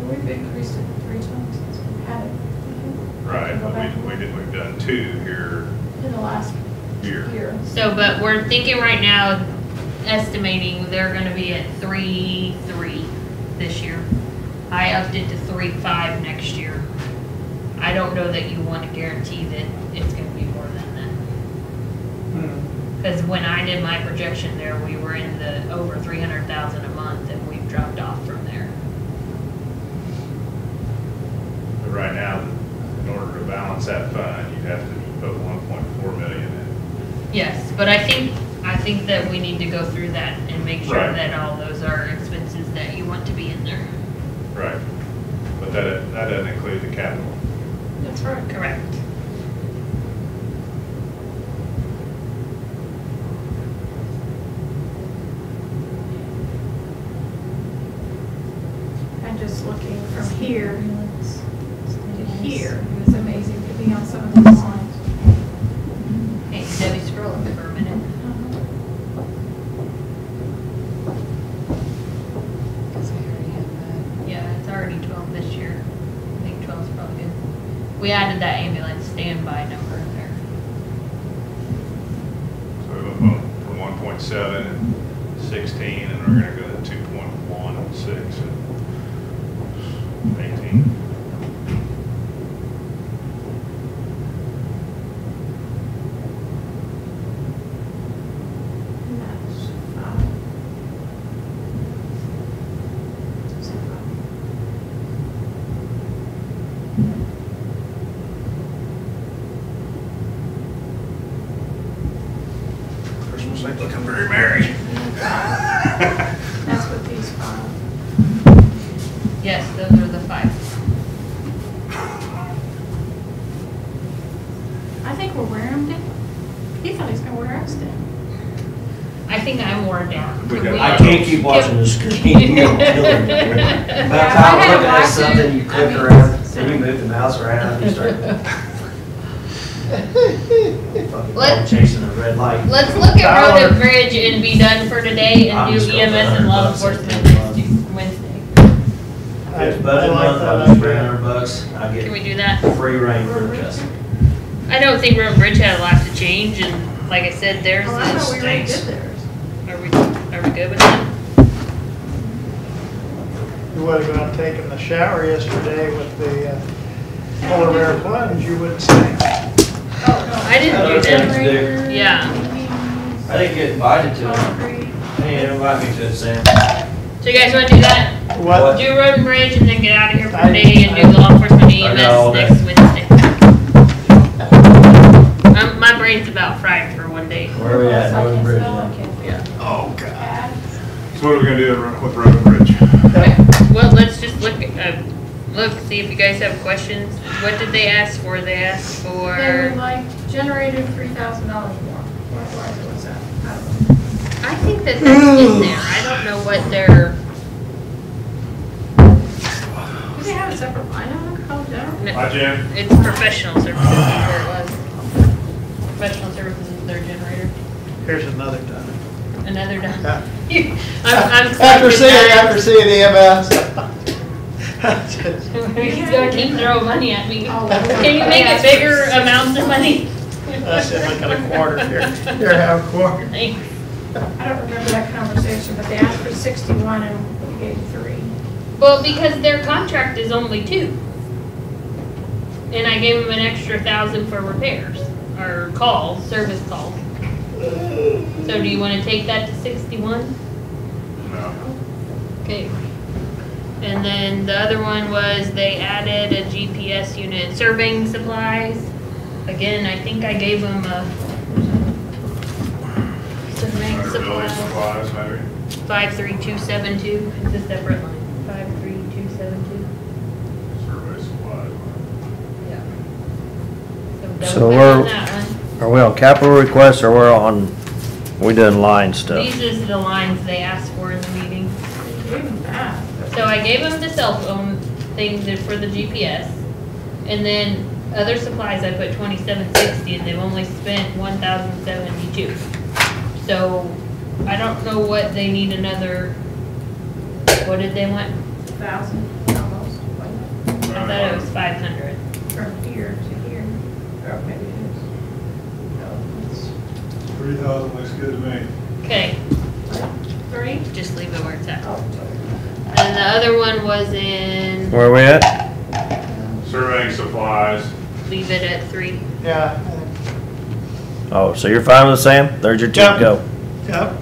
We've increased it 3 times since we've had it. Right, Go back but we've done 2 here in the last year. year. So, but we're thinking right now, estimating they're gonna be at 3.3 this year. I upped it to 3.5 next year. I don't know that you want to guarantee that it's gonna be more than that. Because when I did my projection there, we were in the over 300,000 a month, and we've dropped off from there. But right now, in order to balance that fund, you have to put 1.4 million in. Yes, but I think that we need to go through that and make sure Right. that all those are expenses that you want to be in there. Right. But that doesn't include the capital. That's right. Correct. And just looking from here to here, it was amazing to be on some of those lines. Hey, Debbie, scroll up for a minute. Because I already had that. Yeah, it's already 12 this year. I think 12 is probably good. We added that ambulance standby number in there. So we went from 1.7 and 16, and we're gonna go to 2.1 and 6 and 18. And that's, Christmas ain't looking very merry. that's what these 5. Yes, those are the 5. think we're wearing him down. He thought he was gonna wear us down. I think I'm worn down. We got- I can't keep watching the screen. You're killing me. About time I had looking at watched it. something, you I click mean, around, so- and you move the mouse around, you start fucking Let- dog chasing a red light. Let's look at Road and Bridge and be be done for today and I'm do just gonna EMS put and law 100 bucks in enforcement the Wednesday. If budget I like month, that I'll just bring idea. $100, I Can we get do that? free reign for the adjustment. I don't think Road and Bridge had a lot to change and like I said, theirs Oh, I thought is, we already stinks. did theirs. are we good with that? You would have gone taken the shower yesterday with the polar bear plunge, you wouldn't say. I didn't do that. Generator, Yeah. I didn't get invited to it. concrete. They didn't invite me to it, Sam. So you guys wanna do that? What? Do Road and Bridge and then get out of here for I- the day and do law enforcement I got all EMS day. next Wednesday. My brain's about fried for one day. Where are we at, Road and Bridge So I now? can't spell, I can't Oh, God. add. So what are we gonna do with Road and Bridge? Okay, well, let's just look, see if you guys have questions. What did they ask for? They asked They would for, like generated $3,000 more. Why was that? I don't know. I think that that's in there. I don't know what they're, Do they have a separate line item called general? Hi, Jim. it's professional services is where it was. Professional services is their generator. Here's another done. Another done. Yeah. I'm After sorry. seeing EMS. He's gonna keep throwing money at me. Oh, Can you make it bigger amounts of money? I said, look at a quarter here. Here, have a quarter. Thanks. I don't remember that conversation, but they asked for 61 and we gave 3. Well, because their contract is only 2. And I gave them an extra 1,000 for repairs, or calls, service calls. So do you wanna take that to 61? No. Okay. And then the other one was they added a GPS unit, surveying supplies. Again, I think I gave them a surveying Building supplies, supplies, maybe? 53272, it's a separate line, 53272. Survey supplies. Yeah. So don't put we're- on that one. Are we on capital requests or we're on, we doing line stuff? These is the lines they asked for in the meeting. We gave them that. So I gave them the cell phone thing for the GPS. And then other supplies, I put 2760 and they've only spent 1072. So I don't know what they need another, what did they want? 1,000 almost. wasn't I thought it was 500. it? From here to here. Or maybe it is. No, it's 3,000 looks good to me. Okay, 3? just leave it where it's at. Oh, And the other one was in, Where are we at? Surveying supplies. leave it at 3. Yeah. Oh, so you're fine with it, Sam? There's your two, Yep. go. Yep.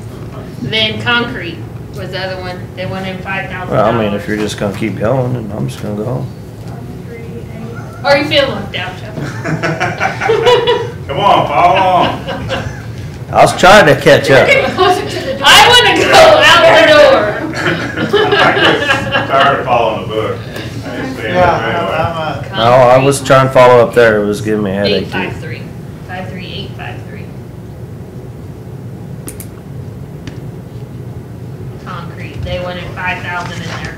Then concrete was the other one. They wanted $5,000. Well, I mean, if you're just gonna keep going, then I'm just gonna go home. 3, 8. Or you feel left out, Jeff? Come on, follow along. I was trying to catch up. Getting closer to the door. I want to go out the door. I get tired of following the book. I just stay in Yeah, there anyway. No, I was trying to follow up there. It was giving me a headache too. 853. 53853. Concrete. They wanted 5,000 in there.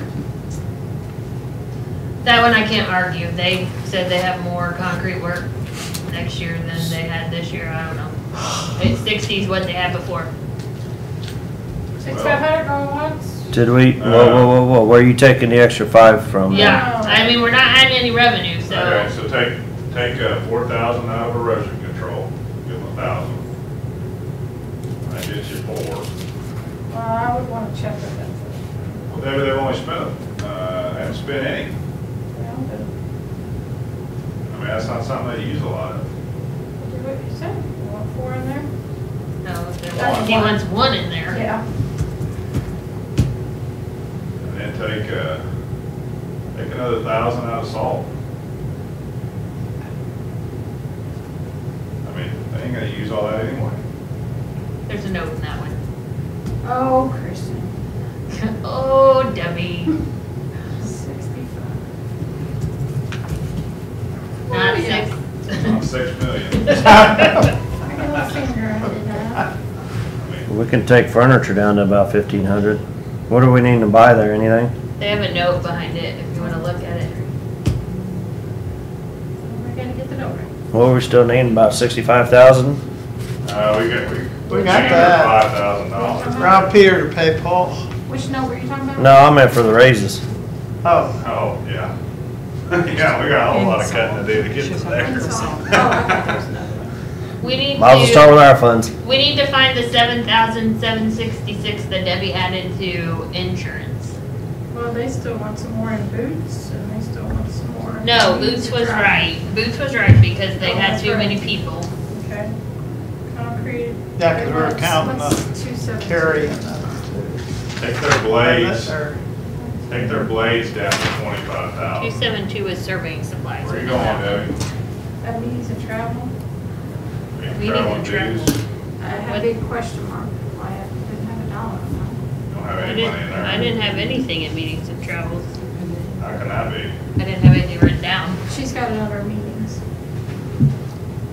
That one I can't argue. They said they have more concrete work next year than they had this year. I don't know. It's 60 is what they had before. 6,500 going once? Did we, whoa, where are you taking the extra 5 from? Yeah. I mean, we're not adding any revenue, Okay, so. so take 4,000 out of erosion control, give them 1,000. That gets you 4. Well, I would want to check with them first. Maybe they've only spent, haven't spent any. Well, but I mean, that's not something they use a lot of. do what you said. You want 4 in there? No, he wants 1 in there. Yeah. And then take another 1,000 out of salt. I mean, they ain't gonna use all that anyway. There's a note in that one. Oh, Christian. Oh, Debbie. 65. Not Oh, yeah. 6. On 6 million. I got a little finger, I did that. I mean, We can take furniture down to about 1,500. What do we need to buy there, anything? They have a note behind it if you wanna look at it. We're gonna get the note right. Well, we still need about 65,000. we got under that. $5,000. Rob Peter to pay Paul. Which note were you talking about? No, I meant for the raises. Oh, Oh, yeah. Yeah, we got a whole lot of cutting to do to get to there. Oh, I thought there was another one. We need Might as well start to, with our funds. we need to find the 7,766 that Debbie added to insurance. Well, they still want some more in boots, and they still want some more. in No, boots Boots and was travel. right. Boots was right because they Oh, had that's too many right. people. Okay. Concrete. Yeah, 'cause we were What's- counting what's the 272? Terry and Take their blades, or- take their blades down to 25,000. 272 is surveying supplies. Where you going, Debbie? Meetings and travel. We need Travel to travel. dues? I have a What? big question mark, why I didn't have a dollar on Don't have I any didn't, money in there. I didn't have anything in meetings and travels. How can that be? I didn't have anything written down, that. She's got it under meetings.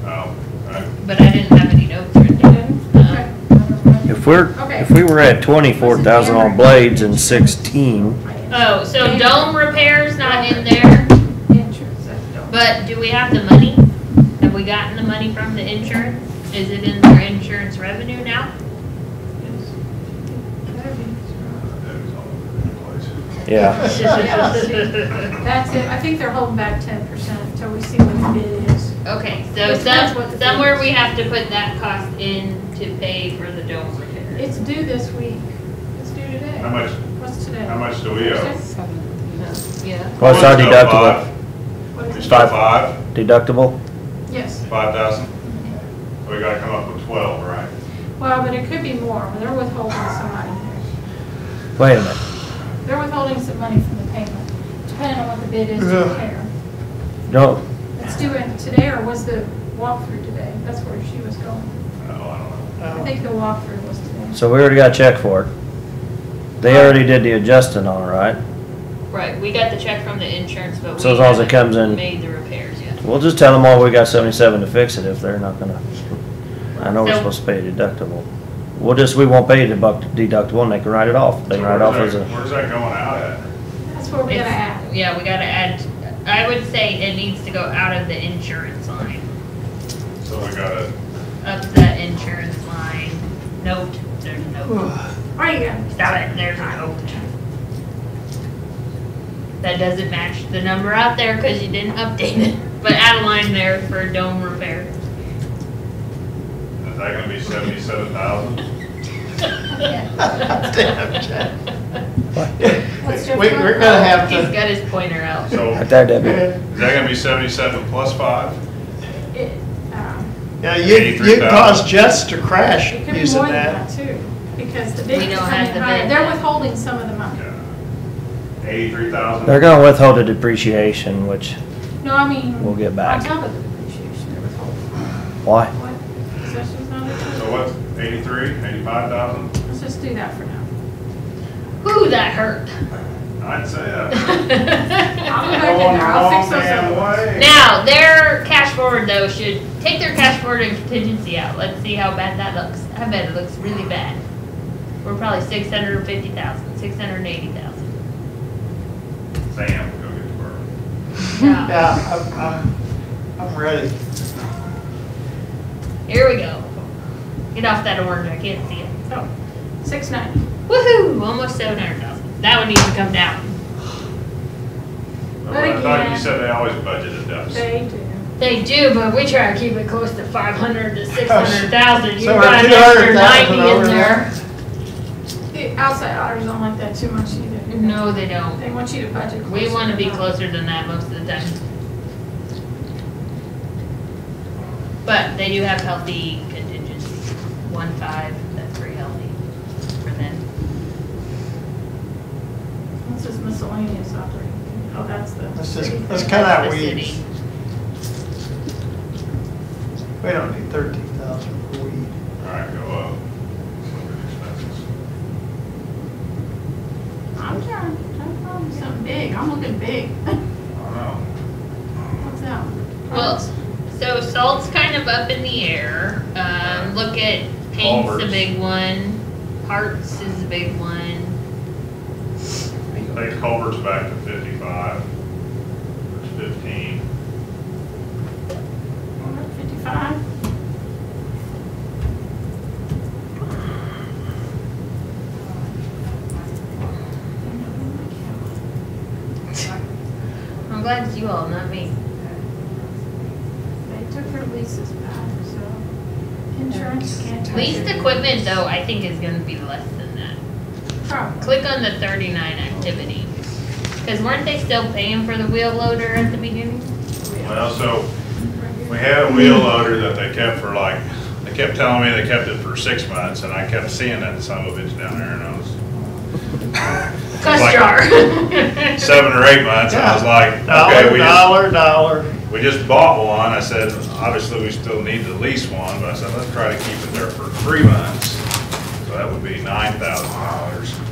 Oh, right. but I didn't have any notes written You down. didn't? Uh-uh. Okay. If we were at 24,000 on blades and 16, Oh, so dome repairs not in there, Insurance, I don't. but do we have the money? Have we gotten the money from the insurance? Is it in their insurance revenue now? Debbie's all over the place. yeah. That's it, I think they're holding back 10% until we see what the bid is. Okay, so Depends what the somewhere bid is. we have to put that cost in to pay for the dome repair. It's due this week, it's due today. How much, What's today? how much do we owe? Thursday? Yeah. What's our Still deductible? What is We it? still Five. 5, Deductible? Yes, 5,000? We gotta come up with 12, right? well, but it could be more, they're withholding some money. Wait a minute. They're withholding some money from the payment, depending on what the bid is to Ugh. repair. No, It's due in today, or was the walkthrough today? That's where she was going. No, I don't know. I think the walkthrough was today. so we already got a check for it. They already did the adjusting on it, right? Right, we got the check from the insurance, but we So as long as it haven't comes in- made the repairs yet. We'll just tell them, all we got 77 to fix it if they're not gonna, I know we're So- supposed to pay a deductible. We won't pay a deductible and they can write it off. They can write it off as a, Where's that going out at? That's where we gotta It's- add. Yeah, we gotta add, I would say it needs to go out of the insurance line, So we gotta, up the insurance line. Note, there's a note. Where you going? Stop it, there's a note. That doesn't match the number out there because you didn't update it, but add a line there for dome repair. is that gonna be 77,000? What's your We're gonna have He's to, got his pointer out. So, right there, Debbie. is that gonna be 77 plus 5? It, yeah, you caused Jets to crash it could be using more than that. that too, because the We bid is don't have coming the higher. bid They're yet. withholding some of the money. Yeah. 83,000? They're gonna withhold the depreciation, which, No, I mean. We'll get back. On top of the depreciation, they're withholding. why? What? Possessions not included? So what's 83, 85,000? Let's just do that for now. Whew, that hurt. I'd say that. I'll go back in there, I'll fix those up. way. Now, their cash forward though should, take their cash forward and contingency out. Let's see how bad that looks. I bet it looks really bad. We're probably 650,000, 680,000. Sam, go get the bird. Yeah, I'm ready. Here we go. Get off that orange, I can't see it. So, 690. Woohoo, almost 700,000. That one needs to come down. I thought you again- said they always budget a deficit. They do. They do, but we try to keep it close to 500 to 600,000. You So we're got an extra 200,000 90 in over there. The outside auditors don't like that too much either. No, they don't. They want you to budget closer. We want to be than that. closer than that most of the time. But they do have healthy contingency. 1.5, that's pretty healthy for them. What's this miscellaneous operating? Oh, that's the. Let's just, city let's thing. cut out The city. weeds. We don't need 13,000 for weed. All right, go up. Expenses. I'm trying to find something big. I'm looking big. I don't know. What's that? Well, so Salt's kind of up in the air. Look at paint's a Culverts. big one. Parts is a big one. Take culverts back to 55. There's 15. 55. I'm glad it's you all, not me. They took their leases back, so insurance can't touch Leased it. equipment though, I think is gonna be less than that. Probably. Click on the 39 activity. Cause weren't they still paying for the wheel loader at the beginning? Well, so we had a wheel loader that they kept for like, they kept telling me they kept it for 6 months, and I kept seeing that son of a bitch down there, and I was Cuss like jar. 7 or 8 months, and I was like, okay, Dollar. we just bought one. I said, obviously, we still need to lease one, but I said, let's try to keep it there for 3 months. So that would be $9,000.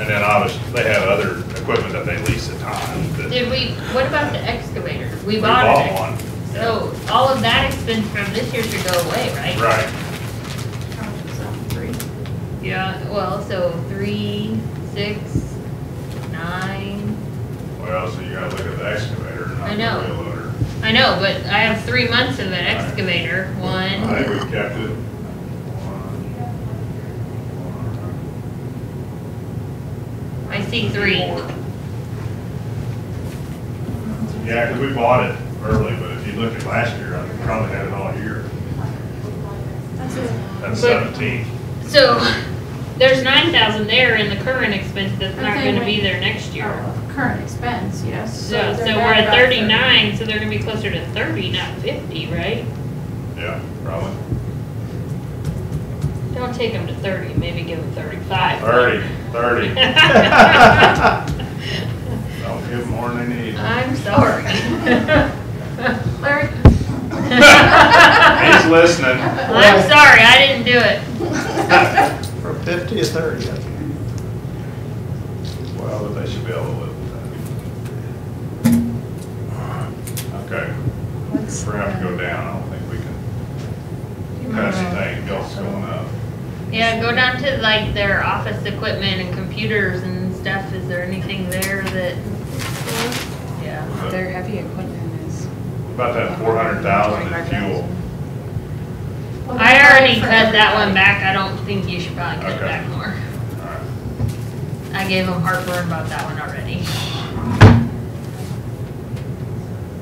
And then obviously, they have other equipment that they lease at times. that- Did we, what about the excavator? We bought bought it. one. So all of that expense from this year should go away, right? Right. How much is that? 3. Yeah, well, so 3, 6, 9. Well, so you gotta look at the excavator, I not know. the wheel loader. I know, but I have 3 months of an excavator. I 1, think we kept it. I see 3. Yeah, because we bought it early, but if you look at last year, I probably had it all year. That's it. That's But- 17. So there's 9,000 there in the current expense that's not Okay, gonna be wait. there next year. Oh, current expense, yes. So they're we're back at about 39, so they're gonna be closer to 30, not 50, right? Yeah, probably. Don't take them to 30, maybe give them 35. 30. Don't give them more than they need. I'm sorry. Larry? He's listening. I'm sorry, I didn't do it. From 50 to 30, I think. Well, but they should be able to live with that. Okay. What's If we're gonna have to go down, I don't think we can pass the thing, else going up. Yeah, go down to like their office equipment and computers and stuff. Is there anything there that? Yeah. Their heavy equipment is. About that 400,000 in fuel. Well, I already for cut that one everybody. back. I don't think you should probably cut it Okay. back more. All right. I gave them heartburn about that one already.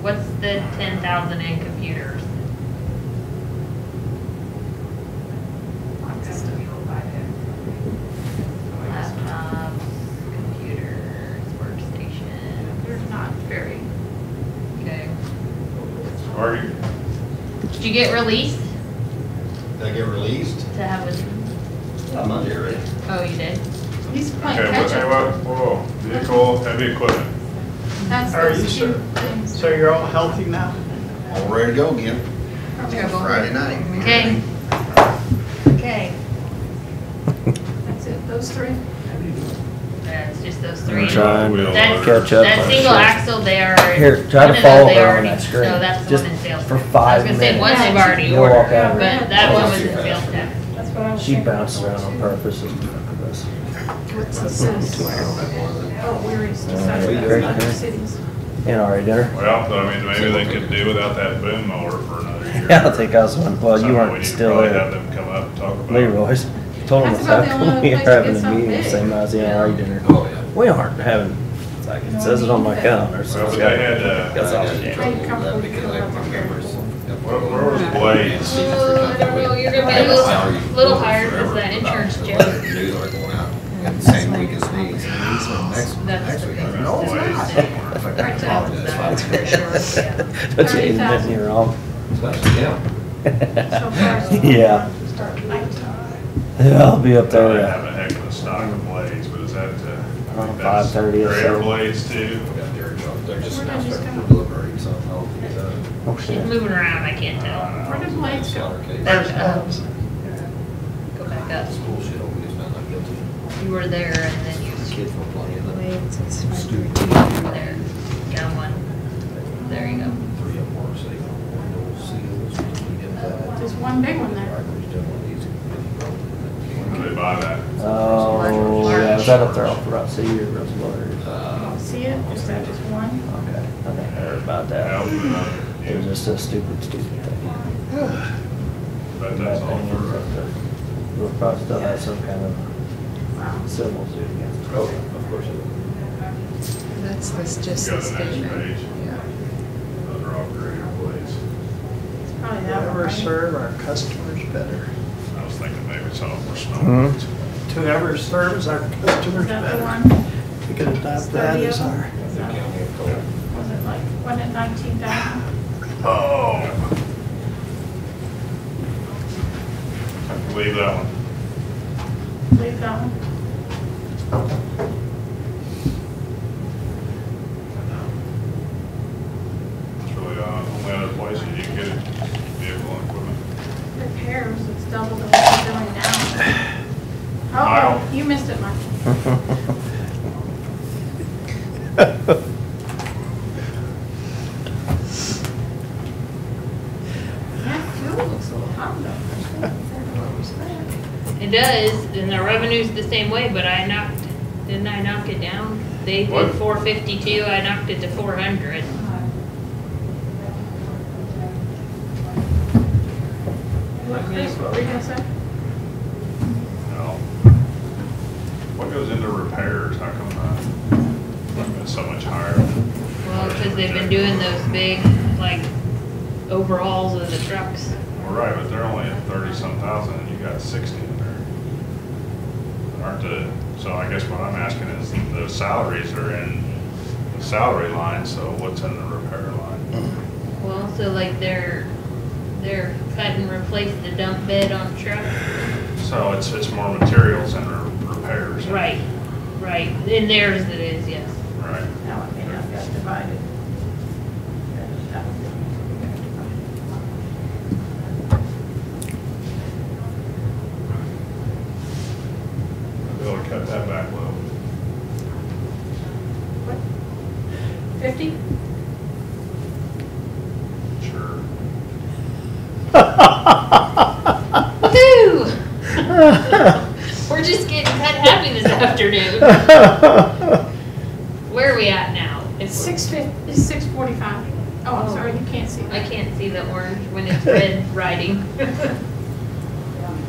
What's the 10,000 in computers? Laptops, computers, workstation. They're not very, Okay. Are you, Did you get released Did I get released? to have a? I'm Monday already. Oh, you did. he's playing okay, catch up. whoa, vehicle, heavy equipment. That's Are those you, few sir? things. So you're all healthy now? All ready to go again. Trouble. Friday night. Okay. Okay. That's it, those 3? Yeah, it's just those 3. Trying to That's- catch up. That on single shit. axle, they are. Here, try one to of those follow they her on already- that screen. No, that's the Just one in sales. for tax. 5 I was gonna say, one minutes. they've already You'll walk ordered, out. but that one was in sales tax. That's what I was She thinking. bounced around on purpose and fuck us. What's it says? Oh, we're east, decided Yeah, that's great, not the great. cities. You already dinner? Well, but I mean, maybe they could do without that boom mower for another year. Yeah, I think I was one. Well, you Something we weren't need to still probably have there. them come up and talk about. Leroy's told him That's it's about the how only come we other are place to having get a something meeting the big. same as the NRA dinner. Oh, yeah. We aren't having, it's like, it says it on my calendar, so. Well, it's but they got- had, That's all. I got Yeah. in trouble with that because I put cameras. where was Blaze? Oh, I don't know, you're gonna be a little higher because that insurance check. News are going out. Got the same week as these. That's Next the week. big No, it's Blaze. not. Right to That's for sure, yeah. But you ain't admitting you're wrong. Especially, yeah. So far, so Yeah. start nighttime. Yeah, I'll be up They there. have a heck of a stock of blades, but is that, I Around think that's 5:30 or Greater so. blades too? We got their job. They're just Where now did you starting go? to deliver something. Oh, She's shit. moving around, I can't tell. Where did Blades go? Back up. Go back up. School shit over here, not like guilty. You were there and then you Kids were playing. Wait, it's were there. Got one. There you go. 3 of them were There's one big one there. When do they buy that? Oh, yeah, is that up there off Route C or Reservoir? See it? Is that just one? Okay, I never heard about Yeah, that. open it up. It was just a stupid thing. But that's all for, We'll probably still have some kind of Wow. civil suit against it. Oh, of course it will. That's this, just Go to the the next statement. page. Yeah. those are all greater blades. It's probably that one, Never right? serve our customers better. I was thinking maybe some of them were snow Mhm. blades. To whoever serves our customers Is that the better. one? We could adopt that 30 as of them? our. Is that- Was it like, wasn't it 19,000? Oh. Leave that one. Leave that one. It's really the only other places you can get it, vehicle and equipment. Repairs, it's double than what we're doing now. Mile. Oh, you missed it, Mike. Yeah, fuel looks a little high though. It does, and the revenue's the same way, but didn't I knock it down? They did What? 452, I knocked it to 400. What, Chris, what were you gonna say? No. What goes into repairs? How come it's so much higher? Well, because they've been doing those big, like, overhauls of the trucks. Well, right, but they're only at 30-some thousand and you got 60 in there. Aren't the, so I guess what I'm asking is the salaries are in the salary line, so what's in the repair line? Well, so like they're cut and replace the dump bed on truck. So it's more materials and repairs. Right, right. In theirs it is, yes. Right. That one may not got divided. That one Be able to cut that back low. What? 50? Sure. Woo! We're just getting cut happy this afternoon. Where are we at now? It's 650, it's 6:45. Oh, I'm sorry, you can't see I that. can't see the orange when it's red writing.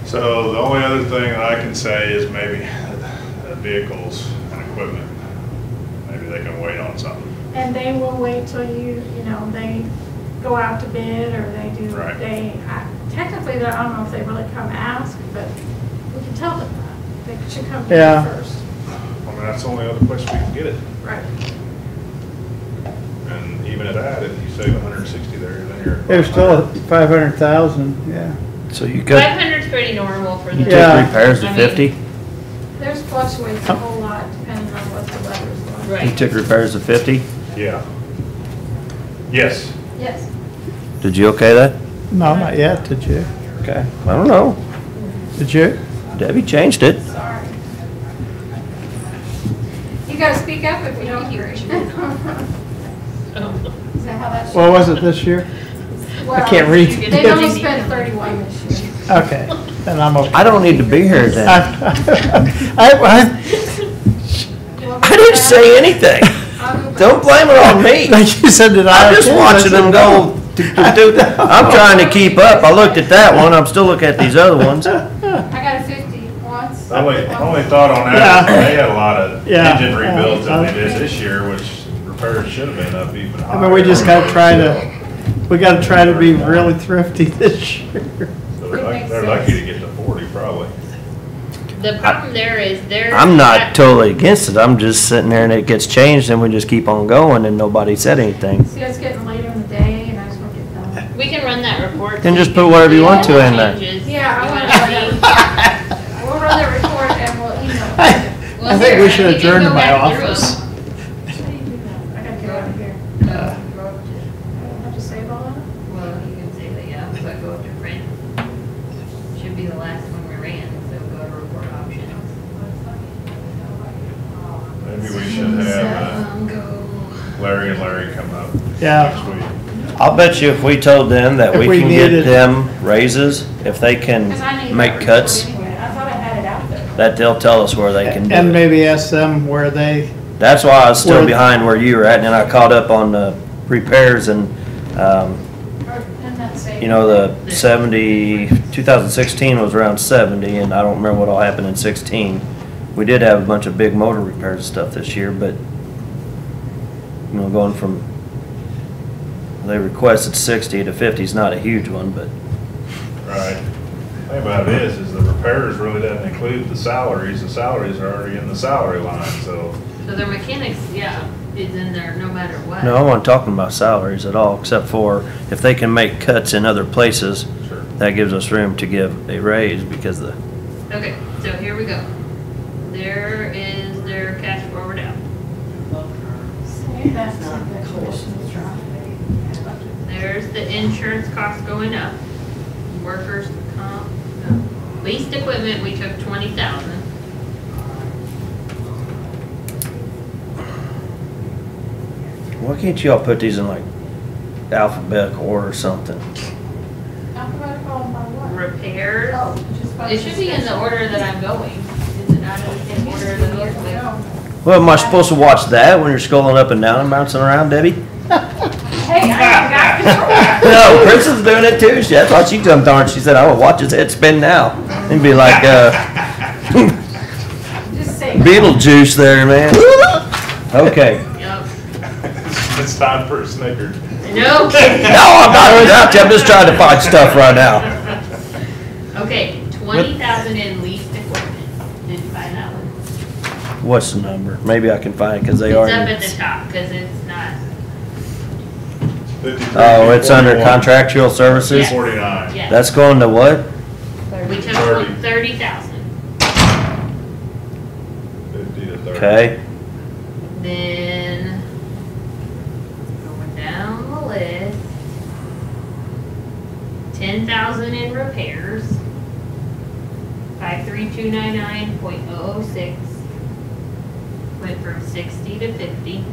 So the only other thing that I can say is maybe vehicles and equipment. Maybe they can wait on something. And they will wait till they go out to bid or they do, Right. technically, I don't know if they really come ask, but we can tell them that. They should come to Yeah. you first. I mean, that's the only other place we can get it. Right. And even at that, if you save 160 there, then you're. It was still at 500,000, yeah. So you cut, 500's pretty normal for you the. Yeah. took repairs to I mean, 50? There's fluctuates a whole lot depending on what the weather's like. You Right. took repairs to 50? Yeah. Yes. Yes. Did you okay that? No, not yet, did you? Okay, I don't know. Did you? Debbie changed it. Sorry. You gotta speak up if you don't agree. Is that how that should? What was it this year? Well, can't read. They've only spent 31 this year. Okay, then I'm okay. I don't need to be here then. I I didn't say anything. Don't blame it on me. Like you said, did I? I'm just watching them go. I'm trying to keep up. I looked at that one. I'm still looking at these other ones. I got a 50 once. Only thought on that, Yeah. is they had a lot of Yeah. engine rebuilds than they did this year, which repairs should have been up even higher. I mean, we just gotta we gotta try to be really thrifty this year. So they're lucky to get to 40 probably. The problem there is they're. I'm not totally against it. I'm just sitting there and it gets changed and we just keep on going and nobody said anything. See, it's getting later in the day and I just want to get done. We can run that report. Then so just you put can whatever you see want all to the in there. changes. Yeah, I You want wanna to see? We'll run the report and we'll email it. Well, I think here, we should can adjourn go to my back through office. I gotta get out of here. them. I have to save all of it? Well, you can say that, yeah, but go up to print. Should be the last one we ran, so go to report options. Maybe we should have Go. Larry and Larry come up Yeah. next week. I'll bet you if we told them that If we we can get needed- them raises, if they can 'Cause I need make that cuts, report anyway. I thought I had it out there. that they'll tell us where they can do And it. maybe ask them where they, That's why I was still Where- behind where you were at, and then I caught up on the repairs and, Or in that same- you know, the 2016 was around 70, and I don't remember what all happened in 16. We did have a bunch of big motor repairs and stuff this year, but, you know, going from, they requested 60 to 50 is not a huge one, but Right. Thing about it is the repairs really doesn't include the salaries are already in the salary line, so. So their mechanics, yeah, is in there no matter what. no, I wasn't talking about salaries at all, except for if they can make cuts in other places, Sure. that gives us room to give a raise because the, Okay, so here we go. There is their cash forward out. See, that's not the commission's job. There's the insurance cost going up. Workers' comp, no. Leased equipment, we took 20,000. why can't y'all put these in like alphabetical order or something? Alphabetical by what? Repairs, Oh, just by it should be in the order that I'm going. Is it not in the same order that Years you're ago. Well, am I supposed to watch that when you're scrolling up and down and bouncing around, Debbie? Hey, I ain't got control. No, Princess is doing it too. That's why she jumped on it. She said, I will watch his head spin now. And be like, Just say. Beetlejuice there, man. Okay. Yup. It's time for a Snickers. No. No, I'm not doing that. I'm just trying to find stuff right now. Okay, 20,000 in leased equipment. Did you find that one? What's the number? Maybe I can find it because they It's up at already. the top, cause it's not, Oh, it's under contractual services? Yes. 49. yeah. That's going to what? We took 30. 30,000. 50 to 30. Okay. Then, going down the list, 10,000 in repairs, 53299.006, went from 60 to 50.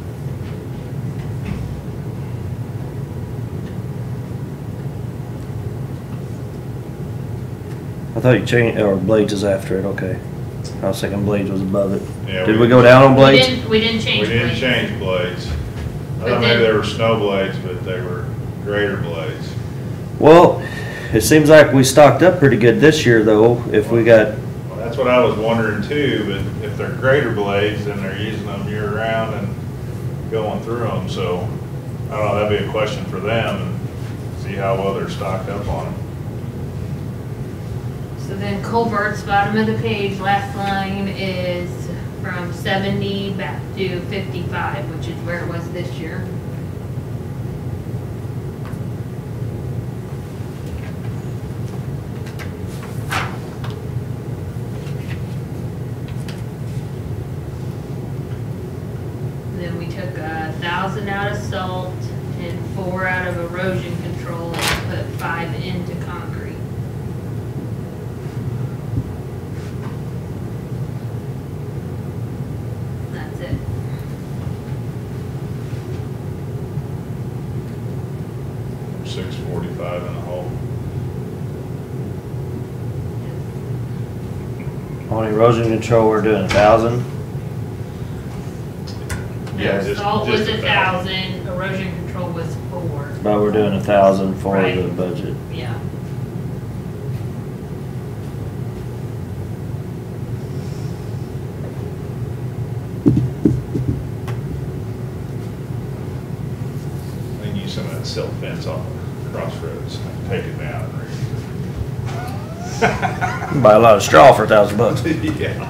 I thought you changed, or Blades is after it, okay. I was thinking Blades was above it. Yeah, Did we go down on Blades? We didn't change. We didn't blades. change blades. I But thought maybe then- they were snow blades, but they were grader blades. Well, it seems like we stocked up pretty good this year though, if we got, Well, that's what I was wondering too, but if they're grader blades, then they're using them year round and going through them, so I don't know, that'd be a question for them and see how well they're stocked up on them. So then culverts, bottom of the page, last line is from 70 back to 55, which is where it was this year. Then we took 1,000 out of salt and 4 out of erosion control and put 5 into concrete. That's it. $645 in the hole. on erosion control, we're doing 1,000. Yeah, No, just- salt was just 1,000, erosion control was 4. But we're doing 1,000 for the Right. budget. Yeah. They can use some of that silk fence off Crossroads, take it down and Buy a lot of straw for $1,000. Yeah.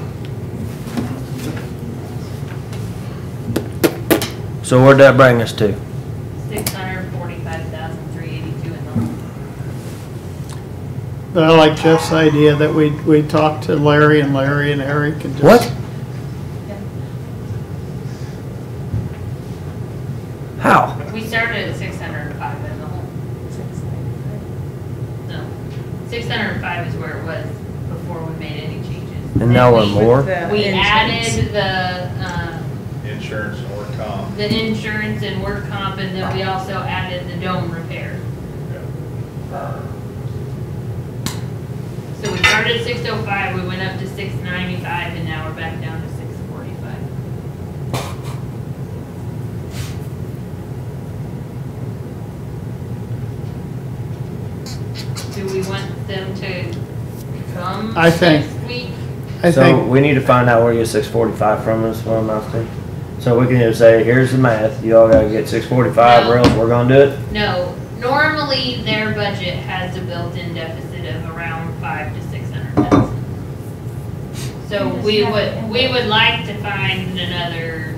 So where'd that bring us to? 645,382 in the. But I like Jeff's idea that we talk to Larry and Eric and just. What? How? We started at 605 in the hole. No, 605 is where it was before we made any changes. And now we're we- more? The We insurance. added the, Insurance and comp. the insurance and work comp, and then we also added the dome repair. So we started at 605, we went up to 695, and now we're back down to 645. Do we want them to come I think- next week? I So think, we need to find out where you get 645 from, is what I'm asking. So we can just say, here's the math, you all gotta get 645 or No. else we're gonna do it? No, normally their budget has a built-in deficit of around 5 to 600,000. So we would like to find another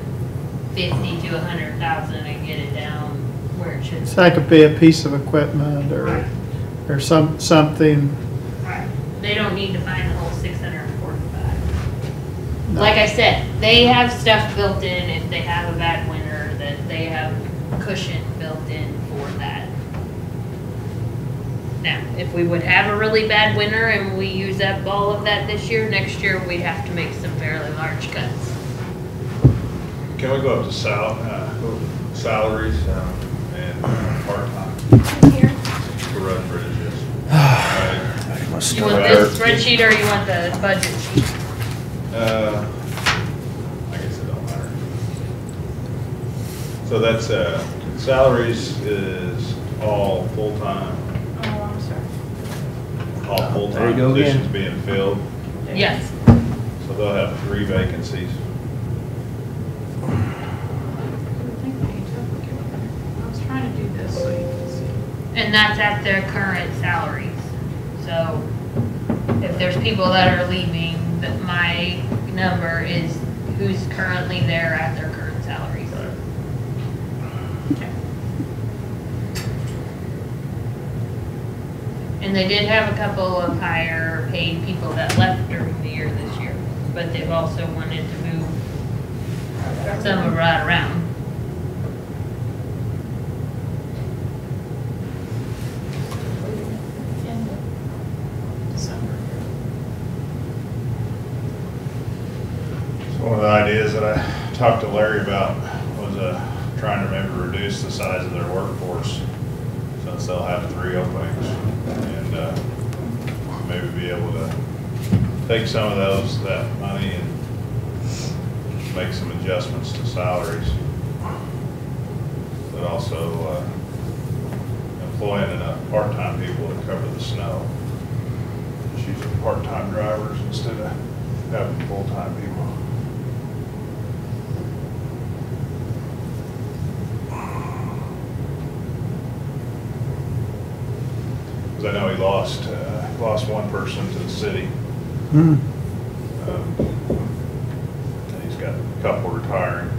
50 to 100,000 and get it down where it should be. so that could be a piece of equipment or something. Right. They don't need to find the whole 645. No. Like I said, they have stuff built in if they have a bad winter, that they have cushion built in for that. Now, if we would have a really bad winter and we use up all of that this year, next year we'd have to make some fairly large cuts. Can we go up to salaries and part-time Here. for road bridges? Let's You start want there. this spreadsheet or you want the budget sheet? I guess it don't matter. So that's, salaries is all full-time, Oh, I'm sorry. all There you full-time go again. positions being filled. Yes. So they'll have 3 vacancies. I think we need to look at it. I was trying to do this so you can see. And that's at their current salaries. So if there's people that are leaving, that my number is who's currently there at their current salaries. Okay. And they did have a couple of higher paid people that left during the year this year, but they've also wanted to move some of right around. End of December. So one of the ideas that I talked to Larry about was trying to maybe reduce the size of their workforce, since they'll have 3 openings, and maybe be able to take some of that money and make some adjustments to salaries, but also employing enough part-time people to cover the snow. Just using part-time drivers instead of having full-time people. Because I know he lost one person to the city. Hmm. And he's got a couple retiring.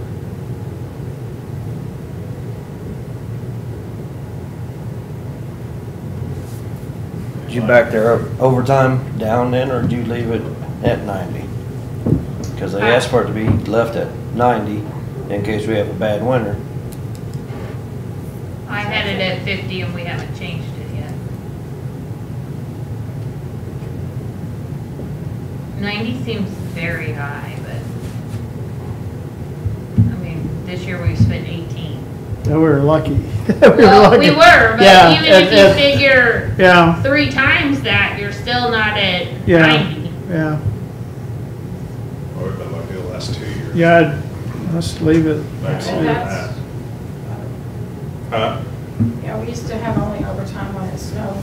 Did you back their overtime down then, or did you leave it at 90? Because they asked for it to be left at 90 in case we have a bad winter. I had it at 50 and we haven't changed it yet. 90 seems very high, but, I mean, this year we've spent 18. Yeah, we were lucky. Well, we were, but Yeah, even if you and- figure Yeah, 3 times that, you're still not at Yeah. 90. yeah, Well, we've been lucky the last 2 years. yeah, let's leave it. Maybe So longer than that's- that. Huh? Yeah, we used to have only overtime when it snowed.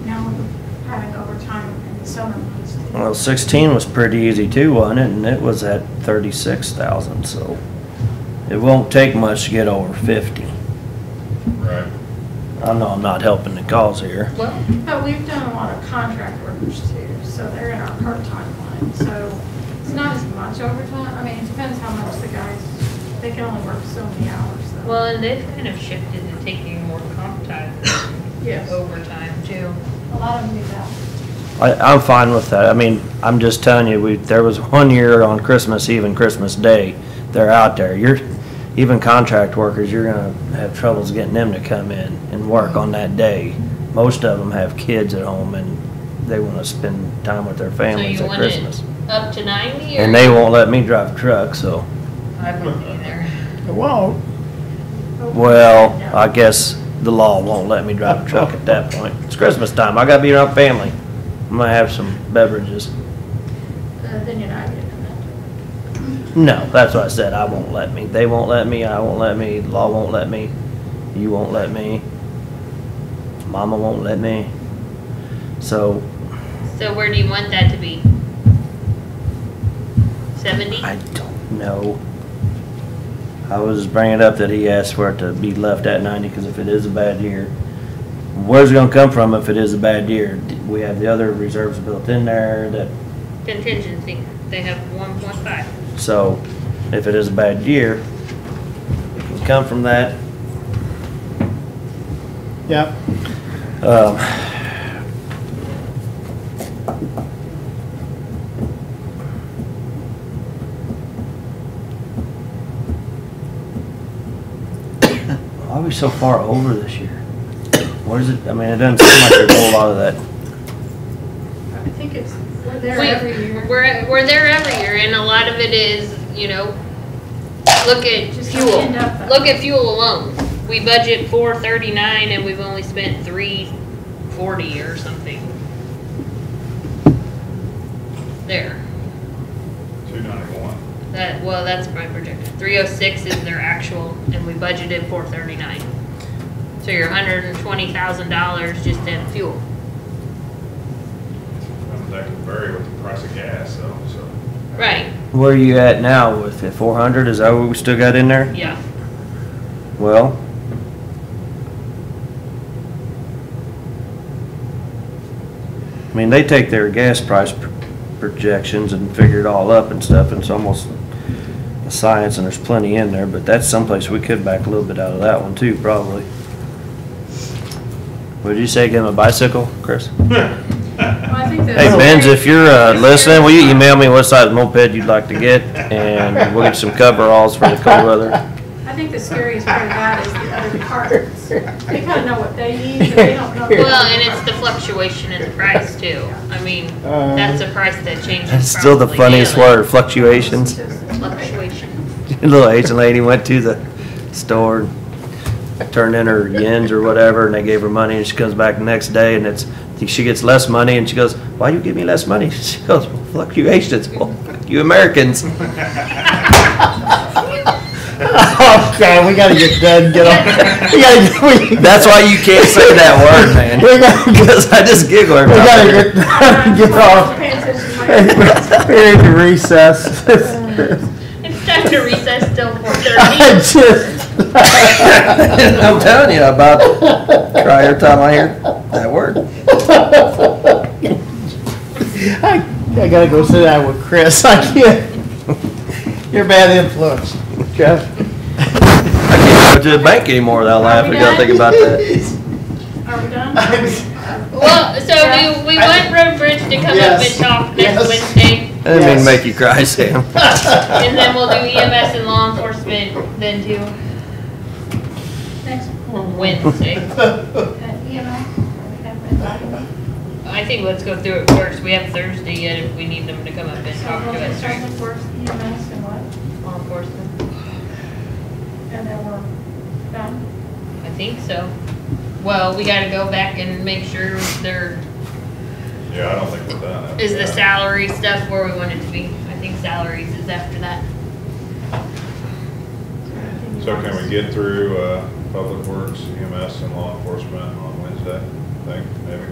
Now we're having overtime in the summer months. Well, 16 was pretty easy too, wasn't it? And it was at 36,000, so it won't take much to get over 50. Right. I know I'm not helping the cause here. Well, But we've done a lot of contract workers too, so they're in our part-time line. So it's not as much overtime. I mean, it depends how much the guys, they can only work so many hours though. well, and they've kind of shifted to taking more comp time Yes. than overtime too. A lot of them do that. I'm fine with that. I mean, I'm just telling you, there was one year on Christmas Eve and Christmas Day, they're out there. Even contract workers, you're gonna have troubles getting them to come in and work on that day. Most of them have kids at home and they wanna spend time with their So families you at want it Christmas. up to 90 or? And they won't let me drive a truck, so I wouldn't either. It won't. Well, I guess the law won't let me drive a truck at that point. It's Christmas time, I gotta be around family. I'm gonna have some beverages. Then you're not getting that. No, that's what I said, I won't let me. They won't let me, I won't let me, the law won't let me, you won't let me, mama won't let me. So, So where do you want that to be? 70? I don't know. I was bringing up that he asked for it to be left at 90, because if it is a bad year, where's it gonna come from if it is a bad year? We have the other reserves built in there that, Contingency, they have 1.5. so if it is a bad year, it can come from that. Yep. Um, Why are we so far over this year? What is it? I mean, it doesn't seem like there's a whole lot of that. I think it's, we're there every year. We're there every year, and a lot of it is, you know, look at Just fuel. end up that Look way. at fuel alone. We budget 439 and we've only spent 340 or something. There. 291. Well, that's my projection. 306 is their actual, and we budgeted 439. So you're $120,000 just in fuel. That can vary with the price of gas, though, so. Right, Where are you at now with it? 400? Is that what we still got in there? yeah. Well, I mean, they take their gas price projections and figure it all up and stuff, and it's almost a science, and there's plenty in there, but that's someplace we could back a little bit out of that one too, probably. Would you say give him a bicycle, Chris? Well, I think that- Hey, Benz, if you're listening, will you email me what size moped you'd like to get, and we'll get some coveralls for the cold weather. I think the scariest part of that is the other departments. They kind of know what they need, but they don't know. Well, and it's the fluctuation in the price too. I mean, that's a price that changes. That's still the probably funniest daily. word, fluctuations. Fluctuation. Little Asian lady went to the store, turned in her yens or whatever, and they gave her money, and she comes back the next day, and she gets less money, and she goes, "Why you give me less money?" She goes, "Well, fluctuations. Well, fuck you Americans." Oh, God, we gotta get done, get on. That's why you can't say that word, man. We gotta get, Because I just giggle every we time. gotta get off. Pay attention to my- We need to recess. It's time to recess till I 4:30. just. I'm telling you, I'm about to cry every time I hear that word. I gotta go sit down with Chris. I can't. You're a bad influence, Jeff. I can't go to the bank anymore without laughing. I gotta think about that. Are we done? Well, so we want Road Bridge to come up Yes. and talk next Yes. Wednesday, I didn't mean to Yes. make you cry, Sam. and then we'll do EMS and law enforcement then too, Next. Wednesday. EMS? We have Wednesday. I think let's go through it first. We have Thursday yet if we need them to come up and So talk we'll to do us, right? public works, EMS, and what? Law enforcement. And then we're done. I think so. Well, we gotta go back and make sure there Yeah, I don't think we're done. after is the that. salary stuff where we want it to be. I think salaries is after that. So can we get through, Public Works, EMS, and law enforcement on Wednesday, think, maybe?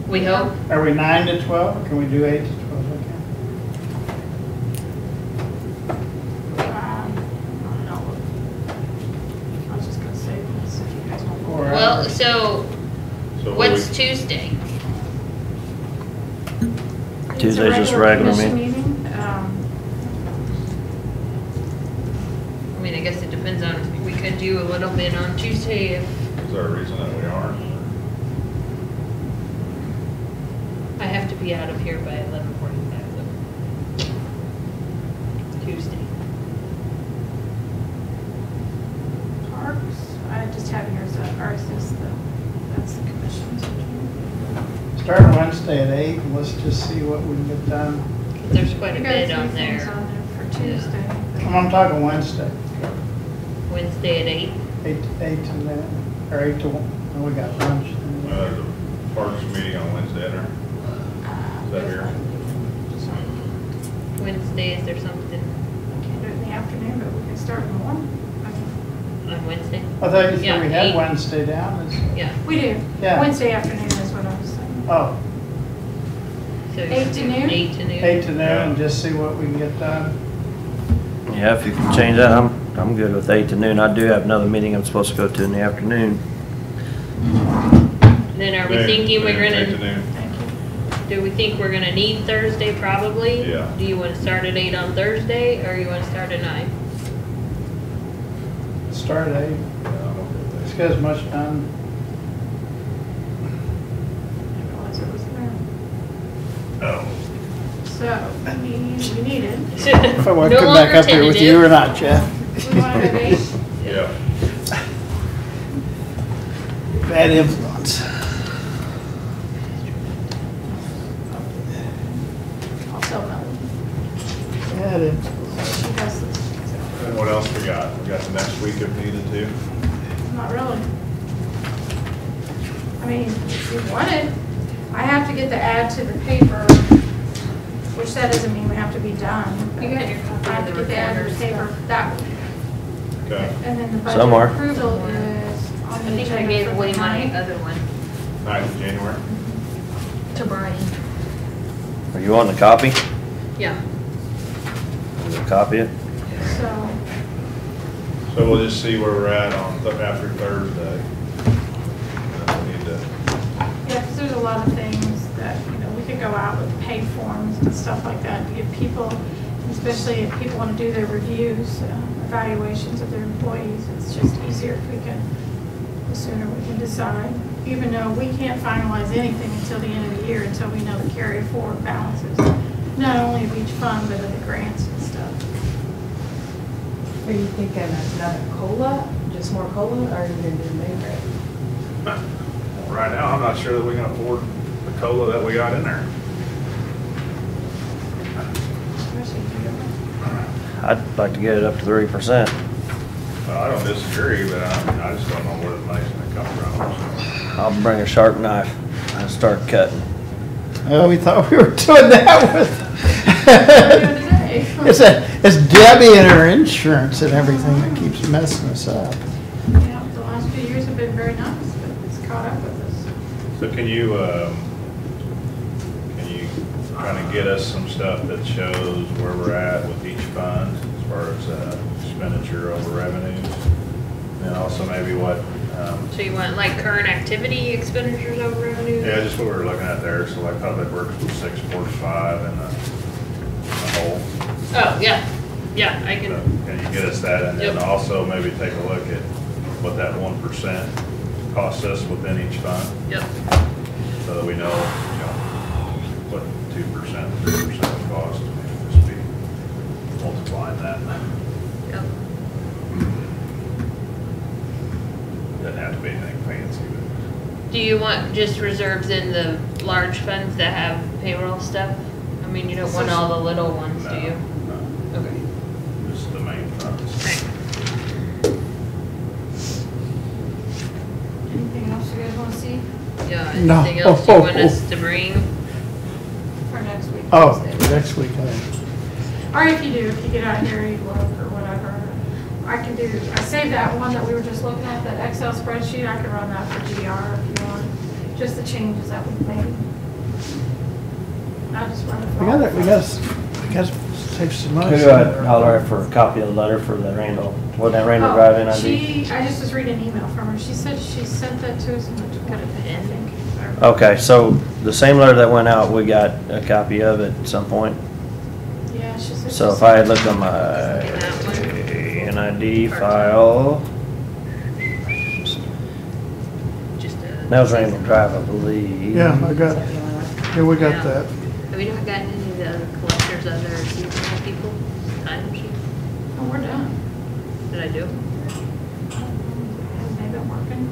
We hope. Are we 9 to 12, or can we do 8 to 12? I don't know. I was just gonna say this if you guys want. Or- Well, so So what what's we- Tuesday? Tuesday's just regular commission meeting. I mean, I guess it depends on, we could do a little bit on Tuesday if, Is there a reason that we aren't? I have to be out of here by 11:45 though. Tuesday. Parks, I just have here, so ours is that's the commission's. Start Wednesday at 8, and let's just see what we can get done. 'Cause there's quite a We got bit few on things there. on there for Tuesday. I'm talking Wednesday. Yeah. Wednesday at 8. 8 to 9, or 8 to 1, and we got lunch. The Parks meeting on Wednesday, or is that here? Wednesday, is there something Can't do it in the afternoon, but we can start in the morning. on Wednesday? I thought you Yeah, said we had 8. Wednesday down, Yeah, We do. Yeah. Wednesday afternoon is what I was saying. oh, so. 8 to noon? 8 to noon. 8 to noon, and just see what we can get done. Yeah, if you can change that, I'm good with 8 to noon. I do have another meeting I'm supposed to go to in the afternoon. Then are we Noon, thinking we're noon, 8 to gonna, noon. Thank you. do we think we're gonna need Thursday probably? Yeah. Do you wanna start at 8 on Thursday, or you wanna start at 9? Start at 8, Yeah, I'm okay with let's that. get as much done. Didn't realize it was there. Oh, So, we needed, If I want to No come back longer up here with you or not, Jeff. we wanted at 8. yeah. Bad influence. I'll tell Melanie. Bad influence. She does this. And what else we got? We got the next week if needed to. Not really. I mean, if you want it, I have to get the ad to the paper, which that doesn't mean we have to be done. You got your copy I have of to the get the ad to the recorder's paper stuff. that week. Okay. And then the budget Somewhere. approval is on I the think I agenda gave for away the my 9th. other one 9th of January. to Brian. Are you wanting a copy? Yeah. We'll copy it. So, So we'll just see where we're at on, after Thursday. We need to, yeah, because there's a lot of things that, we could go out with pay forms and stuff like that to give people, especially if people want to do their reviews, evaluations of their employees. It's just easier if we can, the sooner we can decide. Even though we can't finalize anything until the end of the year, until we know the carry forward balances, not only of each fund, but of the grants and stuff. Are you thinking another COLA, just more COLA, or are you gonna do main rate? right now, I'm not sure that we can afford the COLA that we got in there. Especially if you I'd like to get it up to 3%. Well, I don't disagree, but I just don't know where the money's gonna come from. I'll bring a sharp knife and start cutting. Oh, we thought we were doing that with. today. It's Debbie and her insurance and everything that keeps messing us up. Yeah, the last few years have been very nice, but it's caught up with us. So can you kind of get us some stuff that shows where we're at with each fund as far as expenditure over revenues? And also maybe what, So you want like current activity expenditures over revenue? yeah, just what we were looking at there, so like Public Works was 645 and the whole. Oh, yeah, yeah, I So can, can you get us that, and then Yep. also maybe take a look at what that 1% costs us within each fund, yep, so that we know, what 2%, 3% would cost, and just be multiplying that. yep. Doesn't have to be anything fancy, but. Do you want just reserves in the large funds that have payroll stuff? I mean, you don't want all the little ones, do you? No, Okay. just the main funds. Anything else you guys want to see Yeah, No. anything else you want us to bring? for next week? Oh, Wednesday? next week, I think. Or if you do, if you get out here, you look or whatever. I can do, I saved that one that we were just looking at, that Excel spreadsheet. I can run that for GR if you want, just the changes that we've made. I just run it for We all. gotta save some money. Who do I holler for a copy of the letter for the Randall? What that Randall Drive-In Oh, ID? I just was reading an email from her. She said she sent that to us and we put it in, I think. Okay, so the same letter that went out, we got a copy of it at some point. Yeah, she said. So she if I had sent looked on my That one. NID file, Just a. that was Randall Drive, I believe. Yeah, I got, yeah, we got Yeah. that. Have we not gotten any of the other collectors, other seasonal people, time sheets? Oh, we're done. Did I do? Have they been working?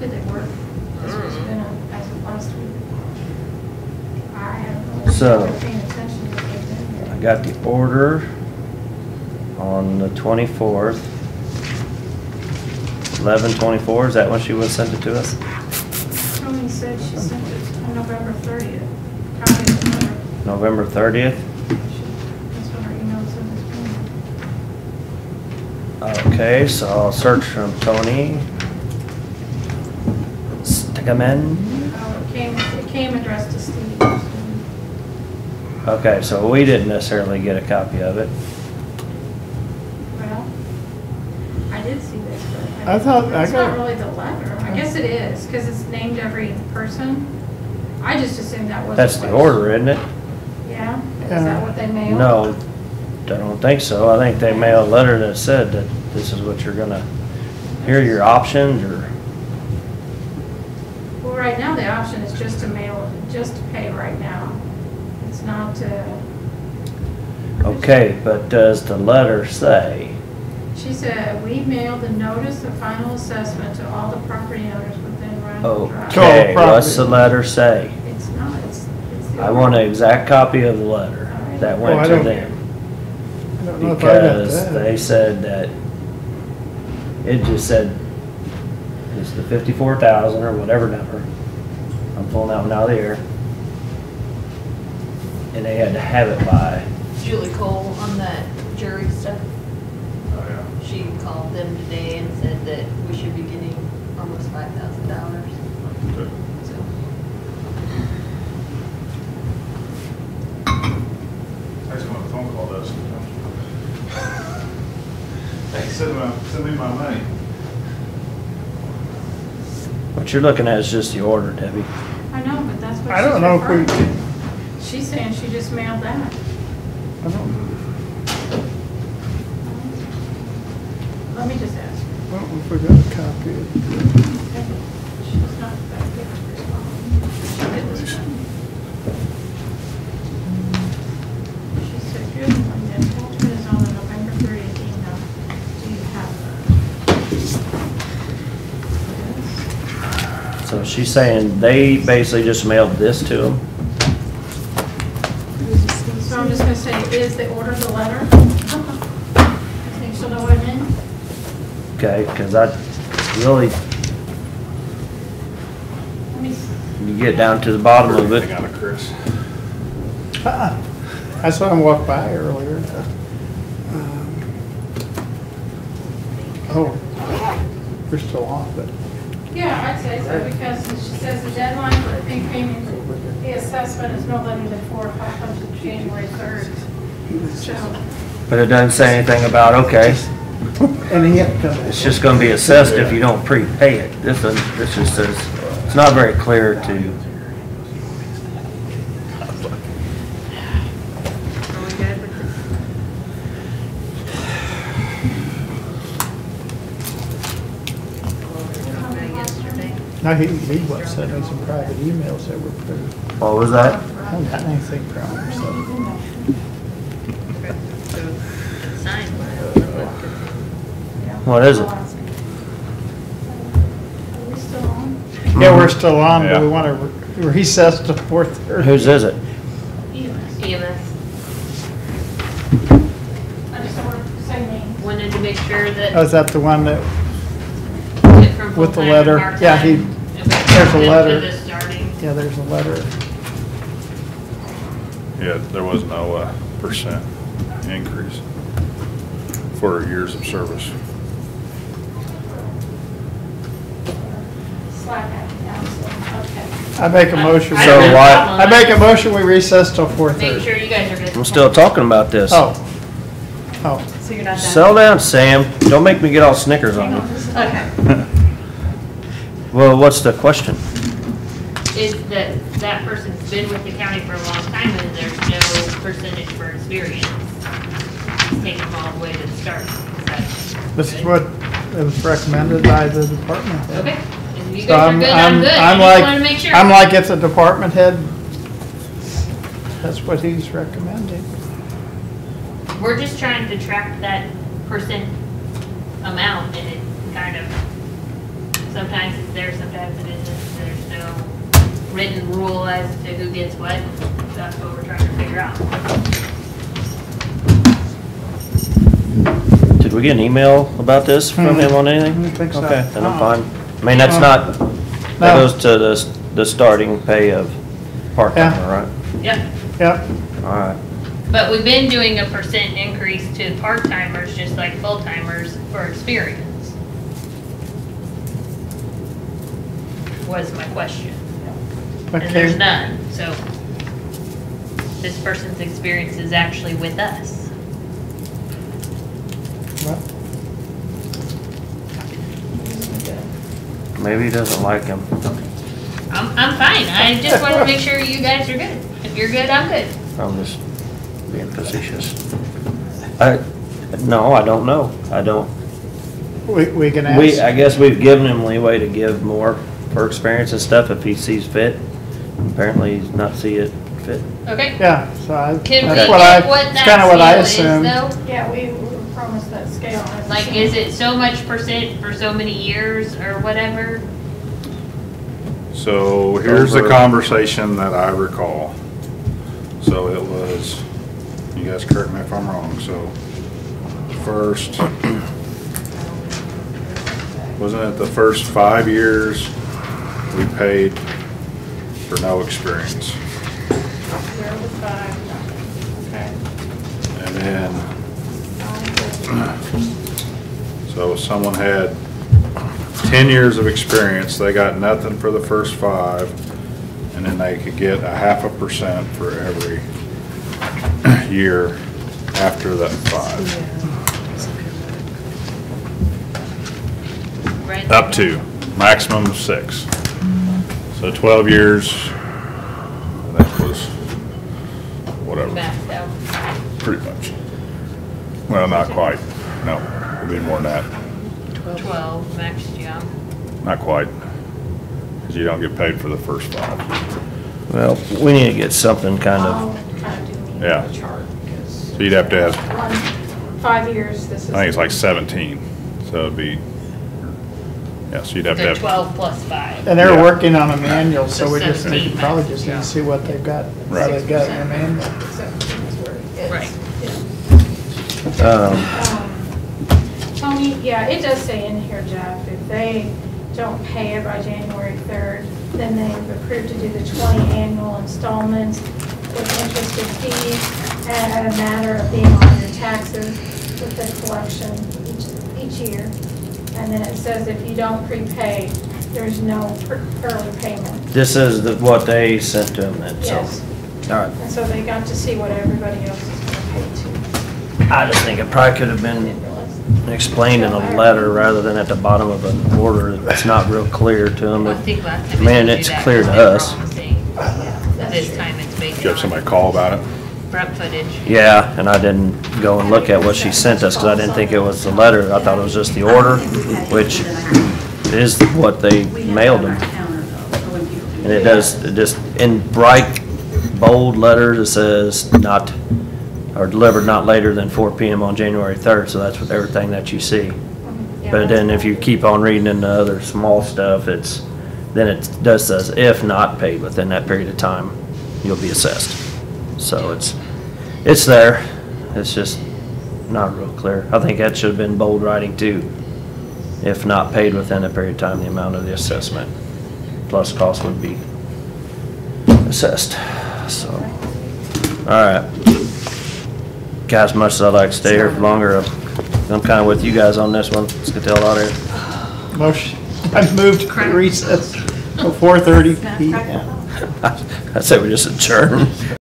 Did they work? This has Mm. been as of last week. I haven't So, really been paying attention to what they've been I here. got the order on the 24th. 11/24, is that when she would send it to us? Tony said she sent it on November 30th. Copy of the letter. November 30th? That's what our email said. Okay, so I'll search from Tony. Stick 'em in. Oh, it came addressed to Steve. Okay, so we didn't necessarily get a copy of it. Well, I did see this, but I thought I it's got- not really the letter. I guess it is, because it's named every person. I just assumed that was. That's the order, isn't it? Yeah? Is Yeah. that what they mailed? No, I don't think so. I think they mailed a letter that said that this is what you're gonna, here are your options, or, Well, right now, the option is just to mail, just to pay right now. It's not to, okay, but does the letter say? she said, we mailed the notice of final assessment to all the property owners within Rhino Drive. Okay, property. what's the letter say? It's not, it's the. I want an exact copy of the letter that Oh, went I to don't- them. I don't know if I got Because that. they said that, it just said, it's the 54,000 or whatever number. I'm pulling that one out of the air. And they had to have it by, Julie Cole on that jury stuff, Oh, yeah. she called them today and said that we should be getting almost $5,000, Good. so. I just want a phone call does. Hey, send me my money. what you're looking at is just the order, Debbie. I know, but that's what I don't she's know if referring we- to. She's saying she just mailed that. I don't, Let me just ask. I don't know if we got a copy of it. She's not that good at responding. She did this one. She said, good, and the attachment is on the November 30th email. Do you have that? So she's saying they basically just mailed this to them. So I'm just gonna say, is the order the letter? I think she'll know what I mean. Okay, because I really, Let me see. you get down to the bottom of Anything it. out of Chris? I saw him walk by earlier. Oh, we're still on, but Yeah, I'd say so, because she says the deadline for the pink premium, the assessment is no later than 4 or 5 times of January 3rd. So, But it doesn't say anything about, okay, and he had to come. it's just gonna be assessed if you don't prepay it. This just says, it's not very clear to, Are we good with this? Yesterday. No, he was sending some private emails that were approved. what was that? I haven't gotten anything from him, so. Sign. What is it? Are we still on? Yeah, we're still on, but we Yeah. want to recess to 4:30. Whose is it? EMS. I just don't want to say names. Wanted to make sure Oh, that. is that the one that, went from with the full-time to letter? part-time, Yeah, he- and we there's a upped it to letter. the starting. yeah, there's a letter. Yeah, there was no percent increase for years of service. Slack at me now, so, okay. I make a motion. I So don't have a why- problem. I make a motion, we recess till Make 4:30. sure you guys are good. I'm still talking about this. Oh. Oh, So you're not done? Settle down, Sam. Don't make me get all Snickers on you. Okay. Well, what's the question? Is that that person's been with the county for a long time and there's no percentage for experience. Take them all the way to the start. Is that- this is what it was recommended by the department head. Okay, if you So guys are good, I'm good. I just wanna make sure. I'm like, if the department head, that's what he's recommending. We're just trying to track that percent amount and it kind of, sometimes it's there, sometimes it isn't. There's no written rule as to who gets what. That's what we're trying to figure out. To we get an email about this from him on I anything? don't think so. Okay, then I'm Uh-uh. fine. I mean, that's not, that goes to the starting pay of part-timer, right? Yep. Yep, All right. But we've been doing a % increase to part-timers, just like full-timers for experience. Was my question. And there's okay. none, so this person's experience is actually with us. Well, Maybe he doesn't like him. I'm fine, I just wanted to make sure you guys are good. If you're good, I'm good. I'm just being facetious. No, I don't know. I don't. We can I ask, guess we've given him leeway to give more for experience and stuff if he sees fit. Apparently, he's not see it fit. Okay. yeah, so Can we that's get what what it's kinda what I that scale is assumed. though? Yeah, we were promised that scale. hasn't Like, changed. is it so much % for so many years or whatever? So here's the Over. conversation that I recall. So it was, you guys correct me if I'm wrong, so first, wasn't it the first 5 years we paid for no experience? 0 to 5, okay. And then, so if someone had 10 years of experience, they got nothing for the first 5, and then they could get 0.5% for every year after that 5. Right. Up to, maximum of 6. So 12 years, that was, whatever, Maxed out. pretty much. Well, not quite, no, it'd be more than that, 12 maxed you out. not quite. Because you don't get paid for the first 5. Well, we need to get something kind I'll of, try to do Yeah. the chart, because So you'd have to have, 5 years, this is. I think it's like 17, so it'd be, yeah, so you'd have to So have. 12 plus 5. And they're Yeah. working on a manual, so we just need, 17 probably max, just need yeah. to see what they've got, what Right. they've got in their manual. 17 is where it is. Right. Tony, yeah, it does say in here, Jeff, if they don't pay it by January 3rd, then they've approved to do the 20 annual installments with interest and fees at a matter of being on your taxes with the collection each year. And then it says if you don't prepay, there's no early payment. this is what they sent to him then, so. Yes. All right. And so they got to see what everybody else is going to pay too. I just think it probably could have been explained in a letter rather than at the bottom of an order. It's not real clear to them. Well, I think last time. Man, we did it's that, clear it to was us. promising. This time it's based Did you have somebody on call about it? front footage. Yeah, and I didn't go and look at what she sent us because I didn't think it was the letter. I thought it was just the order, which is what they mailed them. And it just, in bright, bold letters, it says not, or delivered not later than 4 PM on January 3rd, so that's with everything that you see. But then if you keep on reading in the other small stuff, then it does says, if not paid within that period of time, you'll be assessed. So it's there, it's just not real clear. I think that should have been bold writing too. If not paid within a period of time, the amount of the assessment plus cost would be assessed, so. All right. Guys, as much as I'd like to stay here for longer, I'm kind of with you guys on this one. Let's get the hell out of here. Motion, I've moved to recess till 4:30 PM. I say we just adjourn.